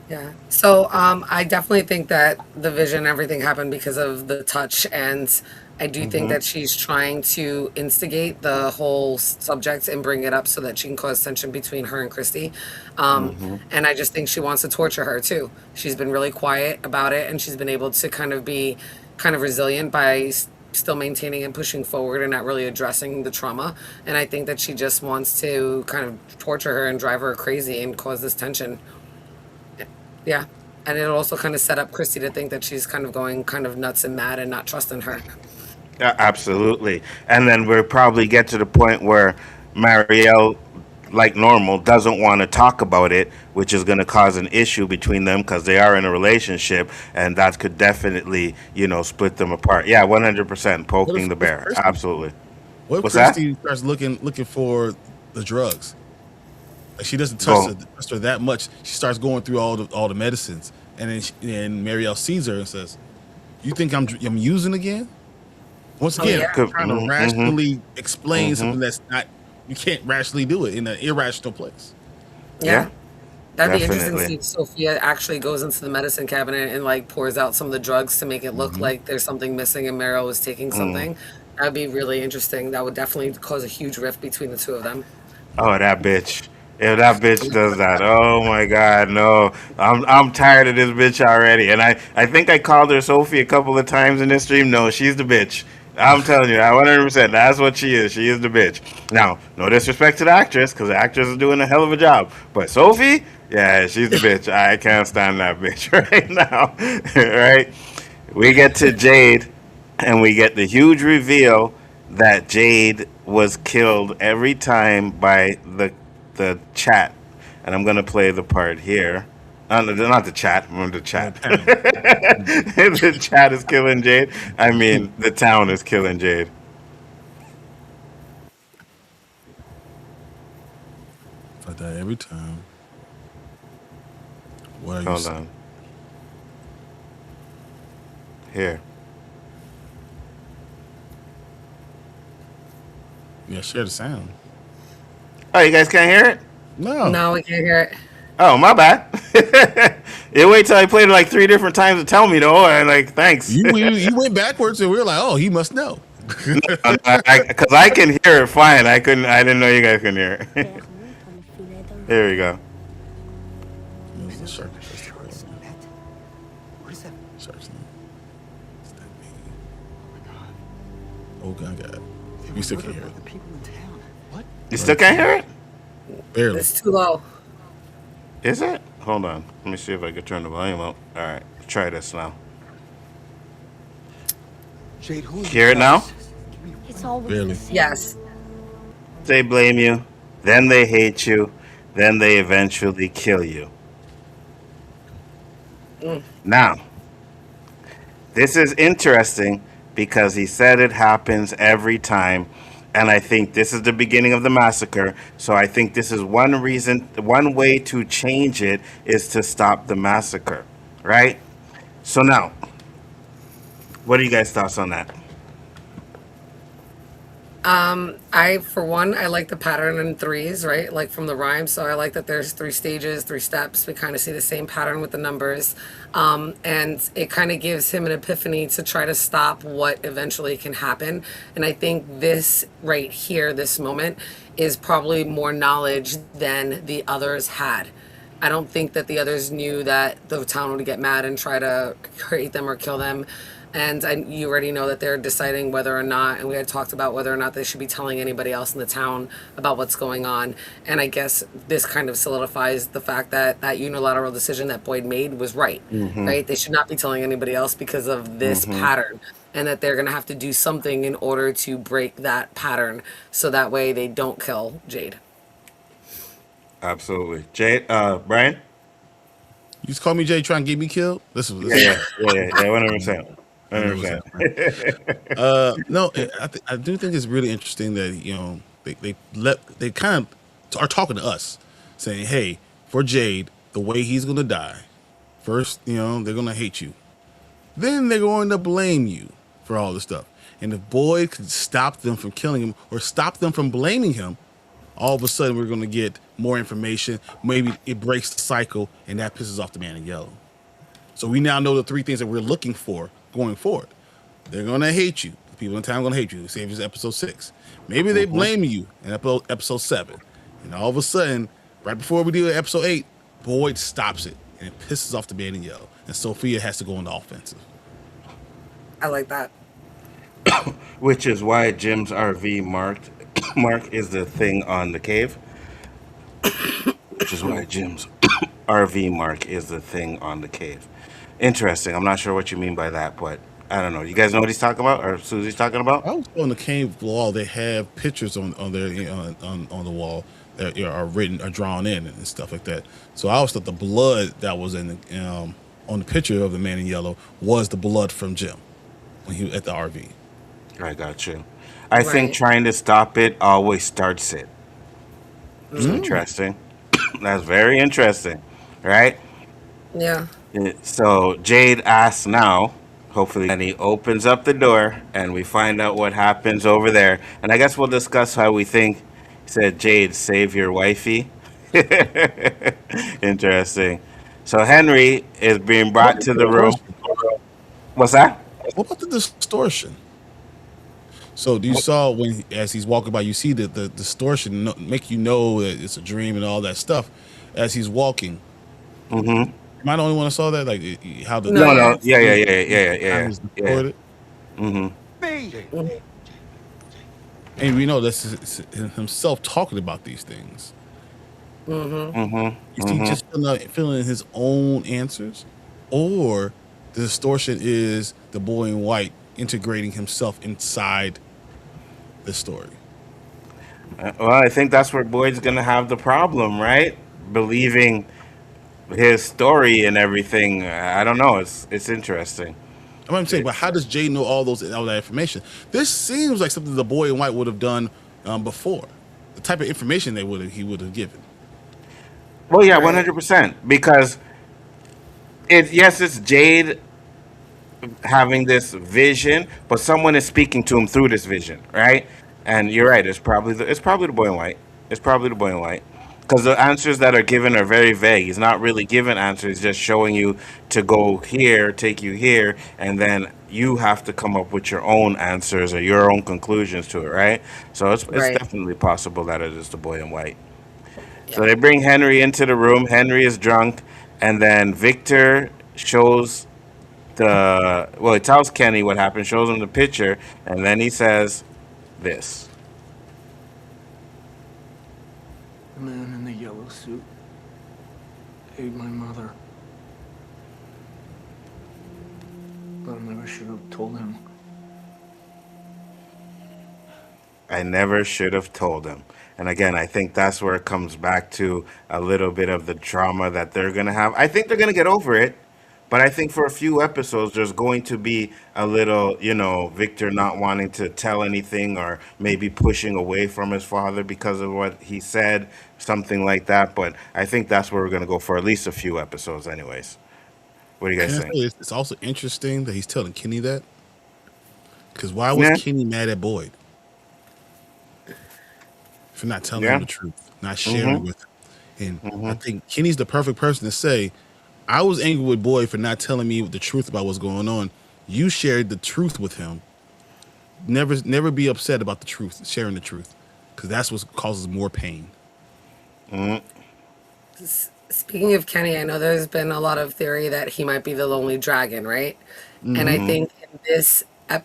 [SPEAKER 5] Yeah. So I definitely think that the vision, everything happened because of the touch, and I do think
[SPEAKER 3] Mm-hmm.
[SPEAKER 5] that she's trying to instigate the whole subject and bring it up so that she can cause tension between her and Christy.
[SPEAKER 3] Mm-hmm.
[SPEAKER 5] And I just think she wants to torture her too. She's been really quiet about it, and she's been able to kind of be kind of resilient by still maintaining and pushing forward and not really addressing the trauma. And I think that she just wants to kind of torture her and drive her crazy and cause this tension. Yeah. And it'll also kind of set up Christy to think that she's kind of going kind of nuts and mad and not trusting her.
[SPEAKER 3] Yeah, absolutely. And then we'll probably get to the point where Marielle, like normal, doesn't want to talk about it, which is going to cause an issue between them because they are in a relationship, and that could definitely, split them apart. Yeah, 100%
[SPEAKER 4] What if
[SPEAKER 3] poking the
[SPEAKER 4] with
[SPEAKER 3] bear.
[SPEAKER 4] Christy?
[SPEAKER 3] Absolutely.
[SPEAKER 4] What if
[SPEAKER 3] What's that?
[SPEAKER 4] Christy starts looking for the drugs? Like she doesn't
[SPEAKER 3] Go.
[SPEAKER 4] trust her that much. She starts going through all the medicines, and then and Marielle sees her and says, "You think I'm using again?" Once
[SPEAKER 5] Oh,
[SPEAKER 4] again,
[SPEAKER 5] yeah.
[SPEAKER 4] trying to
[SPEAKER 3] Mm-hmm.
[SPEAKER 4] rationally explain
[SPEAKER 3] Mm-hmm.
[SPEAKER 4] something that's not you can't rationally do it in an irrational place.
[SPEAKER 3] Yeah,
[SPEAKER 5] Yeah. That'd be interesting to see
[SPEAKER 3] definitely.
[SPEAKER 5] if Sophia actually goes into the medicine cabinet and like pours out some of the drugs to make it look
[SPEAKER 4] Hmm.
[SPEAKER 5] like there's something missing and Meryl was taking
[SPEAKER 3] Mm.
[SPEAKER 5] something. That'd be really interesting. That would definitely cause a huge rift between the two of them.
[SPEAKER 3] Oh, that bitch. If that bitch does that, oh my God, no. I'm tired of this bitch already. And I think I called her Sophie a couple of times in this stream. No, she's the bitch. I'm telling you, I 100%. That's what she is. She is the bitch. Now, no disrespect to the actress, because the actress is doing a hell of a job. But Sophie, yeah, she's the bitch. I can't stand that bitch right now. Right? We get to Jade, and we get the huge reveal that Jade was killed every time by the chat. And I'm gonna play the part here. No, not the chat. I'm the
[SPEAKER 4] The
[SPEAKER 3] chat.
[SPEAKER 4] panel.
[SPEAKER 3] The chat is killing Jade. I mean, the town is killing Jade.
[SPEAKER 4] I die every time. What are you
[SPEAKER 3] Hold
[SPEAKER 4] saying?
[SPEAKER 3] on. Here.
[SPEAKER 4] Yeah, share the sound.
[SPEAKER 3] Oh, you guys can't hear it?
[SPEAKER 4] No.
[SPEAKER 5] No, we can't hear it.
[SPEAKER 3] Oh, my bad. You wait till I played it like 3 different times to tell me though, and like, thanks.
[SPEAKER 4] You went backwards and we were like, oh, he must know.
[SPEAKER 3] Because I can hear it fine. I couldn't. I didn't know you guys couldn't hear it. Here we go.
[SPEAKER 4] It was the shark.
[SPEAKER 1] What is that?
[SPEAKER 4] Shark's name. What's that mean? Oh God. We still can't hear it.
[SPEAKER 1] The people in town. What?
[SPEAKER 3] You still can't hear it?
[SPEAKER 4] Barely.
[SPEAKER 5] It's too low.
[SPEAKER 3] Is it? Hold on. Let me see if I can turn the volume up. All right. Try this now.
[SPEAKER 1] Jade, who is
[SPEAKER 3] Hear it now?
[SPEAKER 6] It's always
[SPEAKER 4] Barely.
[SPEAKER 6] the same.
[SPEAKER 5] Yes.
[SPEAKER 3] They blame you, then they hate you, then they eventually kill you. Now, this is interesting because he said it happens every time, and I think this is the beginning of the massacre. So I think this is one reason, one way to change it is to stop the massacre, right? So now, what are you guys' thoughts on that?
[SPEAKER 5] For one, I like the pattern in threes, right? Like from the rhyme. So I like that there's 3 stages, 3 steps. We kind of see the same pattern with the numbers. And it kind of gives him an epiphany to try to stop what eventually can happen. And I think this right here, this moment, is probably more knowledge than the others had. I don't think that the others knew that the town would get mad and try to hate them or kill them. And you already know that they're deciding whether or not, and we had talked about whether or not they should be telling anybody else in the town about what's going on. And I guess this kind of solidifies the fact that that unilateral decision that Boyd made was right, right? They should not be telling anybody else because of this pattern, and that they're going to have to do something in order to break that pattern so that way they don't kill Jade.
[SPEAKER 3] Absolutely. Jay, Brian?
[SPEAKER 4] You just call me Jay trying to get me killed? This is
[SPEAKER 3] Yeah, 100%.
[SPEAKER 4] 100%. No, I do think it's really interesting that they kind of are talking to us, saying, "Hey, for Jade, the way he's gonna die, first, they're gonna hate you, then they're going to blame you for all this stuff, and if Boyd could stop them from killing him or stop them from blaming him, all of a sudden we're gonna get more information. Maybe it breaks the cycle, and that pisses off the man in yellow. So we now know the 3 things that we're looking for going forward. They're gonna hate you. The people in town are gonna hate you. Say if it's episode 6. Maybe they blame you in episode 7. And all of a sudden, right before we do episode 8, Boyd stops it and it pisses off the man in yellow. And Sophia has to go on the offensive.
[SPEAKER 5] I like that.
[SPEAKER 3] Which is why Jim's RV mark is the thing on the cave. Which is why Jim's RV mark is the thing on the cave. Interesting. I'm not sure what you mean by that, but I don't know. You guys know what he's talking about, or Susie's talking about?
[SPEAKER 4] I was on the cave wall. They have pictures on their on the wall that are written or drawn in and stuff like that. So I always thought the blood that was in on the picture of the man in yellow was the blood from Jim when he was at the RV.
[SPEAKER 3] I got you. I think
[SPEAKER 5] Right.
[SPEAKER 3] trying to stop it always starts it. It's interesting. That's very interesting, right?
[SPEAKER 5] Yeah.
[SPEAKER 3] So Jade asks now, hopefully, and he opens up the door and we find out what happens over there. And I guess we'll discuss how we think. He said, Jade, save your wifey. Interesting. So Henry is being brought to the room. What's that?
[SPEAKER 4] What about the distortion? So do you saw as he's walking by, you see the distortion make you know that it's a dream and all that stuff as he's walking.
[SPEAKER 3] Mm-hmm.
[SPEAKER 4] Am I the only one that saw that? Like how the
[SPEAKER 5] No,
[SPEAKER 3] No. Yeah.
[SPEAKER 4] time is distorted?
[SPEAKER 3] Mm-hmm.
[SPEAKER 4] And we know that's himself talking about these things.
[SPEAKER 3] Mm-hmm.
[SPEAKER 4] Is he just feeling his own answers, or the distortion is the boy in white integrating himself inside the story?
[SPEAKER 3] Well, I think that's where Boyd's gonna have the problem, right? Believing his story and everything. I don't know. It's interesting.
[SPEAKER 4] I'm saying, but how does Jay know all that information? This seems like something the boy in white would have done before. The type of information he would have given.
[SPEAKER 3] Well, yeah, 100%. Because it's Jade having this vision, but someone is speaking to him through this vision, right? And you're right. It's probably the boy in white. It's probably the boy in white. Because the answers that are given are very vague. He's not really giving answers, just showing you to go here, take you here, and then you have to come up with your own answers or your own conclusions to it, right? So it's
[SPEAKER 5] Right.
[SPEAKER 3] definitely possible that it is the boy in white. So
[SPEAKER 5] Yep.
[SPEAKER 3] they bring Henry into the room. Henry is drunk, and then Victor shows he tells Kenny what happened, shows him the picture, and then he says this.
[SPEAKER 1] The man in the yellow suit ate my mother. But I never should have told him.
[SPEAKER 3] I never should have told him. And again, I think that's where it comes back to a little bit of the trauma that they're going to have. I think they're going to get over it, but I think for a few episodes, there's going to be a little, Victor not wanting to tell anything or maybe pushing away from his father because of what he said, something like that. But I think that's where we're going to go for at least a few episodes, anyways. What do you
[SPEAKER 4] Can
[SPEAKER 3] guys
[SPEAKER 4] I
[SPEAKER 3] think?
[SPEAKER 4] say it's also interesting that he's telling Kenny that? Because why was
[SPEAKER 3] Yeah.
[SPEAKER 4] Kenny mad at Boyd for not telling him
[SPEAKER 3] Yeah.
[SPEAKER 4] the truth, not sharing
[SPEAKER 3] Mm-hmm.
[SPEAKER 4] with him? And I
[SPEAKER 3] Mm-hmm.
[SPEAKER 4] think Kenny's the perfect person to say, I was angry with Boyd for not telling me the truth about what's going on. You shared the truth with him. Never be upset about the truth, sharing the truth, because that's what causes more pain.
[SPEAKER 3] Mm-hmm.
[SPEAKER 5] Speaking of Kenny, I know there's been a lot of theory that he might be the lonely dragon, right? And I
[SPEAKER 4] Mm-hmm.
[SPEAKER 3] Mm-hmm.
[SPEAKER 5] think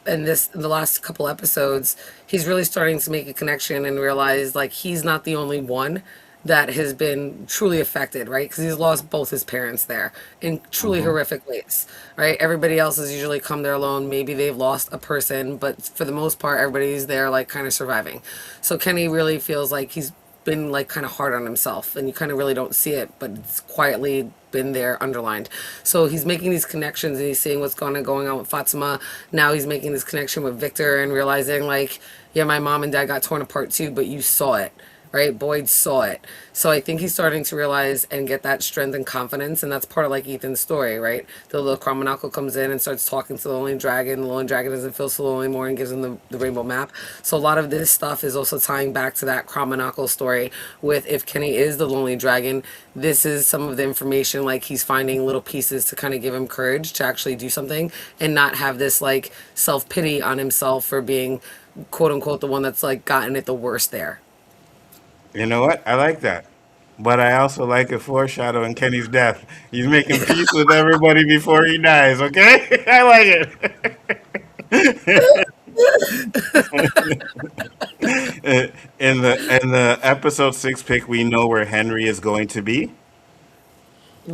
[SPEAKER 5] in the last couple episodes, he's really starting to make a connection and realize like he's not the only one that has been truly affected, right? Because he's lost both his parents there in truly
[SPEAKER 3] Mm-hmm.
[SPEAKER 5] horrific ways, right? Everybody else has usually come there alone. Maybe they've lost a person, but for the most part, everybody's there like kind of surviving. So Kenny really feels like he's been like kind of hard on himself and you kind of really don't see it, but it's quietly been there underlined. So he's making these connections and he's seeing what's going on with Fatima. Now he's making this connection with Victor and realizing like, yeah, my mom and dad got torn apart too, but you saw it, right? Boyd saw it. So I think he's starting to realize and get that strength and confidence. And that's part of like Ethan's story, right? The little Kramanako comes in and starts talking to the Lonely Dragon. The Lonely Dragon doesn't feel so lonely anymore and gives him the rainbow map. So a lot of this stuff is also tying back to that Kramanako story with if Kenny is the Lonely Dragon, this is some of the information like he's finding little pieces to kind of give him courage to actually do something and not have this like self-pity on himself for being quote unquote the one that's like gotten it the worst there.
[SPEAKER 3] You know what? I like that. But I also like a foreshadowing Kenny's death. He's making peace with everybody before he dies, okay? I like it. In the episode 6 pick, we know where Henry is going to be.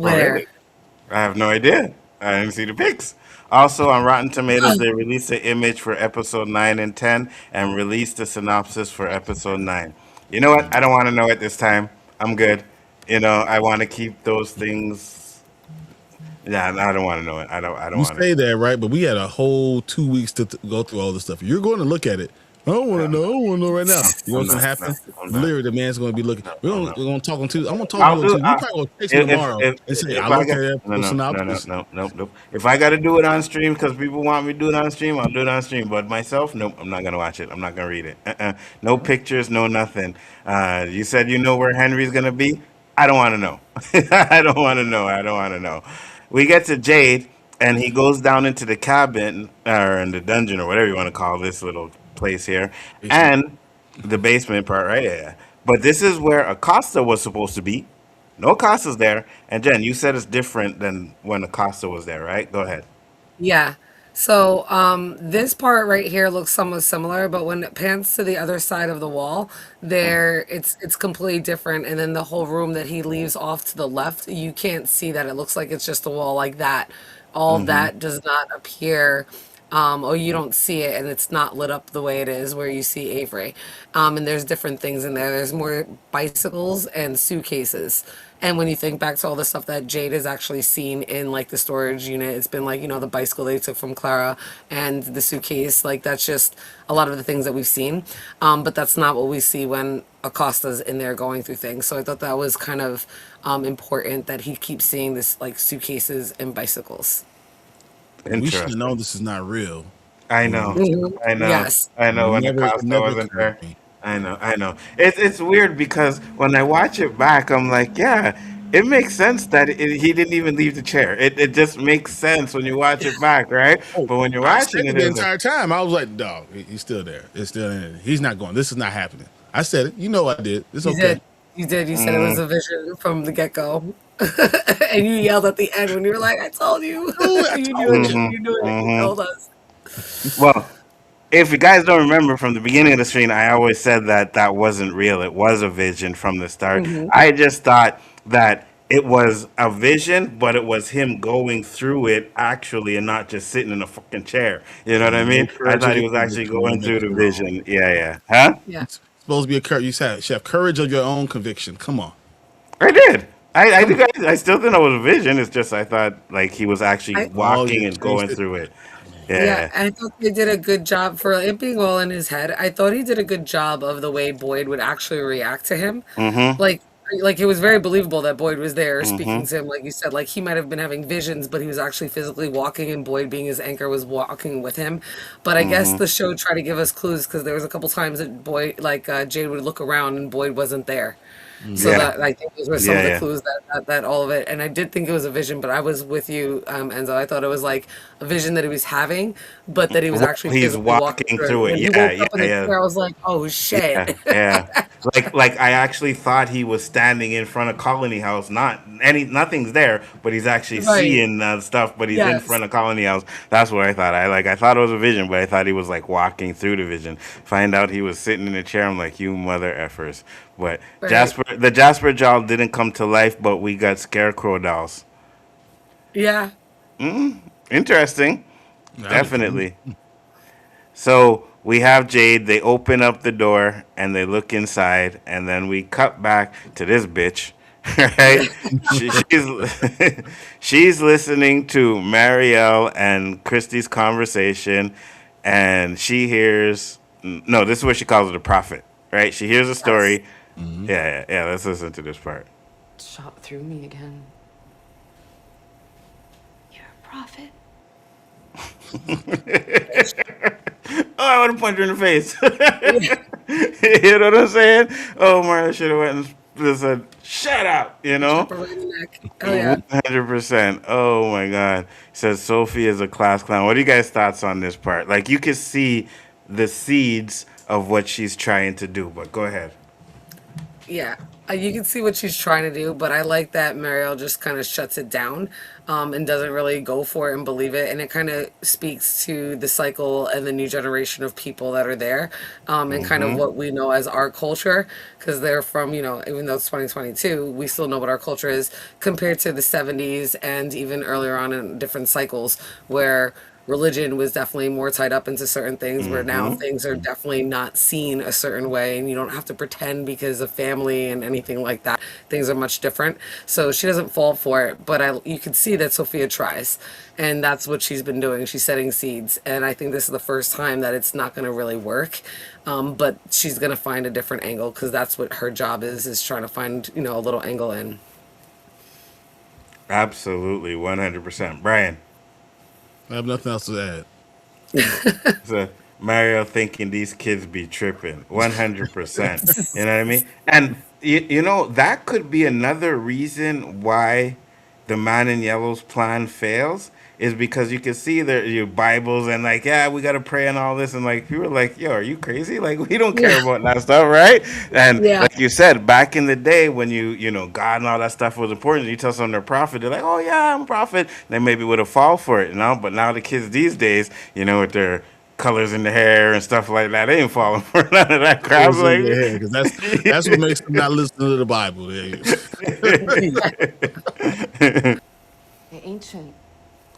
[SPEAKER 3] Oh,
[SPEAKER 5] Where?
[SPEAKER 3] really? I have no idea. I didn't see the pics. Also, on Rotten Tomatoes, they released the image for episode 9 and 10 and released the synopsis for episode 9. You know what? I don't want to know it this time. I'm good. I want to keep those things. Yeah, I don't want to know it. I don't
[SPEAKER 4] You
[SPEAKER 3] want
[SPEAKER 4] say that, right? But we had a whole 2 weeks to go through all this stuff. You're going to look at it. I don't want to
[SPEAKER 3] to.
[SPEAKER 4] know. I don't want to know right now. You know
[SPEAKER 3] I'm
[SPEAKER 4] what's going
[SPEAKER 3] not.
[SPEAKER 4] to
[SPEAKER 3] No,
[SPEAKER 4] happen?
[SPEAKER 3] I'm not.
[SPEAKER 4] Literally, the man's going to be looking.
[SPEAKER 3] No,
[SPEAKER 4] We're
[SPEAKER 3] I'm
[SPEAKER 4] going
[SPEAKER 3] not.
[SPEAKER 4] to talk on Tuesday. I'm going to talk
[SPEAKER 3] I'll
[SPEAKER 4] to you on
[SPEAKER 3] do.
[SPEAKER 4] Tuesday. You probably going to text me tomorrow and say, I
[SPEAKER 3] If I
[SPEAKER 4] looked
[SPEAKER 3] got
[SPEAKER 4] at that
[SPEAKER 3] no no no no
[SPEAKER 4] synopsis.
[SPEAKER 3] no no nope. If I got to do it on stream because people want me to do it on stream, I'll do it on stream. But myself, nope. I'm not gonna watch it. I'm not gonna read it. No pictures, no nothing. You said you know where Henry's gonna be. I don't want to know. I don't want to know. I don't want to know. We get to Jade, and he goes down into the cabin or in the dungeon or whatever you want to call this little place here,
[SPEAKER 4] Basement.
[SPEAKER 3] and the basement part, right? Yeah, yeah. But this is where Acosta was supposed to be. No Acosta's there. And Jen, you said it's different than when Acosta was there, right? Go ahead.
[SPEAKER 5] Yeah. So this part right here looks somewhat similar, but when it pans to the other side of the wall, there it's completely different. And then the whole room that he leaves off to the left, you can't see that. It looks like it's just a wall like that. All of
[SPEAKER 3] Mm-hmm.
[SPEAKER 5] that does not appear, or you don't see it, and it's not lit up the way it is where you see Avery. And there's different things in there. There's more bicycles and suitcases. And when you think back to all the stuff that Jade has actually seen in like the storage unit, it's been like, the bicycle they took from Clara and the suitcase. Like that's just a lot of the things that we've seen. But that's not what we see when Acosta's in there going through things. So I thought that was kind of important that he keeps seeing this like suitcases and bicycles.
[SPEAKER 4] We should have known
[SPEAKER 3] Interesting.
[SPEAKER 4] this is not real
[SPEAKER 3] I know, I know,
[SPEAKER 5] Yes.
[SPEAKER 3] I know. When the
[SPEAKER 4] It
[SPEAKER 3] Costa
[SPEAKER 4] never
[SPEAKER 3] wasn't
[SPEAKER 4] occurred
[SPEAKER 3] there,
[SPEAKER 4] to me.
[SPEAKER 3] I know. It's weird because when I watch it back, I'm like, yeah, it makes sense that he didn't even leave the chair. It just makes sense when you watch it back, right?
[SPEAKER 4] Oh,
[SPEAKER 3] But when you're
[SPEAKER 4] I
[SPEAKER 3] watching
[SPEAKER 4] said
[SPEAKER 3] it,
[SPEAKER 4] it the
[SPEAKER 3] it's like,
[SPEAKER 4] entire time. I was like, dog, he's still there. It's still in it. He's not going. This is not happening. I said it. You know I did. It's
[SPEAKER 5] You
[SPEAKER 4] okay.
[SPEAKER 5] did. You did. You said it was
[SPEAKER 3] mm,
[SPEAKER 5] a vision from the get go. And you yelled at the end when you were like, I told you.
[SPEAKER 4] Dude, I
[SPEAKER 5] You knew
[SPEAKER 4] told
[SPEAKER 5] it.
[SPEAKER 4] you.
[SPEAKER 5] You knew it. You
[SPEAKER 3] mm-hmm.
[SPEAKER 5] told us.
[SPEAKER 3] Well, if you guys don't remember from the beginning of the screen, I always said that that wasn't real. It was a vision from the start.
[SPEAKER 5] Hmm.
[SPEAKER 3] I just thought that it was a vision, but it was him going through it actually and not just sitting in a fucking chair. You know what I
[SPEAKER 4] No
[SPEAKER 3] mean? I
[SPEAKER 4] courage of
[SPEAKER 3] thought he
[SPEAKER 4] your
[SPEAKER 3] was actually
[SPEAKER 4] conviction will
[SPEAKER 3] going
[SPEAKER 4] make
[SPEAKER 3] through the
[SPEAKER 4] you wrong.
[SPEAKER 3] vision. Yeah, yeah. Huh?
[SPEAKER 5] Yeah.
[SPEAKER 4] It's supposed to be a courage. You should have courage of your own conviction. Come on.
[SPEAKER 3] I did. I
[SPEAKER 4] Come
[SPEAKER 3] think
[SPEAKER 4] on.
[SPEAKER 3] I still think it was a vision. It's just I thought like he was actually
[SPEAKER 5] I
[SPEAKER 4] Oh, you
[SPEAKER 3] walking and
[SPEAKER 4] changed
[SPEAKER 3] going
[SPEAKER 4] it.
[SPEAKER 3] through it.
[SPEAKER 5] Yeah,
[SPEAKER 3] Yeah.
[SPEAKER 5] I thought they did a good job for it being all in his head. I thought he did a good job of the way Boyd would actually react to him.
[SPEAKER 3] Mm-hmm.
[SPEAKER 5] Like like it was very believable that Boyd was there speaking
[SPEAKER 3] Mm-hmm.
[SPEAKER 5] to him, like you said. Like he might have been having visions, but he was actually physically walking, and Boyd, being his anchor, was walking with him. But I guess
[SPEAKER 3] Mm-hmm.
[SPEAKER 5] the show tried to give us clues because there was a couple times that Boyd, Jade, would look around and Boyd wasn't there. So
[SPEAKER 3] Yeah.
[SPEAKER 5] that I think those were some
[SPEAKER 3] Yeah.
[SPEAKER 5] of the
[SPEAKER 3] Yeah.
[SPEAKER 5] clues that all of it. And I did think it was a vision, but I was with you, Enzo. I thought it was like a vision that he was having, but that he was
[SPEAKER 3] While
[SPEAKER 5] actually
[SPEAKER 3] he's
[SPEAKER 5] physically walking
[SPEAKER 3] walking
[SPEAKER 5] through it.
[SPEAKER 3] through it.
[SPEAKER 5] When he
[SPEAKER 3] Yeah.
[SPEAKER 5] woke
[SPEAKER 3] Yeah.
[SPEAKER 5] up in the
[SPEAKER 3] Yeah.
[SPEAKER 5] chair, I was like, "Oh
[SPEAKER 3] Yeah,
[SPEAKER 5] shit!"
[SPEAKER 3] yeah. Like I actually thought he was standing in front of Colony House. Nothing's there, but he's actually
[SPEAKER 5] Right?
[SPEAKER 3] seeing stuff. But he's in
[SPEAKER 5] Yes.
[SPEAKER 3] front of Colony House. That's what I thought. I thought it was a vision, but I thought he was like walking through the vision. Find out he was sitting in a chair. I'm like, you mother effers. But
[SPEAKER 5] Right.
[SPEAKER 3] The Jasper doll didn't come to life, but we got Scarecrow dolls.
[SPEAKER 5] Yeah.
[SPEAKER 3] Interesting,
[SPEAKER 4] That'd be cool.
[SPEAKER 3] definitely. So we have Jade. They open up the door and they look inside, and then we cut back to this bitch. Right? She's she's listening to Marielle and Christy's conversation, and she hears no. This is what she calls it, a prophet. Right? She hears a
[SPEAKER 5] Yes.
[SPEAKER 3] story. Yeah, yeah, yeah. Let's listen to this part.
[SPEAKER 6] Shot through me again. You're a prophet.
[SPEAKER 3] Oh, I want to punch her in the face. You know what I'm saying? Oh, Mario should have went and just said, "Shut up," you
[SPEAKER 5] Chop
[SPEAKER 3] know.
[SPEAKER 5] her right in the neck. Oh yeah.
[SPEAKER 3] 100%. Oh my God. Says Sophie is a class clown. What are you guys' thoughts on this part? Like you can see the seeds of what she's trying to do, but go ahead.
[SPEAKER 5] Yeah, you can see what she's trying to do, but I like that Mariel just kind of shuts it down, and doesn't really go for it and believe it. And it kind of speaks to the cycle and the new generation of people that are there, and kind of
[SPEAKER 3] Mm-hmm.
[SPEAKER 5] what we know as our culture, because they're from, even though it's 2022, we still know what our culture is compared to the 70s and even earlier on in different cycles where religion was definitely more tied up into certain things where now
[SPEAKER 3] Mm-hmm.
[SPEAKER 5] things are definitely not seen a certain way and you don't have to pretend because of family and anything like that. Things are much different. So she doesn't fall for it, but you can see that Sophia tries, and that's what she's been doing. She's setting seeds, and I think this is the first time that it's not going to really work. But she's going to find a different angle because that's what her job is trying to find, a little angle in.
[SPEAKER 3] Absolutely, 100%. Brian.
[SPEAKER 4] I have nothing else to add.
[SPEAKER 3] So Mario thinking these kids be tripping 100%. You know what I mean? And that could be another reason why the man in yellow's plan fails is because you can see your Bibles and like, yeah, we gotta pray and all this, and like people are like, yo, are you crazy? Like we don't care
[SPEAKER 5] Yeah.
[SPEAKER 3] about that stuff, right? And
[SPEAKER 5] Yeah.
[SPEAKER 3] like you said, back in the day when God and all that stuff was important, you tell someone they're a prophet, they're like, oh yeah, I'm a prophet. They maybe would have fall for it, But now the kids these days, with their colors in the hair and stuff like that, they ain't falling for none of that crap.
[SPEAKER 4] What's in
[SPEAKER 3] Like,
[SPEAKER 4] your head? Because that's what makes them not listen to the Bible.
[SPEAKER 6] The ancient,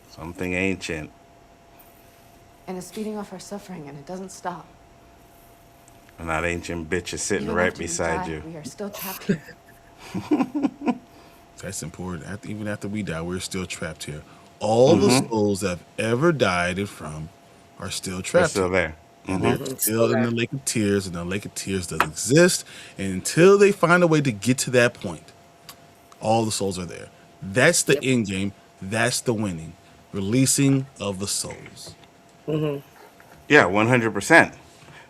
[SPEAKER 3] something ancient.
[SPEAKER 6] and it's feeding off our suffering, and it doesn't stop.
[SPEAKER 3] And that ancient bitch is sitting
[SPEAKER 6] Even
[SPEAKER 3] right
[SPEAKER 6] after we
[SPEAKER 3] beside
[SPEAKER 6] die,
[SPEAKER 3] you.
[SPEAKER 6] we are still trapped here.
[SPEAKER 4] That's important. Even after we die, we're still trapped here. All the souls that have ever died and from are still
[SPEAKER 3] They're
[SPEAKER 4] trapped
[SPEAKER 3] still
[SPEAKER 4] here.
[SPEAKER 3] there.
[SPEAKER 4] And
[SPEAKER 3] Hmm.
[SPEAKER 4] they're
[SPEAKER 5] Mhm, still
[SPEAKER 4] still in the
[SPEAKER 5] there.
[SPEAKER 4] lake of tears, and the lake of tears doesn't exist. And until they find a way to get to that point, all the souls are there. That's the
[SPEAKER 5] Yep.
[SPEAKER 4] end game. That's the winning. Releasing of the souls.
[SPEAKER 3] Yeah, 100%.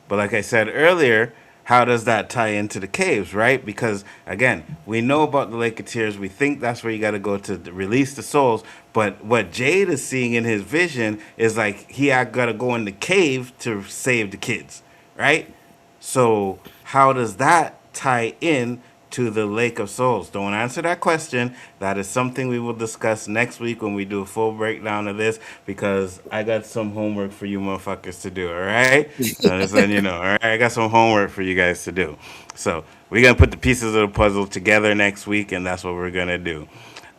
[SPEAKER 3] But like I said earlier, how does that tie into the caves, right? Because again, we know about the Lake of Tears. We think that's where you got to go to release the souls. But what Jade is seeing in his vision is like he got to go in the cave to save the kids, right? So how does that tie in to the Lake of Souls? Don't answer that question. That is something we will discuss next week when we do a full breakdown of this because I got some homework for you motherfuckers to do, all right? So just letting you know, all right? I got some homework for you guys to do. So we're going to put the pieces of the puzzle together next week, and that's what we're going to do.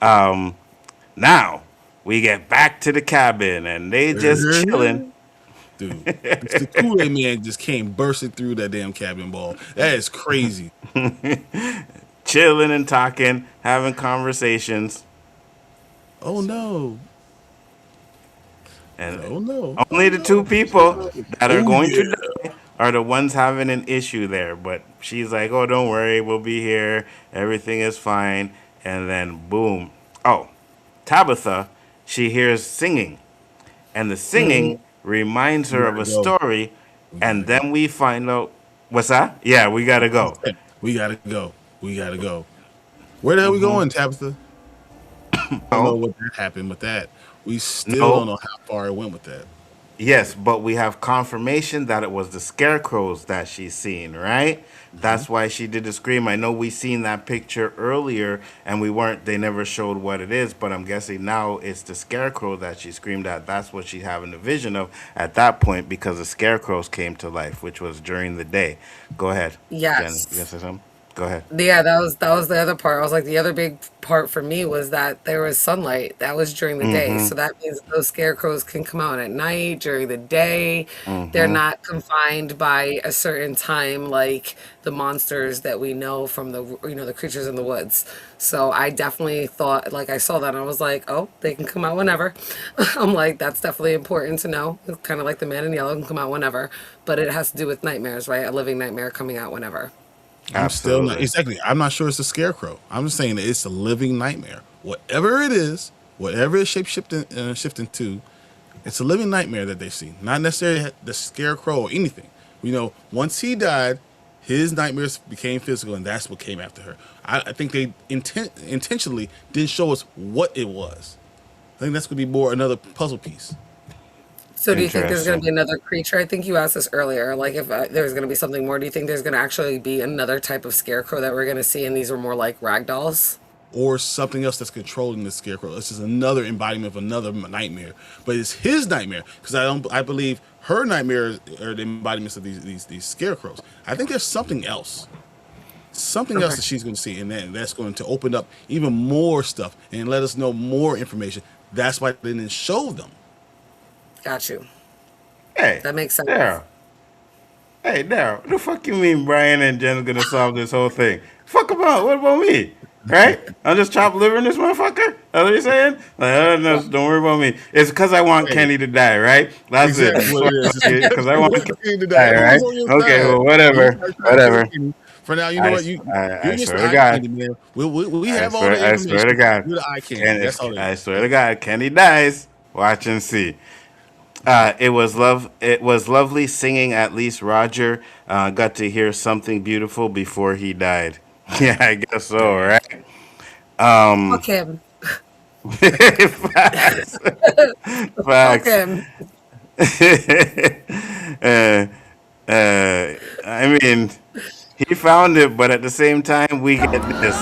[SPEAKER 3] Now, we get back to the cabin, and they just chilling.
[SPEAKER 4] Dude, the Kool-Aid man just came bursting through that damn cabin ball. That is crazy.
[SPEAKER 3] Chilling and talking, having conversations.
[SPEAKER 4] Oh no.
[SPEAKER 3] And
[SPEAKER 4] Oh no.
[SPEAKER 3] only the two people that are
[SPEAKER 4] Oh,
[SPEAKER 3] going
[SPEAKER 4] yeah.
[SPEAKER 3] to die are the ones having an issue there. But she's like, oh, don't worry, we'll be here. Everything is fine. And then boom. Oh, Tabitha, she hears singing. And the singing reminds her of a story. And then we find out, what's that? Yeah, we got to go.
[SPEAKER 4] We gotta go. We gotta go. Where the hell we going, Tabitha? I don't know what happened with that. We still don't know how far it went with that.
[SPEAKER 3] Yes, but we have confirmation that it was the scarecrows that she's seen, right? That's why she did the scream. I know we seen that picture earlier and they never showed what it is, but I'm guessing now it's the scarecrow that she screamed at. That's what she's having the vision of at that point because the scarecrows came to life, which was during the day. Go ahead.
[SPEAKER 5] Yes.
[SPEAKER 3] Jen, you gonna say something? Go ahead.
[SPEAKER 5] Yeah, that was the other part. I was like, the other big part for me was that there was sunlight. That was during the day. So that means those scarecrows can come out at night, during the day. They're not confined by a certain time like the monsters that we know from the creatures in the woods. So I definitely thought, like I saw that and I was like, oh, they can come out whenever. I'm like, that's definitely important to know. It's kind of like the man in yellow can come out whenever, but it has to do with nightmares, right? A living nightmare coming out whenever.
[SPEAKER 4] I'm still not exactly. I'm not sure it's a scarecrow. I'm just saying that it's a living nightmare. Whatever it is, whatever it's shifting to, it's a living nightmare that they see. Not necessarily the scarecrow or anything. You know, once he died, his nightmares became physical, and that's what came after her. I think they intentionally didn't show us what it was. I think that's going to be more another puzzle piece.
[SPEAKER 5] So do you think there's going to be another creature? I think you asked this earlier, like if there's going to be something more. Do you think there's going to actually be another type of scarecrow that we're going to see, and these are more like ragdolls?
[SPEAKER 4] Or something else that's controlling the scarecrow. This is another embodiment of another nightmare, but it's his nightmare because I believe her nightmares are the embodiments of these scarecrows. I think there's something else that she's going to see, and that's going to open up even more stuff and let us know more information. That's why they didn't show them.
[SPEAKER 5] Got you.
[SPEAKER 3] Hey,
[SPEAKER 5] That makes sense.
[SPEAKER 3] Daryl. Hey, Daryl. What the fuck you mean Brian and Jen are going to solve this whole thing? Fuck about, what about me? Right? I'm just chopped liver in this motherfucker? That's what you're saying? Like, no, don't worry about me. It's because I want Kenny to die, right? That's
[SPEAKER 4] Exactly what it is.
[SPEAKER 3] Because I want Kenny to die, right? Okay, well, whatever.
[SPEAKER 4] For now, you know what?
[SPEAKER 3] I swear to God.
[SPEAKER 4] Candy, man. We have all the
[SPEAKER 3] I swear to God.
[SPEAKER 4] You're the eye candy. That's all
[SPEAKER 3] I swear to God, Kenny dies. Watch and see. It was lovely singing. At least Roger got to hear something beautiful before he died. Yeah, I guess so, right?
[SPEAKER 5] Fuck him.
[SPEAKER 3] Facts.
[SPEAKER 5] Fuck
[SPEAKER 3] Facts.
[SPEAKER 5] him.
[SPEAKER 3] I mean, he found it, but at the same time, we get this.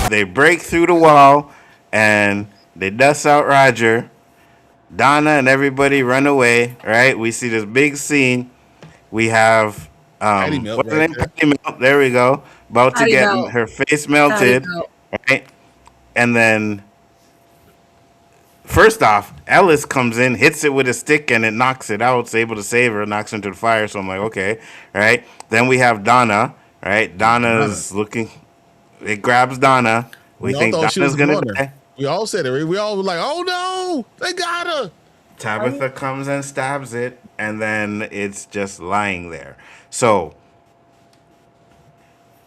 [SPEAKER 3] They break through the wall, and they dust out Roger. Donna and everybody run away, right? We see this big scene. We have
[SPEAKER 4] Patty Melt
[SPEAKER 3] what's her
[SPEAKER 4] right
[SPEAKER 3] name?
[SPEAKER 4] there.
[SPEAKER 3] Patty Melt. There we go. About to
[SPEAKER 5] Patty
[SPEAKER 3] get
[SPEAKER 5] Melt.
[SPEAKER 3] her face melted,
[SPEAKER 5] Patty Melt.
[SPEAKER 3] right? And then first off, Ellis comes in, hits it with a stick, and it knocks it out. It's able to save her, knocks her into the fire. So I'm like, okay, right? Then we have Donna, right? Donna's looking. It grabs Donna. We
[SPEAKER 4] all
[SPEAKER 3] think
[SPEAKER 4] thought she was
[SPEAKER 3] Donna's
[SPEAKER 4] a
[SPEAKER 3] gonna
[SPEAKER 4] runner.
[SPEAKER 3] die.
[SPEAKER 4] We all said it. We all were like, "Oh no, they got her!"
[SPEAKER 3] Tabitha comes and stabs it, and then it's just lying there. So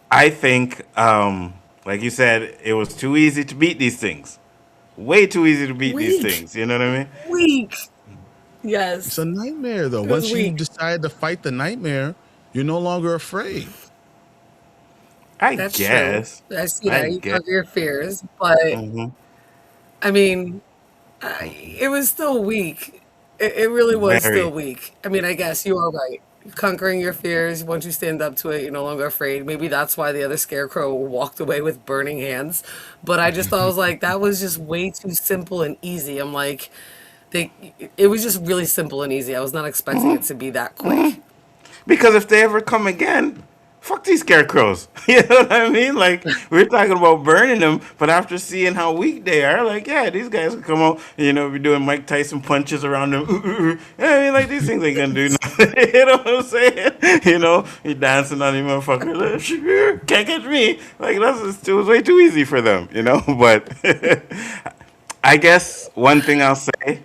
[SPEAKER 3] I think, like you said, it was too easy to beat these things. Way too easy to beat these
[SPEAKER 5] Weak.
[SPEAKER 3] things. You know what I mean?
[SPEAKER 5] Weak.
[SPEAKER 4] It's
[SPEAKER 5] Yes,
[SPEAKER 4] a nightmare, though.
[SPEAKER 5] it was
[SPEAKER 4] Once you
[SPEAKER 5] weak.
[SPEAKER 4] decide to fight the nightmare, you're no longer afraid.
[SPEAKER 3] I
[SPEAKER 5] That's true.
[SPEAKER 3] guess.
[SPEAKER 5] I see
[SPEAKER 3] I
[SPEAKER 5] that. You
[SPEAKER 3] guess.
[SPEAKER 5] conquer your fears, but
[SPEAKER 3] Hmm.
[SPEAKER 5] I mean, it was still weak. It really was still
[SPEAKER 3] Very.
[SPEAKER 5] weak. I mean, I guess you are right. Conquering your fears, once you stand up to it, you're no longer afraid. Maybe that's why the other scarecrow walked away with burning hands. But I just thought I was like, that was just way too simple and easy. I'm like, they, it was just really simple and easy. I was not expecting it to be that quick.
[SPEAKER 3] Because if they ever come again, fuck these scarecrows. You know what I mean? Like we're talking about burning them, but after seeing how weak they are, like yeah, these guys can come out. You know, be doing Mike Tyson punches around them. Yeah, I mean, like these things ain't gonna do nothing. You know what I'm saying? You know, he dancing on you, motherfucker. Like, can't catch me. Like it was way too easy for them. You know, but I guess one thing I'll say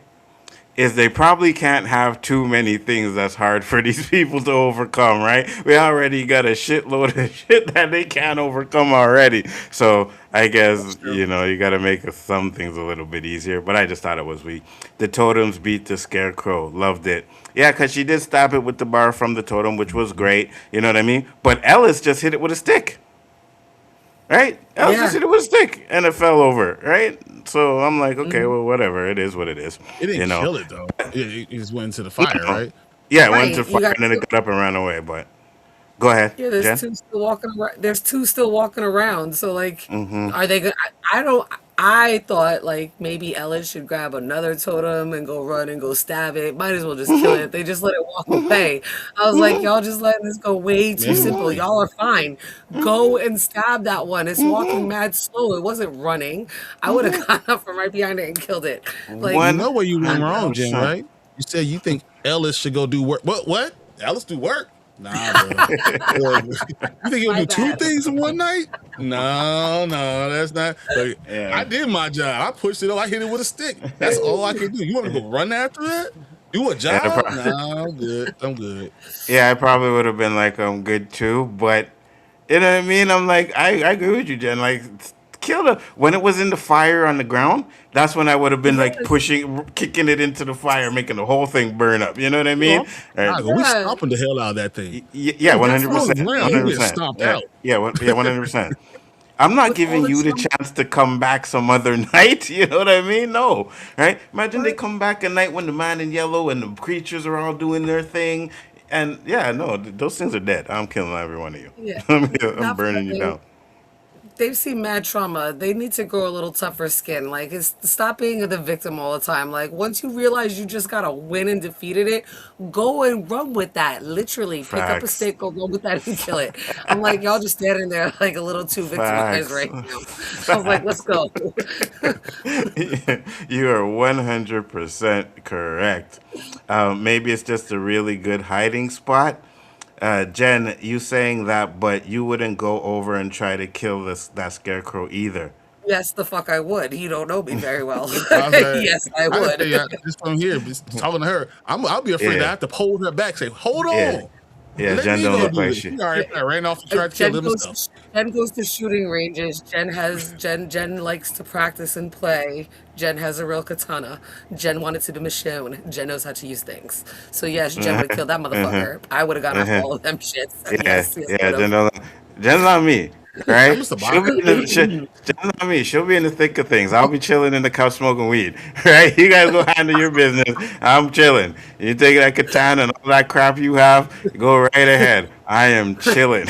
[SPEAKER 3] is they probably can't have too many things that's hard for these people to overcome, right? We already got a shitload of shit that they can't overcome already. So I
[SPEAKER 4] That's
[SPEAKER 3] guess,
[SPEAKER 4] true.
[SPEAKER 3] you know, you got to make some things a little bit easier. But I just thought it was weak. The totems beat the scarecrow. Loved it. Yeah, because she did stop it with the bar from the totem, which was great. You know what I mean? But Ellis just hit it with a stick. Right? Ellis just
[SPEAKER 5] Yeah.
[SPEAKER 3] hit it with a stick and it fell over. Right? So I'm like, okay, well, whatever. It is what it is.
[SPEAKER 4] It
[SPEAKER 3] You
[SPEAKER 4] didn't
[SPEAKER 3] know?
[SPEAKER 4] kill it, though. It just went into the fire,
[SPEAKER 3] No.
[SPEAKER 4] right?
[SPEAKER 3] Yeah, it went to
[SPEAKER 5] Right.
[SPEAKER 3] fire
[SPEAKER 5] You got
[SPEAKER 3] and then it
[SPEAKER 5] two.
[SPEAKER 3] got up and ran away. But go ahead,
[SPEAKER 5] Yeah, there's
[SPEAKER 3] Jen.
[SPEAKER 5] two still walking around. There's two still walking around. So like,
[SPEAKER 3] Mm-hmm.
[SPEAKER 5] are they good? I don't. I thought like maybe Ellis should grab another totem and go run and go stab it. Might as well just kill it. They just let it walk away. I was like, y'all just letting this go way too
[SPEAKER 4] Maybe
[SPEAKER 5] simple.
[SPEAKER 4] why?
[SPEAKER 5] Y'all are fine. Go and stab that one. It's walking mad slow. It wasn't running. I would have gone up from right behind it and killed it. Like,
[SPEAKER 4] You
[SPEAKER 3] One
[SPEAKER 4] know where you went
[SPEAKER 3] hundred
[SPEAKER 4] wrong, Jen,
[SPEAKER 3] percent.
[SPEAKER 4] right? You said you think Ellis should go do work. What? Ellis do work? Nah, bro. You think he'll
[SPEAKER 5] my
[SPEAKER 4] do two
[SPEAKER 5] bad.
[SPEAKER 4] things in one night? No, that's not. Like, I
[SPEAKER 3] Yeah.
[SPEAKER 4] did my job. I pushed it up. I hit it with a stick. That's all I can do. You want to go run after it? Do a
[SPEAKER 3] Yeah, I
[SPEAKER 4] job? No, I'm good. I'm good.
[SPEAKER 3] yeah, I probably would have been like, I'm good too. But you know what I mean? I'm like, I agree with you, Jen. Like, kill the when it was in the fire on the ground. That's when I would have been like
[SPEAKER 5] Yes.
[SPEAKER 3] pushing, kicking it into the fire, making the whole thing burn up. You know what I
[SPEAKER 4] You know,
[SPEAKER 3] mean? Right.
[SPEAKER 4] we
[SPEAKER 5] Yeah.
[SPEAKER 4] stomping the hell out of that thing.
[SPEAKER 3] Yeah,
[SPEAKER 4] It
[SPEAKER 3] one
[SPEAKER 4] was
[SPEAKER 3] hundred
[SPEAKER 4] on the
[SPEAKER 3] percent,
[SPEAKER 4] ground.
[SPEAKER 3] one
[SPEAKER 4] You
[SPEAKER 3] hundred
[SPEAKER 5] Definitely.
[SPEAKER 4] get
[SPEAKER 3] percent.
[SPEAKER 4] stomped
[SPEAKER 3] Yeah,
[SPEAKER 4] out.
[SPEAKER 3] yeah, 100%. I'm not
[SPEAKER 5] With all
[SPEAKER 3] giving
[SPEAKER 5] the
[SPEAKER 3] you the
[SPEAKER 5] trauma.
[SPEAKER 3] chance to come back some other night. You know what I mean? No, right? Imagine they
[SPEAKER 5] What?
[SPEAKER 3] come back a night when the man in yellow and the creatures are all doing their thing, and yeah, no, those things are dead. I'm killing every one of you.
[SPEAKER 5] Yeah.
[SPEAKER 3] I'm
[SPEAKER 5] Not for
[SPEAKER 3] burning you
[SPEAKER 5] nothing.
[SPEAKER 3] down.
[SPEAKER 5] They've seen mad trauma. They need to grow a little tougher skin. Like, it's stop being the victim all the time. Like, once you realize you just gotta win and defeated it, go and run with that. Literally, pick up a
[SPEAKER 3] Facts.
[SPEAKER 5] stick, go run with that and kill it. I'm like, y'all just standing there like a little too victimized
[SPEAKER 3] Facts.
[SPEAKER 5] right now. I was like, let's
[SPEAKER 3] Facts.
[SPEAKER 5] go.
[SPEAKER 3] You are 100% correct. Maybe it's just a really good hiding spot. Jen, you saying that, but you wouldn't go over and try to kill that scarecrow either.
[SPEAKER 5] Yes, the fuck I would. You don't know me very well.
[SPEAKER 4] I was like,
[SPEAKER 5] Yes, I
[SPEAKER 4] I
[SPEAKER 5] would.
[SPEAKER 4] tell you, just from here, just talking to her, I'll be afraid that I
[SPEAKER 3] Yeah,
[SPEAKER 4] have to hold her back, say, hold
[SPEAKER 3] yeah,
[SPEAKER 4] on,
[SPEAKER 3] yeah.
[SPEAKER 4] let
[SPEAKER 3] Jen
[SPEAKER 4] me
[SPEAKER 3] don't
[SPEAKER 4] go
[SPEAKER 3] look
[SPEAKER 4] do
[SPEAKER 3] like
[SPEAKER 4] this.
[SPEAKER 3] she.
[SPEAKER 4] He all right, I ran off and tried to kill
[SPEAKER 5] Jen
[SPEAKER 4] himself.
[SPEAKER 5] Goes to shooting ranges. Jen likes to practice and play. Jen has a real katana. Jen wanted to be Michonne. Jen knows how to use things. So yes, Jen would kill that
[SPEAKER 3] Uh-huh,
[SPEAKER 5] motherfucker. I would have gone after
[SPEAKER 3] uh-huh.
[SPEAKER 5] all of them shits.
[SPEAKER 3] Yeah,
[SPEAKER 5] Yes, I
[SPEAKER 3] yeah.
[SPEAKER 5] would
[SPEAKER 3] Jen
[SPEAKER 5] have.
[SPEAKER 3] don't. Jen's not me,
[SPEAKER 4] I'm
[SPEAKER 3] right?
[SPEAKER 4] Mr.
[SPEAKER 3] She'll be
[SPEAKER 4] Baka.
[SPEAKER 3] in the. Jen's not me. She'll be in the thick of things. I'll be chilling in the couch smoking weed, right? You guys go handle your business. I'm chilling. You take that katana and all that crap you have. Go right ahead. I am chilling.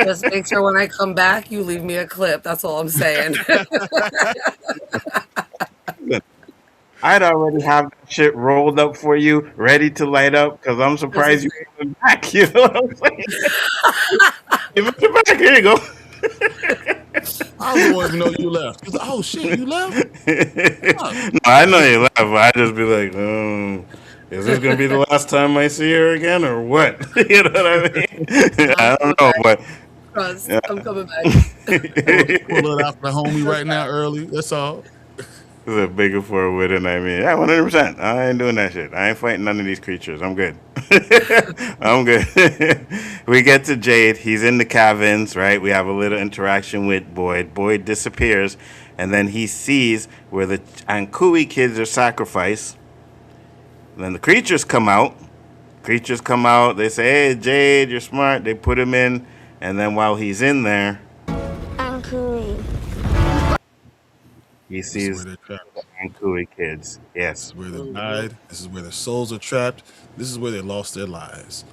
[SPEAKER 5] Just make sure when I come back, you leave me a clip. That's all I'm saying.
[SPEAKER 3] I'd already have that shit rolled up for you, ready to light up, because I'm
[SPEAKER 5] This
[SPEAKER 3] surprised
[SPEAKER 5] is
[SPEAKER 3] you
[SPEAKER 5] great.
[SPEAKER 3] coming back. You know what I'm saying? Give it back. Here you go.
[SPEAKER 4] I was the one to know you left. He's like, oh shit, you left? Fuck.
[SPEAKER 3] No, I know you laugh, but I just be like, is this gonna be the last time I see her again, or what? You know what I mean?
[SPEAKER 5] I'm
[SPEAKER 3] I
[SPEAKER 5] coming
[SPEAKER 3] don't know,
[SPEAKER 5] back.
[SPEAKER 3] but
[SPEAKER 5] Trust.
[SPEAKER 3] yeah.
[SPEAKER 5] I'm coming back.
[SPEAKER 4] Pull it out for the homie right now early. That's all.
[SPEAKER 3] This is a bigger for a wit, and I mean, yeah, 100%. I ain't doing that shit. I ain't fighting none of these creatures. I'm good. I'm good. We get to Jade. He's in the cabins, right? We have a little interaction with Boyd. Boyd disappears, and then he sees where the Ankui kids are sacrificed. Then the creatures come out. Creatures come out. They say, "Hey, Jade, you're smart." They put him in, and then while he's in there,
[SPEAKER 7] I'm Cooey.
[SPEAKER 3] he
[SPEAKER 4] This is where
[SPEAKER 3] sees
[SPEAKER 4] they're trapped.
[SPEAKER 3] the Ankui kids.
[SPEAKER 4] This
[SPEAKER 3] Yes.
[SPEAKER 4] is where they died. This is where their souls are trapped. This is where they lost their lives.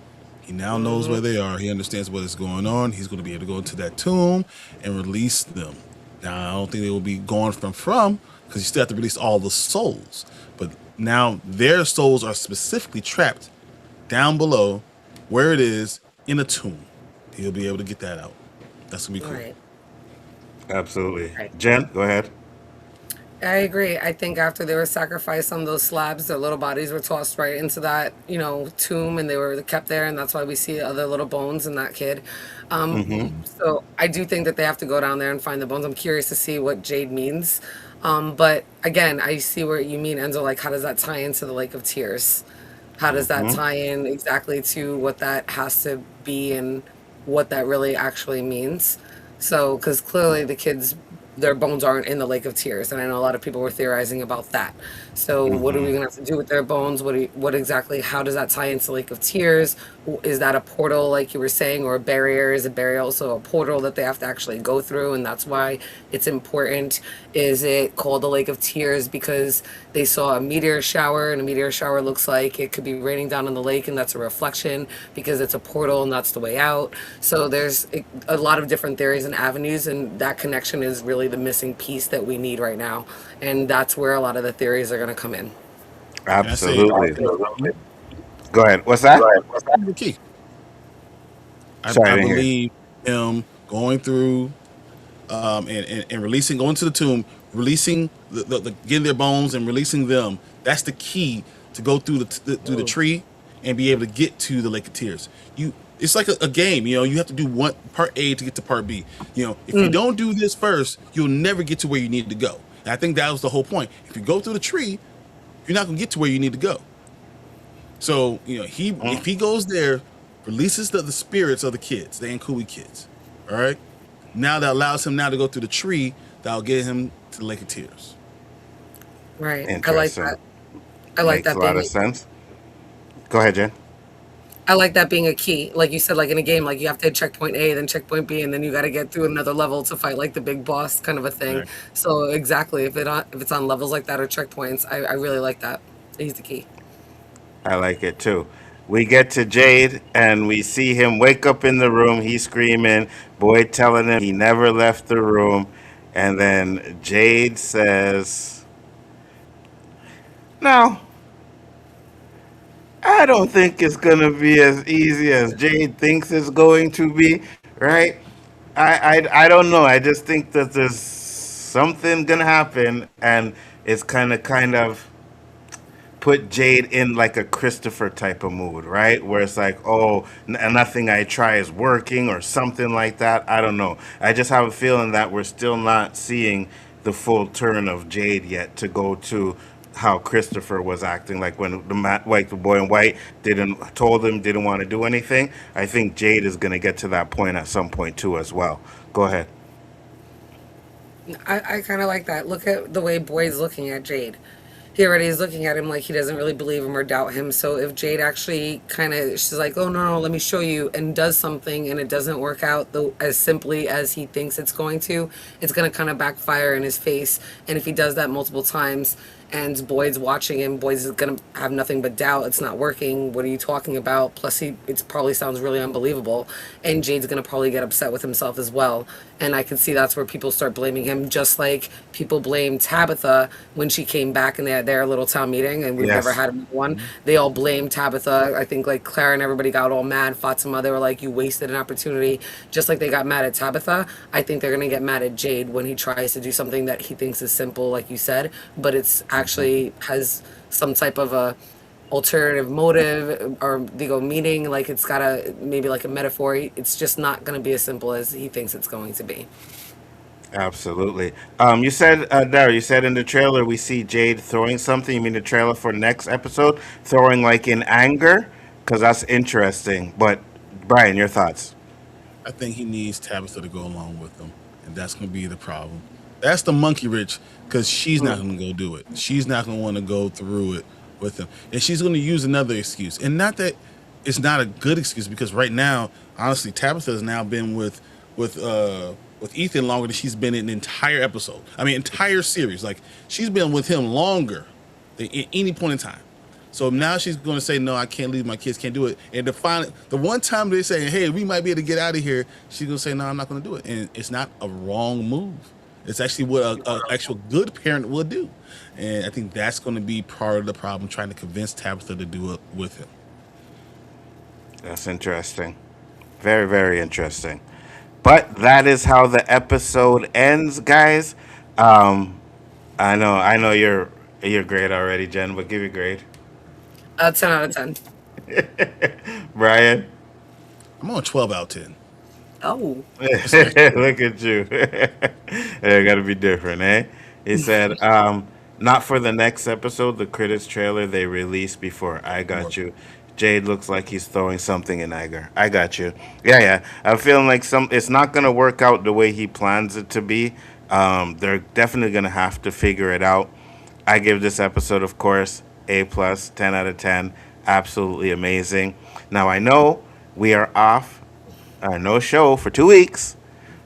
[SPEAKER 4] He now knows where they are. He understands what is going on. He's going to be able to go into that tomb and release them. Now, I don't think they will be gone from because you still have to release all the souls. But now their souls are specifically trapped down below where it is in a tomb. He'll be able to get that out. That's going to be cool.
[SPEAKER 5] Right.
[SPEAKER 3] Absolutely.
[SPEAKER 5] Right.
[SPEAKER 3] Jen, go ahead.
[SPEAKER 5] I agree. I think after they were sacrificed on those slabs, their little bodies were tossed right into that, tomb, and they were kept there, and that's why we see other little bones in that kid. So I do think that they have to go down there and find the bones. I'm curious to see what Jade means. But again, I see where you mean, Enzo. Like, how does that tie into the Lake of Tears? How does that tie in exactly to what that has to be and what that really actually means? So, because clearly the kids, their bones aren't in the Lake of Tears, and I know a lot of people were theorizing about that. So, what are we gonna have to do with their bones? What exactly? How does that tie into Lake of Tears? Is that a portal, like you were saying, or a barrier? Is a barrier also a portal that they have to actually go through, and that's why it's important? Is it called the Lake of Tears because they saw a meteor shower, and a meteor shower looks like it could be raining down on the lake, and that's a reflection because it's a portal and that's the way out? So there's a lot of different theories and avenues, and that connection is really the missing piece that we need right now, and that's where a lot of the theories are going to come in.
[SPEAKER 3] Absolutely. Go ahead. What's that?
[SPEAKER 4] That's the key.
[SPEAKER 3] Sorry, I
[SPEAKER 4] I
[SPEAKER 3] didn't hear you.
[SPEAKER 4] believe him going through and releasing, going to the tomb, releasing getting their bones and releasing them. That's the key to go through through the tree and be able to get to the Lake of Tears. It's like a game, you have to do one part A to get to part B. If you don't do this first, you'll never get to where you need to go. And I think that was the whole point. If you go through the tree, you're not gonna get to where you need to go. So, if he goes there, releases the spirits of the kids, the Ankui kids, all right? Now that allows him now to go through the tree that'll get him to the Lake of Tears.
[SPEAKER 5] Right. I like
[SPEAKER 3] Interesting.
[SPEAKER 5] that. I like
[SPEAKER 3] Makes
[SPEAKER 5] that
[SPEAKER 3] a lot
[SPEAKER 5] being
[SPEAKER 3] of sense. Go ahead, Jen.
[SPEAKER 5] I like that being a key. Like you said, like in a game, like you have to hit checkpoint A, then checkpoint B, and then you got to get through another level to fight like the big boss kind of a thing.
[SPEAKER 4] Right.
[SPEAKER 5] So exactly, if it's on levels like that or checkpoints, I really like that. He's the key.
[SPEAKER 3] I like it too. We get to Jade and we see him wake up in the room. He's screaming. Boy telling him he never left the room. And then Jade says, "No, I don't think it's going to be as easy as Jade thinks it's going to be, right? I don't know. I just think that there's something going to happen and it's kind of put Jade in like a Christopher type of mood, right? Where it's like, oh, nothing I try is working or something like that. I don't know. I just have a feeling that we're still not seeing the full turn of Jade yet to go to how Christopher was acting, like when the boy in white didn't want to do anything. I think Jade is going to get to that point at some point too as well. Go ahead.
[SPEAKER 5] I kind of like that. Look at the way Boyd's looking at Jade. He already is looking at him like he doesn't really believe him or doubt him. So if Jade actually she's like, oh no, let me show you, and does something and it doesn't work out as simply as he thinks it's going to, it's going to kind of backfire in his face. And if he does that multiple times and Boyd's watching him, Boyd's going to have nothing but doubt. It's not working. What are you talking about? Plus, it probably sounds really unbelievable. And Jade's going to probably get upset with himself as well. And I can see that's where people start blaming him, just like people blame Tabitha when she came back in their little town meeting, and we've
[SPEAKER 3] Yes.
[SPEAKER 5] never had one. They all blame Tabitha. I think like Clara and everybody got all mad. Fatima, they were like, you wasted an opportunity. Just like they got mad at Tabitha, I think they're going to get mad at Jade when he tries to do something that he thinks is simple, like you said, but it's actually has some type of a alternative motive or legal meaning. Like it's got maybe like a metaphor. It's just not going to be as simple as he thinks it's going to be.
[SPEAKER 3] Absolutely. You said, Daryl, you said in the trailer we see Jade throwing something. You mean the trailer for next episode? Throwing like in anger? Because that's interesting. But, Brian, your thoughts?
[SPEAKER 4] I think he needs Tabitha to go along with him, and that's going to be the problem. That's the monkey wrench, because she's not going to go do it. She's not going to want to go through it with him, and she's going to use another excuse, and not that it's not a good excuse, because right now, honestly, Tabitha has now been with Ethan longer than she's been in the entire episode. I mean, entire series. Like, she's been with him longer than at any point in time. So now she's going to say, no, I can't leave my kids, can't do it. And the one time they say, hey, we might be able to get out of here, she's going to say, no, I'm not going to do it. And it's not a wrong move. It's actually what an actual good parent would do. And I think that's going to be part of the problem, trying to convince Tabitha to do it with him.
[SPEAKER 3] That's interesting. Very, very interesting. But that is how the episode ends, guys. I know you're great already, Jen, but give your grade.
[SPEAKER 5] 10 out of 10.
[SPEAKER 3] Brian.
[SPEAKER 4] I'm on 12 out of 10.
[SPEAKER 5] Oh.
[SPEAKER 3] Look at you. It gotta be different, eh? He said, not for the next episode, the Critics trailer they released before. I got you. Jade looks like he's throwing something in Iger. I got you. Yeah. I'm feeling like it's not gonna work out the way he plans it to be. They're definitely gonna have to figure it out. I give this episode, of course, A+, 10 out of 10. Absolutely amazing. Now I know we are off, no show for 2 weeks,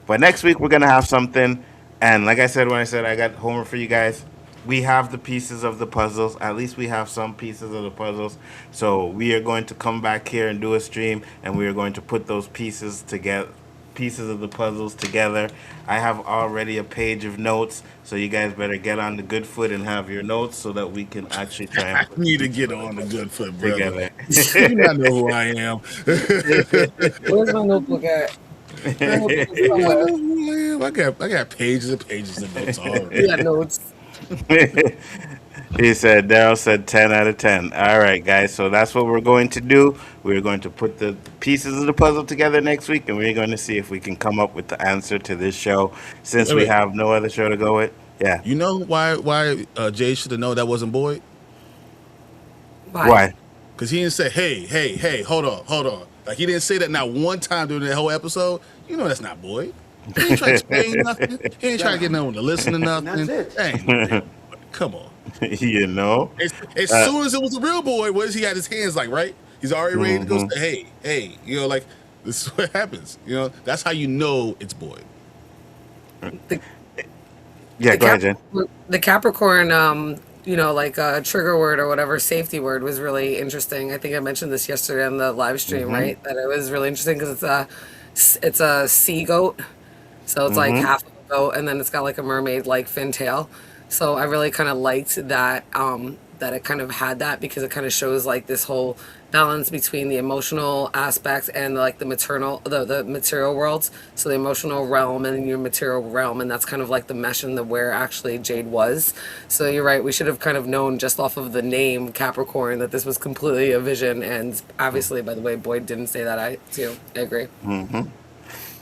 [SPEAKER 3] but next week we're gonna have something. And like I said, when I said I got homework for you guys, we have the pieces of the puzzles. At least we have some pieces of the puzzles. So we are going to come back here and do a stream, and we are going to put those pieces together. Pieces of the puzzles together. I have already a page of notes, so you guys better get on the good foot and have your notes so that we can actually try and
[SPEAKER 4] I need to get on the good foot, brother.
[SPEAKER 3] together.
[SPEAKER 4] You not know who I am.
[SPEAKER 5] Where's my notebook at?
[SPEAKER 4] I got pages and pages of notes already.
[SPEAKER 5] You got notes.
[SPEAKER 3] He said, Daryl said 10 out of 10. All right, guys. So that's what we're going to do. We're going to put the pieces of the puzzle together next week, and we're going to see if we can come up with the answer to this show, since we have no other show to go with. Yeah.
[SPEAKER 4] You know why Jay should have known that wasn't Boyd?
[SPEAKER 3] Why?
[SPEAKER 4] Because he didn't say, hey, hold on. Like, he didn't say that not one time during that whole episode. You know that's not Boyd. He ain't trying to explain nothing. He ain't trying to get no one to listen to nothing.
[SPEAKER 1] That's it.
[SPEAKER 4] Dang, come on.
[SPEAKER 3] You know?
[SPEAKER 4] As soon as it was a real Boyd, what is he got his hands like, right? He's already ready to go say, hey, you know, like, this is what happens. You know, that's how you know it's Boyd.
[SPEAKER 3] Go ahead, Jen.
[SPEAKER 5] The Capricorn, trigger word or whatever, safety word was really interesting. I think I mentioned this yesterday on the live stream, right? That it was really interesting because it's a sea goat. So it's like half of a goat, and then it's got like a mermaid-like fin tail. So I really kind of liked that, that it kind of had that, because it kind of shows like this whole balance between the emotional aspects and like the material worlds. So the emotional realm and your material realm, and that's kind of like the mesh and where actually Jade was. So you're right, we should have kind of known just off of the name Capricorn that this was completely a vision. And obviously, by the way, Boyd didn't say that. I agree.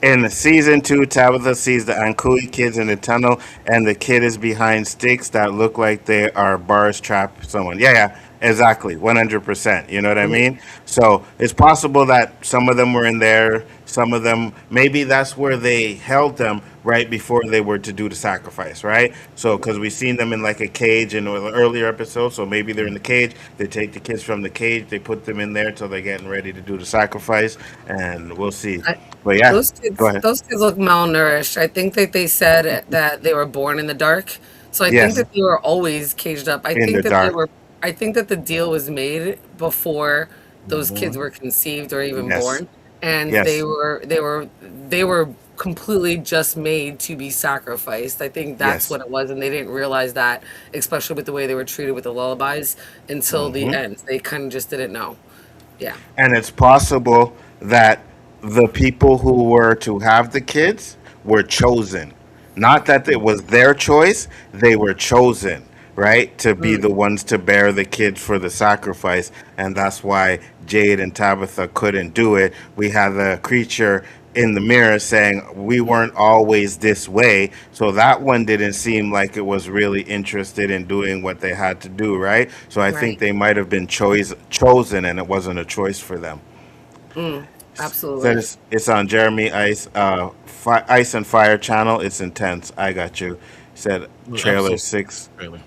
[SPEAKER 3] In season 2, Tabitha sees the Ankui kids in the tunnel, and the kid is behind sticks that look like they are bars trap someone. Yeah, exactly, 100%. You know what I mean? So it's possible that some of them were in there, some of them, maybe that's where they held them right before they were to do the sacrifice, right? So, because we've seen them in like a cage in an earlier episode, so maybe they're in the cage, they take the kids from the cage, they put them in there until they're getting ready to do the sacrifice, and we'll see. But yeah,
[SPEAKER 5] those kids look malnourished. I think that they said that they were born in the dark. So I think that they were always caged up. I think that the deal was made before those kids were conceived or even born, and they were completely just made to be sacrificed. I think that's what it was, and they didn't realize that, especially with the way they were treated with the lullabies until the end. They kind of just didn't know. Yeah.
[SPEAKER 3] And it's possible that the people who were to have the kids were chosen. Not that it was their choice, they were chosen, right? To be the ones to bear the kids for the sacrifice. And that's why Jade and Tabitha couldn't do it. We had the creature in the mirror saying, we weren't always this way. So that one didn't seem like it was really interested in doing what they had to do, right? So I think they might have been chosen, and it wasn't a choice for them.
[SPEAKER 5] Absolutely.
[SPEAKER 3] So it's on Jeremy Ice, Ice and Fire channel. It's intense. I got you. Said trailer 6.
[SPEAKER 4] Trailer.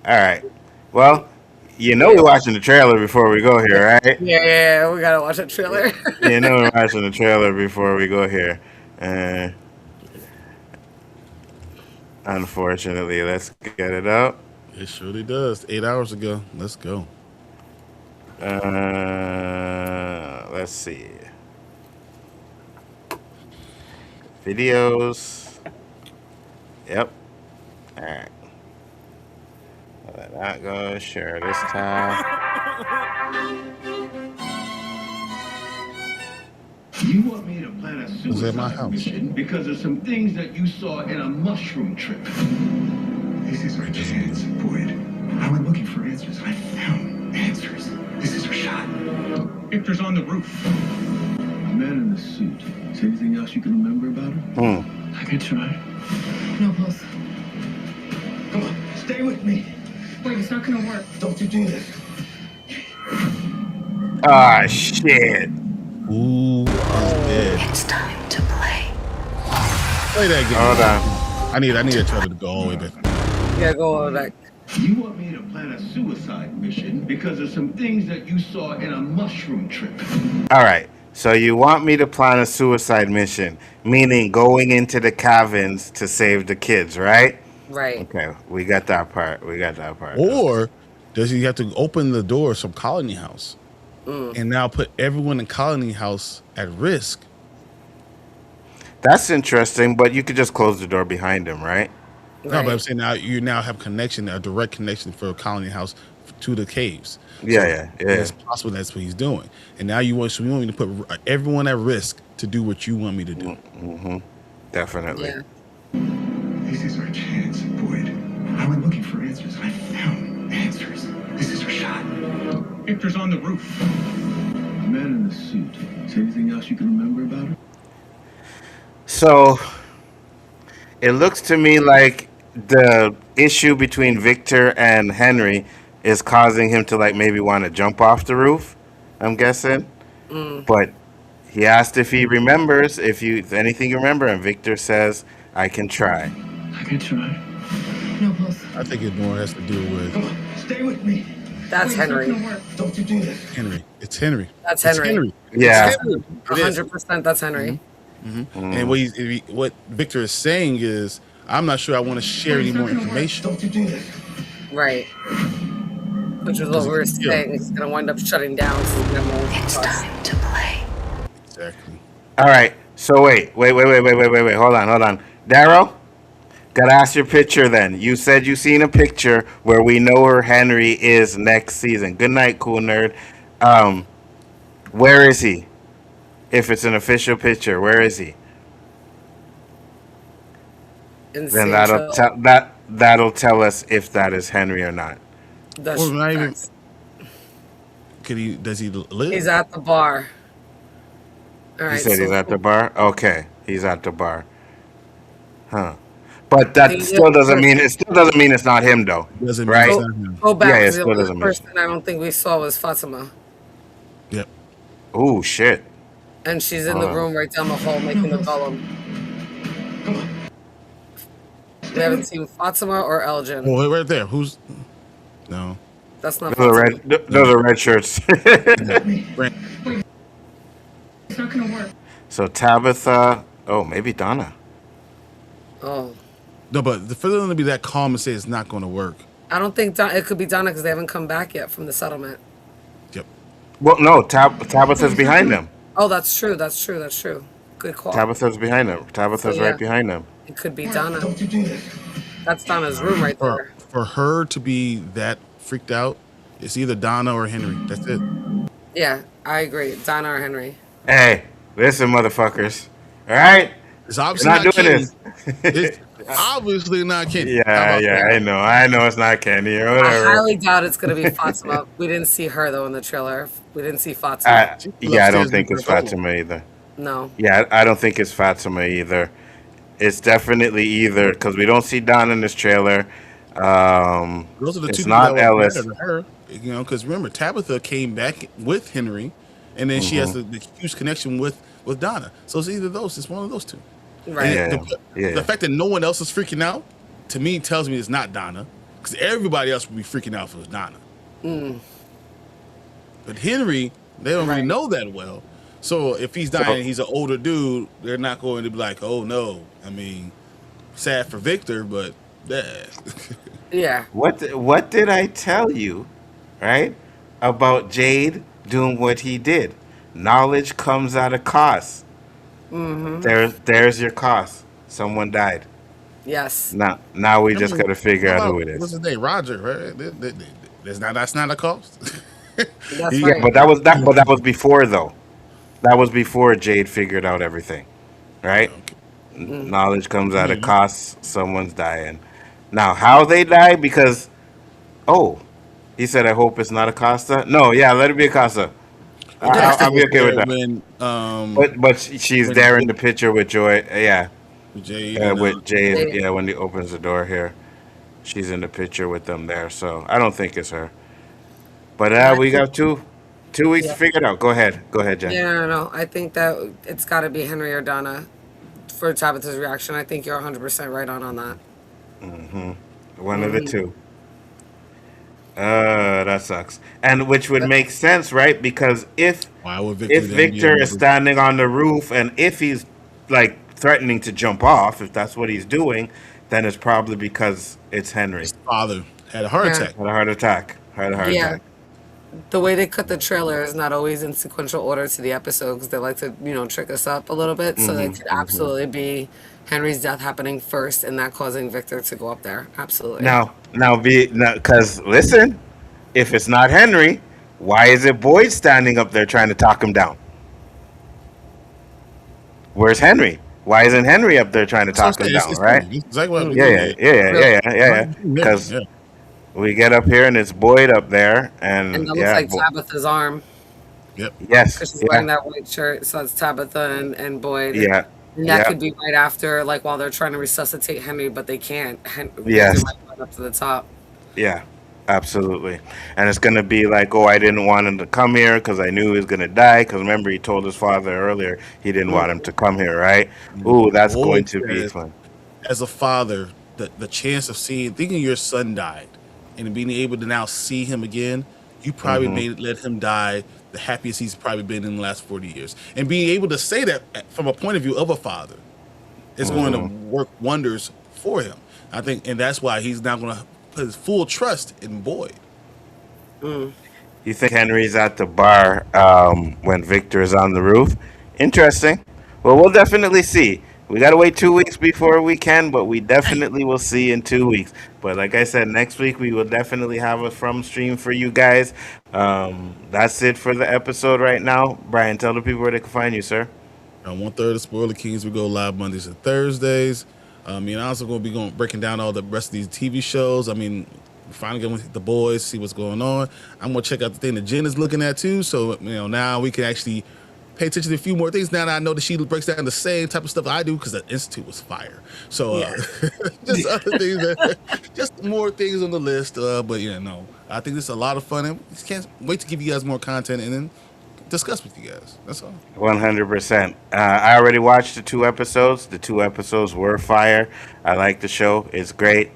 [SPEAKER 3] All right. Well, You know we're watching the trailer before we go here, right?
[SPEAKER 5] Yeah, we gotta watch a trailer.
[SPEAKER 3] You know we're watching the trailer before we go here. Uh, Unfortunately, let's get it up.
[SPEAKER 4] It surely does. 8 hours ago. Let's go.
[SPEAKER 3] Let's see. Videos. Yep. All right. Let that go. Share this time.
[SPEAKER 8] You want me to plan a
[SPEAKER 4] Was at my
[SPEAKER 8] suicide
[SPEAKER 4] house.
[SPEAKER 8] mission because of some things that you saw in a mushroom trip. This is our chance, Boyd. I went looking for answers. I found answers. This is our shot. Victor's on the roof. The man in the suit. Is there anything else you can remember about him? I can try.
[SPEAKER 6] No, boss.
[SPEAKER 8] Come on, stay with me.
[SPEAKER 6] Wait, it's not gonna work.
[SPEAKER 8] Don't you do this.
[SPEAKER 3] Ah, shit.
[SPEAKER 4] Ooh, is dead.
[SPEAKER 6] It's time to play.
[SPEAKER 4] Play that game.
[SPEAKER 3] Hold on.
[SPEAKER 4] I need a trailer to go all the way back.
[SPEAKER 5] Yeah, go on back.
[SPEAKER 8] You want me to plan a suicide mission because of some things that you saw in a mushroom trip.
[SPEAKER 3] All right. So you want me to plan a suicide mission, meaning going into the caverns to save the kids, right?
[SPEAKER 5] Right.
[SPEAKER 3] Okay, we got that part.
[SPEAKER 4] Or does he have to open the door of some colony house and now put everyone in colony house at risk?
[SPEAKER 3] That's interesting, but you could just close the door behind him, right?
[SPEAKER 4] No, but I'm saying now you now have connection, a direct connection for a colony house to the caves.
[SPEAKER 3] Yeah.
[SPEAKER 4] It's possible that's what he's doing. And now you want me to put everyone at risk to do what you want me to do.
[SPEAKER 3] Definitely.
[SPEAKER 5] Yeah.
[SPEAKER 8] This is our chance, Boyd. I went looking for answers. I found answers. This is our shot. Victor's on the roof. The man in the suit. Is there anything else you can remember about him?
[SPEAKER 3] So it looks to me like the issue between Victor and Henry is causing him to like maybe want to jump off the roof, I'm guessing. But he asked if he remembers, if anything you remember, and Victor says, I can try.
[SPEAKER 8] I can try.
[SPEAKER 6] No, boss.
[SPEAKER 4] I think it more has to do with
[SPEAKER 8] Come on, stay with me.
[SPEAKER 5] That's Henry.
[SPEAKER 8] Don't you do this.
[SPEAKER 4] Henry. It's Henry.
[SPEAKER 5] That's
[SPEAKER 4] It's
[SPEAKER 5] Henry.
[SPEAKER 3] Yeah.
[SPEAKER 4] It's Henry. It is.
[SPEAKER 5] 100% that's Henry.
[SPEAKER 4] And what Victor is saying is, I'm not sure I want to share any more information.
[SPEAKER 8] Don't you do this.
[SPEAKER 5] Right. Which is what we were saying. It's going to wind up shutting down. So it's time to play.
[SPEAKER 4] Exactly.
[SPEAKER 3] All right. So wait. Hold on. Darryl, gotta ask your picture then. You said you seen a picture where we know where Henry is next season. Good night, cool nerd. Where is he? If it's an official picture, where is he? Then that'll tell us if that is Henry or not.
[SPEAKER 5] That's
[SPEAKER 4] Or not even.
[SPEAKER 5] facts.
[SPEAKER 4] Does he live?
[SPEAKER 5] He's at the bar. All
[SPEAKER 3] He
[SPEAKER 5] right.
[SPEAKER 3] said
[SPEAKER 5] so
[SPEAKER 3] he's at the bar. Okay, he's at the bar. Huh. But that still doesn't mean it's not him though.
[SPEAKER 4] Doesn't mean
[SPEAKER 3] Right?
[SPEAKER 4] it's not him.
[SPEAKER 5] Go back.
[SPEAKER 3] Yeah, it
[SPEAKER 5] the
[SPEAKER 3] still
[SPEAKER 5] only
[SPEAKER 3] doesn't mean-
[SPEAKER 5] person I don't think we saw was Fatima.
[SPEAKER 4] Yep.
[SPEAKER 3] Oh shit.
[SPEAKER 5] And she's in the room right down the hall making the golem.
[SPEAKER 8] Come on.
[SPEAKER 5] We haven't seen Fatima or Elgin.
[SPEAKER 4] Oh, wait, right there. Who's? No.
[SPEAKER 5] That's not
[SPEAKER 3] Those are
[SPEAKER 5] Fatima.
[SPEAKER 3] those are red shirts.
[SPEAKER 6] It's not gonna work.
[SPEAKER 3] So Tabitha. Oh, maybe Donna.
[SPEAKER 5] Oh.
[SPEAKER 4] No, but for them to be that calm and say it's not going to work.
[SPEAKER 5] I don't think it could be Donna because they haven't come back yet from the settlement.
[SPEAKER 4] Yep.
[SPEAKER 3] Well, no. Tabitha's behind them.
[SPEAKER 5] Oh, that's true. Good call.
[SPEAKER 3] Tabitha's behind them. Tabitha's
[SPEAKER 5] So, yeah.
[SPEAKER 3] right behind them.
[SPEAKER 5] It could be Donna.
[SPEAKER 8] Don't you do this.
[SPEAKER 5] That's Donna's room right there.
[SPEAKER 4] For her to be that freaked out, it's either Donna or Henry. That's it.
[SPEAKER 5] Yeah, I agree. Donna or Henry.
[SPEAKER 3] Hey, listen, motherfuckers. All right.
[SPEAKER 4] It's obviously
[SPEAKER 3] We're not doing
[SPEAKER 4] Kenny.
[SPEAKER 3] this.
[SPEAKER 4] It's obviously not Kenny. How
[SPEAKER 3] Yeah,
[SPEAKER 4] about that?
[SPEAKER 3] I know it's not Candy or
[SPEAKER 5] I
[SPEAKER 3] whatever.
[SPEAKER 5] highly doubt it's going to be Fatima. We didn't see her, though, in the trailer. We didn't see Fatima.
[SPEAKER 3] Yeah, I don't think it's Fatima either.
[SPEAKER 5] No.
[SPEAKER 3] Yeah, I don't think it's Fatima either. It's definitely either because we don't see Don in this trailer.
[SPEAKER 4] Those are the
[SPEAKER 3] It's
[SPEAKER 4] two
[SPEAKER 3] not
[SPEAKER 4] people that were
[SPEAKER 3] Ellis.
[SPEAKER 4] better than her. You know, because remember, Tabitha came back with Henry, and then she has the huge connection with Donna. So it's either those. It's one of those two.
[SPEAKER 5] Right.
[SPEAKER 4] And the fact that no one else is freaking out, to me, tells me it's not Donna, because everybody else would be freaking out if it was Donna. But Henry, they don't really
[SPEAKER 5] Right.
[SPEAKER 4] know that well. So if he's dying, he's an older dude. They're not going to be like, "Oh no." I mean, sad for Victor, but yeah.
[SPEAKER 5] Yeah.
[SPEAKER 3] What did I tell you, right? About Jade doing what he did. Knowledge comes at a cost. There's your cost. Someone died.
[SPEAKER 5] Yes.
[SPEAKER 3] Now we
[SPEAKER 4] I
[SPEAKER 3] just
[SPEAKER 4] mean,
[SPEAKER 3] gotta figure
[SPEAKER 4] how
[SPEAKER 3] out who
[SPEAKER 4] about
[SPEAKER 3] it
[SPEAKER 4] what's
[SPEAKER 3] is.
[SPEAKER 4] his name? Roger, right? That's not a cost.
[SPEAKER 5] That's
[SPEAKER 4] He-
[SPEAKER 3] Yeah,
[SPEAKER 5] right.
[SPEAKER 3] but that was before though. That was before Jade figured out everything, right?
[SPEAKER 4] Okay.
[SPEAKER 3] Knowledge comes at a
[SPEAKER 4] Yeah.
[SPEAKER 3] cost. Someone's dying. Now, how they die? Because oh, he said, "I hope it's not a Costa." No, yeah, let it be a Costa.
[SPEAKER 4] Well, Costa
[SPEAKER 3] I'll be
[SPEAKER 4] was
[SPEAKER 3] okay with
[SPEAKER 4] there
[SPEAKER 3] that.
[SPEAKER 4] when
[SPEAKER 3] She's
[SPEAKER 4] when
[SPEAKER 3] there in the picture with Joy. Yeah,
[SPEAKER 4] Jade and
[SPEAKER 3] with Jade.
[SPEAKER 5] They-
[SPEAKER 3] Yeah, when he opens the door here, she's in the picture with them there. So I don't think it's her. But
[SPEAKER 5] I
[SPEAKER 3] we
[SPEAKER 5] think,
[SPEAKER 3] got two weeks to
[SPEAKER 5] yeah.
[SPEAKER 3] figure it out. Go ahead, Jen.
[SPEAKER 5] Yeah, no. I think that it's got to be Henry or Donna for Tabitha's reaction. I think you're 100% right on that.
[SPEAKER 3] One of the two. That sucks. And which would make sense, right? Because
[SPEAKER 4] why would Victor
[SPEAKER 3] if
[SPEAKER 4] then be
[SPEAKER 3] Victor is
[SPEAKER 4] another?
[SPEAKER 3] standing on the roof and if he's like threatening to jump off, if that's what he's doing, then it's probably because it's Henry.
[SPEAKER 4] His father had a heart
[SPEAKER 5] Yeah.
[SPEAKER 4] attack.
[SPEAKER 3] Had a heart attack. Had a heart
[SPEAKER 5] Yeah.
[SPEAKER 3] attack.
[SPEAKER 5] The way they cut the trailer is not always in sequential order to the episode because they like to, trick us up a little bit. So it could absolutely be Henry's death happening first and that causing Victor to go up there. Absolutely.
[SPEAKER 3] Because listen, if it's not Henry, why is it Boyd standing up there trying to talk him down? Where's Henry? Why isn't Henry up there trying to
[SPEAKER 4] That's what
[SPEAKER 3] talk
[SPEAKER 4] I'm
[SPEAKER 3] him
[SPEAKER 4] saying.
[SPEAKER 3] down?
[SPEAKER 4] It's
[SPEAKER 3] Right?
[SPEAKER 4] Henry. It's exactly what we
[SPEAKER 3] Yeah,
[SPEAKER 4] did.
[SPEAKER 3] yeah. Because
[SPEAKER 4] Yeah.
[SPEAKER 3] we get up here and it's Boyd up there,
[SPEAKER 5] And
[SPEAKER 3] and
[SPEAKER 5] that looks
[SPEAKER 3] yeah,
[SPEAKER 5] like Tabitha's arm
[SPEAKER 4] Yep.
[SPEAKER 3] yes,
[SPEAKER 5] because she's
[SPEAKER 3] yeah,
[SPEAKER 5] wearing that white shirt. So it's Tabitha and Boyd.
[SPEAKER 3] yeah,
[SPEAKER 5] And that
[SPEAKER 3] yeah,
[SPEAKER 5] could be right after, like while they're trying to resuscitate Henry, but they can't. Victor
[SPEAKER 3] yes,
[SPEAKER 5] might run up to the top.
[SPEAKER 3] yeah, absolutely. And it's gonna be like, oh, I didn't want him to come here because I knew he was gonna die. Because remember, he told his father earlier he didn't want him to come here, right? Ooh, that's going
[SPEAKER 4] Boyd
[SPEAKER 3] to be
[SPEAKER 4] says,
[SPEAKER 3] fun.
[SPEAKER 4] as a father, the chance of thinking your son died and being able to now see him again, you probably made let him die the happiest he's probably been in the last 40 years. And being able to say that from a point of view of a father is going to work wonders for him. I think, and that's why he's now going to put his full trust in Boyd.
[SPEAKER 3] You think Henry's at the bar when Victor is on the roof? Interesting. Well, we'll definitely see. We got to wait 2 weeks before we can, but we definitely will see in 2 weeks. But like I said, next week we will definitely have a from stream for you guys. That's it for the episode right now. Brian, tell the people where they can find you, sir.
[SPEAKER 4] On 1/3 of Spoiler Kings, we go live Mondays and Thursdays. I'm also going to be breaking down all the rest of these TV shows. I mean, finally going to the boys, see what's going on. I'm going to check out the thing that Jen is looking at too. So now we can actually pay attention to a few more things. Now that I know that she breaks down the same type of stuff I do because the Institute was fire. So just other things, just more things on the list. But I think this is a lot of fun, and just can't wait to give you guys more content and then discuss with you guys. That's all.
[SPEAKER 3] 100%. I already watched the 2 episodes. The 2 episodes were fire. I like the show. It's great.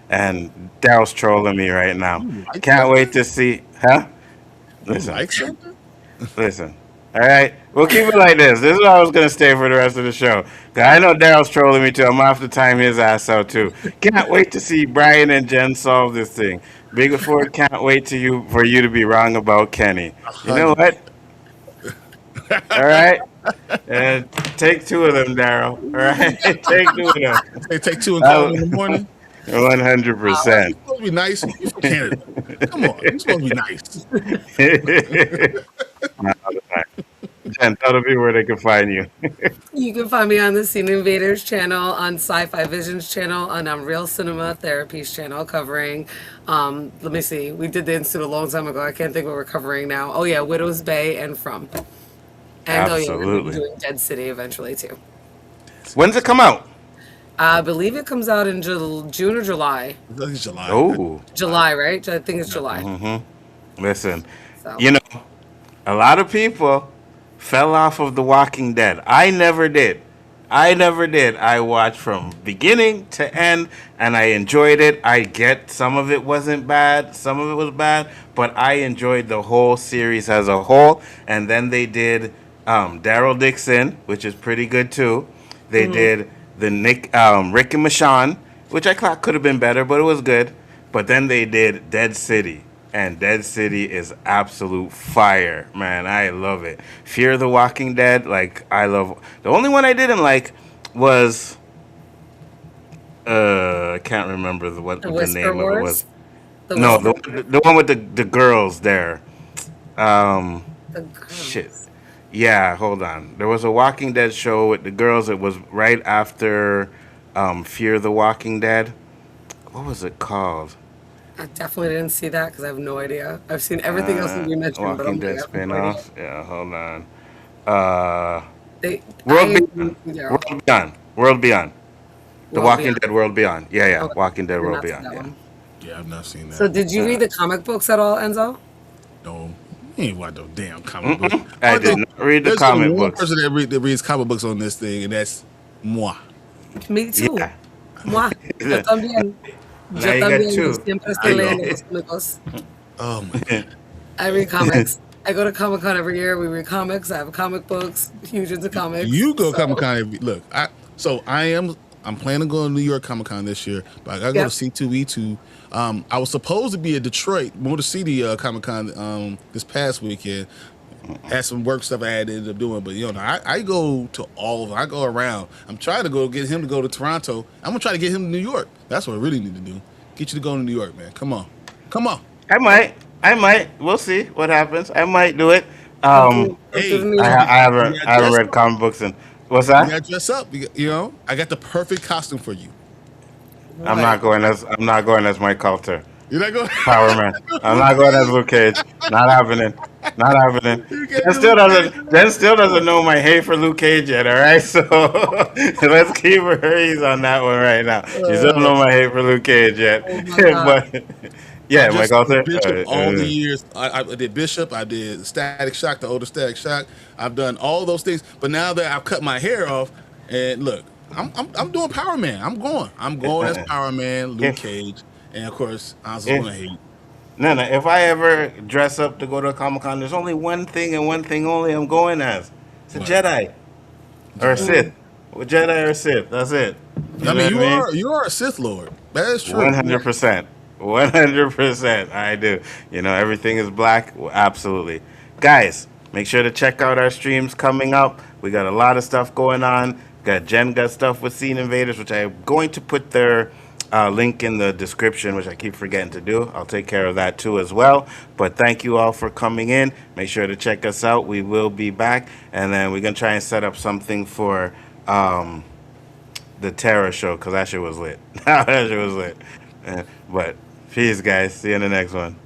[SPEAKER 3] And Daryl's trolling me right now.
[SPEAKER 4] like
[SPEAKER 3] Can't
[SPEAKER 4] that?
[SPEAKER 3] wait to see. Huh?
[SPEAKER 4] You
[SPEAKER 3] Listen.
[SPEAKER 4] like something?
[SPEAKER 3] Listen. All right. We'll keep it like this. This is where I was going to stay for the rest of the show. 'Cause I know Daryl's trolling me too. I'm going to have to time his ass out too. Can't wait to see Brian and Jen solve this thing. Big Ford can't wait for you to be wrong about Kenny. You know what? All right. And take 2 of them, Daryl. All right. Take 2 of them.
[SPEAKER 4] They take 2 and call them in the morning.
[SPEAKER 3] 100%.
[SPEAKER 4] You're supposed to be nice. You're from Canada. Come on. You're supposed to be nice.
[SPEAKER 3] Not all the time. Jen, tell the people where they can find you.
[SPEAKER 5] You can find me on the Scene Invaders channel, on Sci-Fi Visions channel, and on Real Cinema Therapies channel covering, let me see, we did the Institute a long time ago. I can't think what we're covering now. Oh yeah, Widow's Bay and From. And oh yeah, we're gonna be
[SPEAKER 3] Absolutely.
[SPEAKER 5] doing Dead City eventually too.
[SPEAKER 3] When's it come out?
[SPEAKER 5] I believe it comes out in June or July.
[SPEAKER 4] I think it's July.
[SPEAKER 3] Oh,
[SPEAKER 5] July, right? I think it's July.
[SPEAKER 3] listen.
[SPEAKER 5] So.
[SPEAKER 3] You know, a lot of people fell off of The Walking Dead. I never did. I never did. I watched from beginning to end, and I enjoyed it. I get some of it wasn't bad, some of it was bad, but I enjoyed the whole series as a whole. And then they did Daryl Dixon, which is pretty good too. They did the Rick and Michonne, which I thought could have been better, but it was good. But then they did Dead City, and Dead City is absolute fire, man. I love it. Fear the Walking Dead, like I love. The only one I didn't like was I can't remember what
[SPEAKER 5] The
[SPEAKER 3] the
[SPEAKER 5] Whisper
[SPEAKER 3] name of it
[SPEAKER 5] Wars?
[SPEAKER 3] was.
[SPEAKER 5] The
[SPEAKER 3] No,
[SPEAKER 5] Whisper,
[SPEAKER 3] the one with the girls there. Um,
[SPEAKER 5] the
[SPEAKER 3] shit.
[SPEAKER 5] girls.
[SPEAKER 3] Yeah, hold on. There was a Walking Dead show with the girls. It was right after Fear the Walking Dead. What was it called?
[SPEAKER 5] I definitely didn't see that because I have no idea. I've seen everything else that you mentioned, but
[SPEAKER 3] Walking
[SPEAKER 5] I'm like,
[SPEAKER 3] Dead
[SPEAKER 5] I have no idea.
[SPEAKER 3] spinoff. Yeah, hold on. Uh,
[SPEAKER 5] I
[SPEAKER 3] World
[SPEAKER 5] didn't
[SPEAKER 3] Beyond.
[SPEAKER 5] see Daryl.
[SPEAKER 3] World Beyond. World Beyond. The
[SPEAKER 5] Well,
[SPEAKER 3] Walking
[SPEAKER 5] beyond.
[SPEAKER 3] Dead World Beyond. Yeah, yeah.
[SPEAKER 5] Okay,
[SPEAKER 3] Walking Dead
[SPEAKER 5] did
[SPEAKER 3] World
[SPEAKER 5] not see
[SPEAKER 3] Beyond.
[SPEAKER 5] that
[SPEAKER 3] Yeah.
[SPEAKER 5] one.
[SPEAKER 4] Yeah, I've not seen
[SPEAKER 5] So,
[SPEAKER 4] that.
[SPEAKER 5] did you read the comic books at all, Enzo?
[SPEAKER 4] No, you ain't watch no damn comic books.
[SPEAKER 3] I
[SPEAKER 4] I
[SPEAKER 3] did
[SPEAKER 4] think
[SPEAKER 3] not read the
[SPEAKER 4] there's only
[SPEAKER 3] comic
[SPEAKER 4] one
[SPEAKER 3] books.
[SPEAKER 4] person that reads comic books on this thing, and that's moi.
[SPEAKER 5] Me too.
[SPEAKER 3] Yeah.
[SPEAKER 5] Moi. Yo también.
[SPEAKER 3] Now
[SPEAKER 5] Yo
[SPEAKER 3] you got
[SPEAKER 5] también. Yo
[SPEAKER 3] two.
[SPEAKER 5] siempre
[SPEAKER 4] I
[SPEAKER 5] estoy
[SPEAKER 4] know.
[SPEAKER 5] leyendo los cómicos.
[SPEAKER 4] Oh my god.
[SPEAKER 5] I read comics. I go to Comic Con every year. We read comics. I have comic books. Huge into comics.
[SPEAKER 4] You go
[SPEAKER 5] So,
[SPEAKER 4] Comic Con. Look, I'm planning to go to New York Comic Con this year, but I gotta go
[SPEAKER 5] yep.
[SPEAKER 4] to C2E2. I was supposed to be in Detroit Motor City Comic Con this past weekend. Had some work stuff I had to end up doing, but I go to all of them. I go around. I'm trying to get him to go to Toronto. I'm gonna try to get him to New York. That's what I really need to do. Get you to go to New York, man. Come on, come on.
[SPEAKER 3] I might. I might. We'll see what happens. I might do it.
[SPEAKER 5] Come through the
[SPEAKER 4] Hey,
[SPEAKER 5] New
[SPEAKER 3] I,
[SPEAKER 5] York.
[SPEAKER 3] I
[SPEAKER 4] you
[SPEAKER 3] haven't.
[SPEAKER 4] gotta
[SPEAKER 3] I haven't
[SPEAKER 4] dress
[SPEAKER 3] read
[SPEAKER 4] up.
[SPEAKER 3] comic books and what's
[SPEAKER 4] You
[SPEAKER 3] that?
[SPEAKER 4] gotta dress up. I got the perfect costume for you.
[SPEAKER 3] I'm
[SPEAKER 5] What?
[SPEAKER 3] not going as Mike Coulter.
[SPEAKER 4] You're not going.
[SPEAKER 3] Power Man. I'm not going as Luke Cage. Not happening. Not happening.
[SPEAKER 4] You can't
[SPEAKER 3] Jen
[SPEAKER 4] do
[SPEAKER 3] still
[SPEAKER 4] Luke Cage.
[SPEAKER 3] doesn't. Jen still doesn't know my hate for Luke Cage yet. All right, so let's keep her ease on that one right now. She still don't know my hate for Luke Cage yet.
[SPEAKER 5] Oh my God.
[SPEAKER 3] But yeah,
[SPEAKER 4] I
[SPEAKER 3] Mike
[SPEAKER 4] just did
[SPEAKER 3] Coulter.
[SPEAKER 4] Bishop all the years. I did Bishop. I did Static Shock, the older Static Shock. I've done all those things. But now that I've cut my hair off, and look, I'm doing Power Man. I'm going as Power Man, Luke
[SPEAKER 3] If
[SPEAKER 4] Cage, and of course, I was
[SPEAKER 3] if
[SPEAKER 4] gonna hate.
[SPEAKER 3] no, no. If I ever dress up to go to a Comic Con, there's only one thing and one thing only I'm going as. It's a
[SPEAKER 4] What?
[SPEAKER 3] Jedi or a
[SPEAKER 4] Jedi.
[SPEAKER 3] Sith. Well, Jedi or Sith. That's it. You
[SPEAKER 4] I
[SPEAKER 3] know
[SPEAKER 4] mean,
[SPEAKER 3] what I mean?
[SPEAKER 4] you are a Sith Lord. That is true.
[SPEAKER 3] 100%. 100%. I do. Everything is black. Well, absolutely. Guys, make sure to check out our streams coming up. We got a lot of stuff going on. Got Jen got stuff with Scene Invaders, which I'm going to put their link in the description, which I keep forgetting to do. I'll take care of that too as well. But thank you all for coming in. Make sure to check us out. We will be back. And then we're going to try and set up something for the Terror show because that shit was lit. That shit was lit. But peace, guys. See you in the next one.